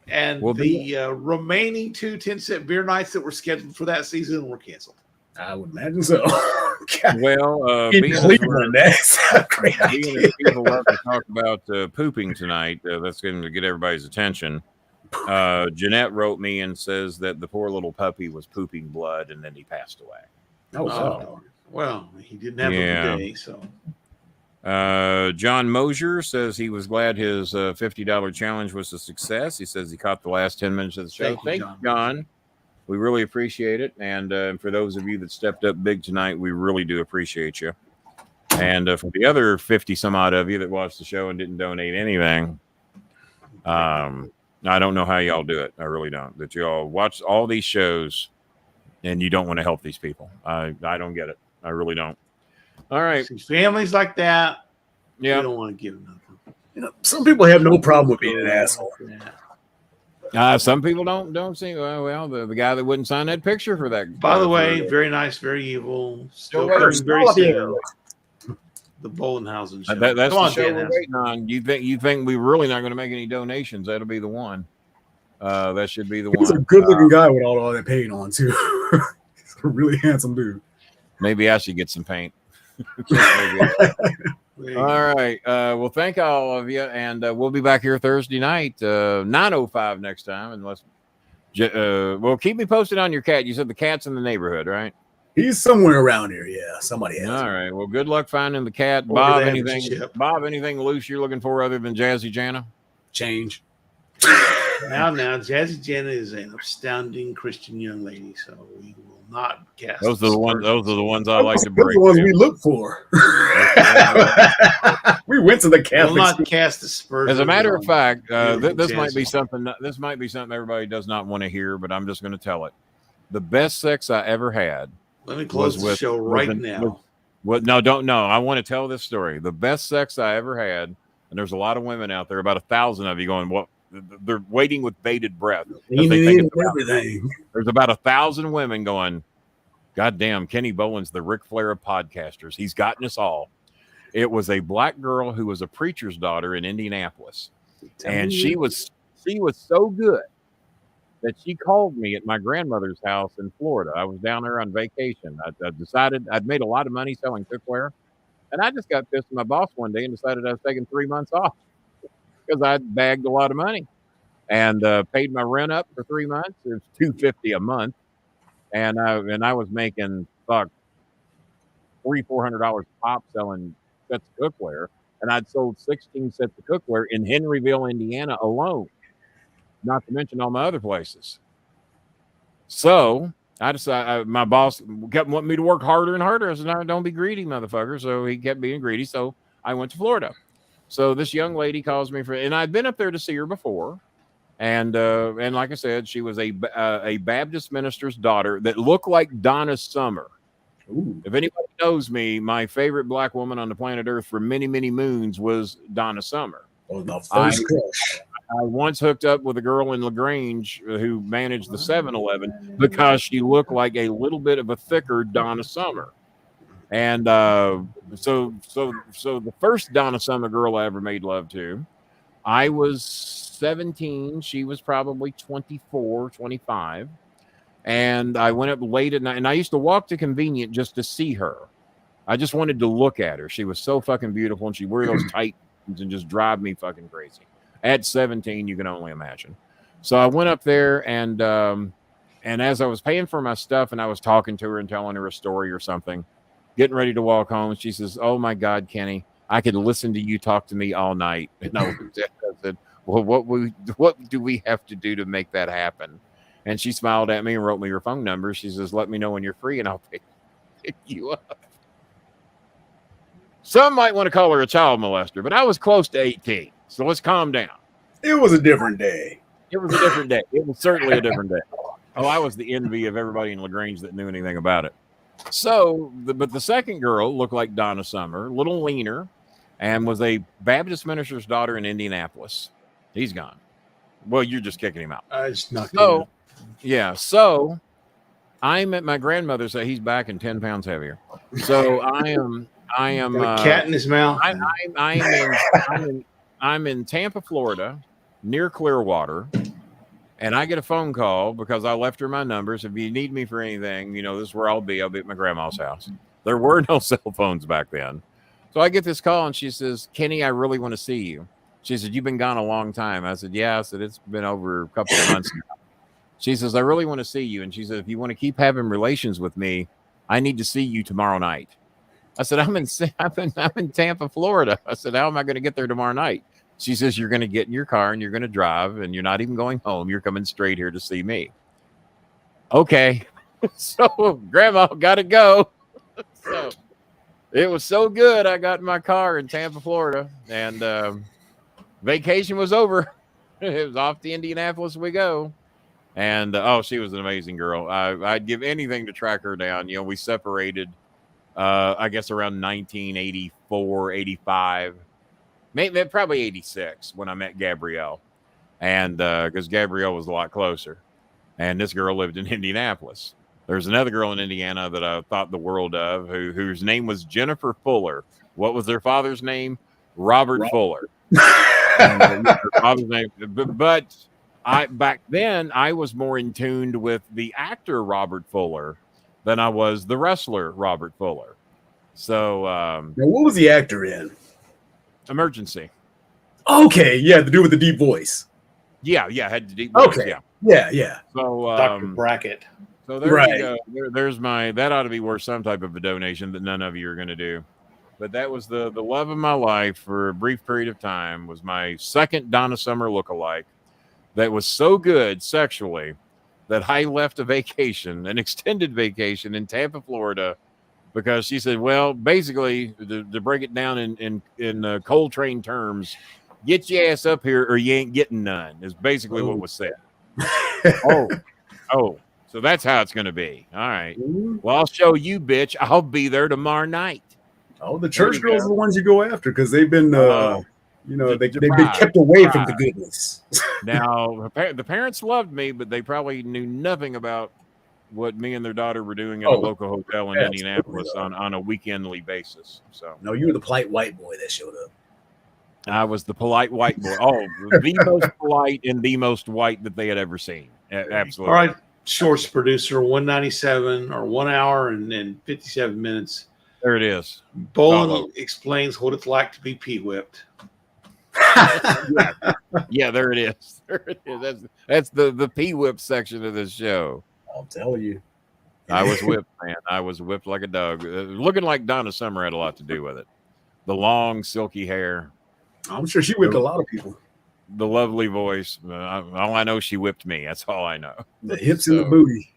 And the remaining 2 10-cent beer nights that were scheduled for that season were canceled. I would imagine so. Well, in Cleveland, that's a great idea. People love to talk about pooping tonight. That's going to get everybody's attention. Jeanette wrote me and says that the poor little puppy was pooping blood and then he passed away. Oh, well, he didn't have a good day, so. John Mosier says he was glad his $50 challenge was a success. He says he caught the last 10 minutes of the show. Thank you, John. We really appreciate it. And for those of you that stepped up big tonight, we really do appreciate you. And for the other 50 some odd of you that watched the show and didn't donate anything, I don't know how y'all do it. I really don't. That y'all watch all these shows and you don't want to help these people. I don't get it. I really don't. All right. See, families like that, yeah, you don't want to give nothing. You know, some people have no problem with being an asshole. Some people don't see. Well, the guy that wouldn't sign that picture for that. By the way, very nice, very evil. Still coming very soon. The Bolenhausen show. That's Come the on, show Dan we're House. waiting on. You think we're really not going to make any donations? That'll be the one. That should be the He's a one. good-looking guy with all that paint on too. He's a really handsome dude. Maybe I should get some paint. All right. Well, thank all of you, and we'll be back here Thursday night, 9:05 next time. Unless, well, keep me posted on your cat. You said the cat's in the neighborhood, right? He's somewhere around here. Yeah, somebody has. All right. Well, good luck finding the cat, Or Bob. they have a Anything, chip. Bob? Anything loose you're looking for other than Jazzy Jana? Change. Now, Jazzy Jenna is an astounding Christian young lady, so we will not cast. Those are the ones. Those are the ones I like to Those break. are the ones we look for. We went to the Will Catholic not school. cast aspersions. As a matter of on fact, beautiful this might be Jazzy. something. This might be something everybody does not want to hear, but I'm just going to tell it. The best sex I ever had. Let me close was the with- show was right in- now. Well, no, don't know. I want to tell this story. The best sex I ever had, and there's a lot of women out there, about 1,000 of you going, what? They're waiting with bated breath. 'cause they think it's about- Everything. there's about 1,000 women going, God damn, Kenny Bolin's the Ric Flair of podcasters. He's gotten us all. It was a black girl who was a preacher's daughter in Indianapolis. And she was so good that she called me at my grandmother's house in Florida. I was down there on vacation. I decided I'd made a lot of money selling cookware. And I just got pissed at my boss one day and decided I was taking 3 months off because I'd bagged a lot of money and paid my rent up for 3 months. It was $250 a month. And I was making $300-400 pop selling sets of cookware. And I'd sold 16 sets of cookware in Henryville, Indiana alone, not to mention all my other places. So I decided my boss kept wanting me to work harder and harder. I said, no, don't be greedy, motherfucker. So he kept being greedy. So I went to Florida. So this young lady calls me and I'd been up there to see her before. And like I said, she was a Baptist minister's daughter that looked like Donna Summer. Ooh. If anybody knows me, my favorite black woman on the planet Earth for many, many moons was Donna Summer. Oh, the first crush. I once hooked up with a girl in LaGrange who managed the 7-Eleven because she looked like a little bit of a thicker Donna Summer. And so the first Donna Summer girl I ever made love to, I was 17. She was probably 24, 25. And I went up late at night, and I used to walk to Convenient just to see her. I just wanted to look at her. She was so fucking beautiful, and she wore those tight jeans and just drive me fucking crazy. At 17, you can only imagine. So I went up there, and as I was paying for my stuff, and I was talking to her and telling her a story or something, getting ready to walk home, she says, "Oh my God, Kenny, I could listen to you talk to me all night." And I said, "Well, what do we have to do to make that happen?" And she smiled at me and wrote me her phone number. She says, "Let me know when you're free and I'll pick you up." Some might want to call her a child molester, but I was close to 18. So let's calm down. It was a different day. It was a different day. It was certainly a different day. Oh, I was the envy of everybody in LaGrange that knew anything about it. So, but the second girl looked like Donna Summer, a little leaner, and was a Baptist minister's daughter in Indianapolis. He's gone. Well, you're just kicking him out. It's not So, yeah. So I'm at my grandmother's. He's back and 10 pounds heavier. So I am. Got a cat in his mouth. I'm in Tampa, Florida, near Clearwater, and I get a phone call because I left her my numbers. If you need me for anything, this is where I'll be. I'll be at my grandma's house. There were no cell phones back then. So I get this call, and she says, "Kenny, I really want to see you." She said, "You've been gone a long time." I said, "Yeah." I said, "It's been over a couple of months now." She says, "I really want to see you." And she said, "If you want to keep having relations with me, I need to see you tomorrow night." I said, I'm in Tampa, Florida. I said, "How am I going to get there tomorrow night?" She says, "You're going to get in your car and you're going to drive, and you're not even going home. You're coming straight here to see me." Okay. So Grandma got to go. So it was so good. I got in my car in Tampa, Florida, and vacation was over. It was off to Indianapolis we go. And she was an amazing girl. I'd give anything to track her down. We separated, I guess, around 1984, 85, maybe probably 86 when I met Gabrielle. And because Gabrielle was a lot closer. And this girl lived in Indianapolis. There's another girl in Indiana that I thought the world of, whose name was Jennifer Fuller. What was their father's name? Robert Fuller. Their father's name. But back then I was more in tune with the actor Robert Fuller than I was the wrestler Robert Fuller. So now, what was the actor in? Emergency. Okay, yeah, to do with the deep voice. Yeah, had the deep voice. Okay. Yeah. Yeah. So Dr. Brackett. So there Right. you go. There's my, that ought to be worth some type of a donation that none of you are going to do. But that was the love of my life for a brief period of time. Was my second Donna Summer lookalike that was so good sexually that I left a vacation, an extended vacation in Tampa, Florida, because she said, well, basically, to break it down in Coltrane terms, get your ass up here or you ain't getting none, is basically what was said. Oh. So that's how it's going to be. All right. Well, I'll show you, bitch. I'll be there tomorrow night. Oh, the church girls are the ones you go after because they've been, they've been kept away from the goodness. Now, the parents loved me, but they probably knew nothing about what me and their daughter were doing at a local hotel in Indianapolis on a weekendly basis. So no, you were the polite white boy that showed up. I was the polite white boy. Oh, the most polite and the most white that they had ever seen. Absolutely. All right. Shorts producer 197 or 1 hour and 57 minutes. There it is. Bolin explains what it's like to be pee-whipped. Yeah, there it is. There it is. That's the pee-whip section of this show. I'll tell you. I was whipped, man. I was whipped like a dog. Looking like Donna Summer had a lot to do with it. The long, silky hair. I'm sure she whipped a lot of people. The lovely voice. All I know, she whipped me. That's all I know. The hips and the booty.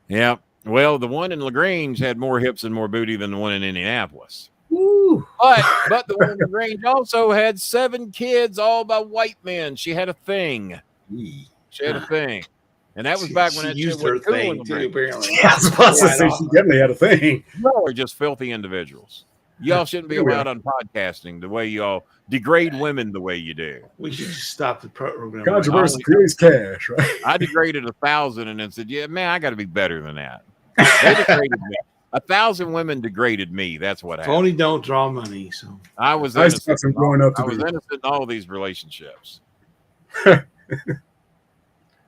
Yeah. Well, the one in LaGrange had more hips and more booty than the one in Indianapolis. Woo. But the one in LaGrange also had 7 kids, all by white men. She had a thing. She had a thing. And that was back when it used her thing too, apparently. Yeah, I was about to say she definitely had a thing. Y'all are just filthy individuals. Y'all shouldn't be allowed on podcasting the way y'all degrade women the way you do. We should just stop the program. Controversy creates cash, right? I degraded 1,000 and then said, yeah, man, I got to be better than that. They degraded me. 1,000 women degraded me. That's what happened. Only don't draw money. So I was innocent. I was innocent in all these relationships.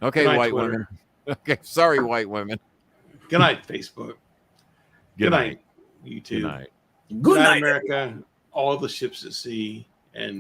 Okay, night, white Twitter. women. Okay, sorry, white women. Good night, Facebook. Good night, YouTube. Good night. Good night, America. All the ships at sea. And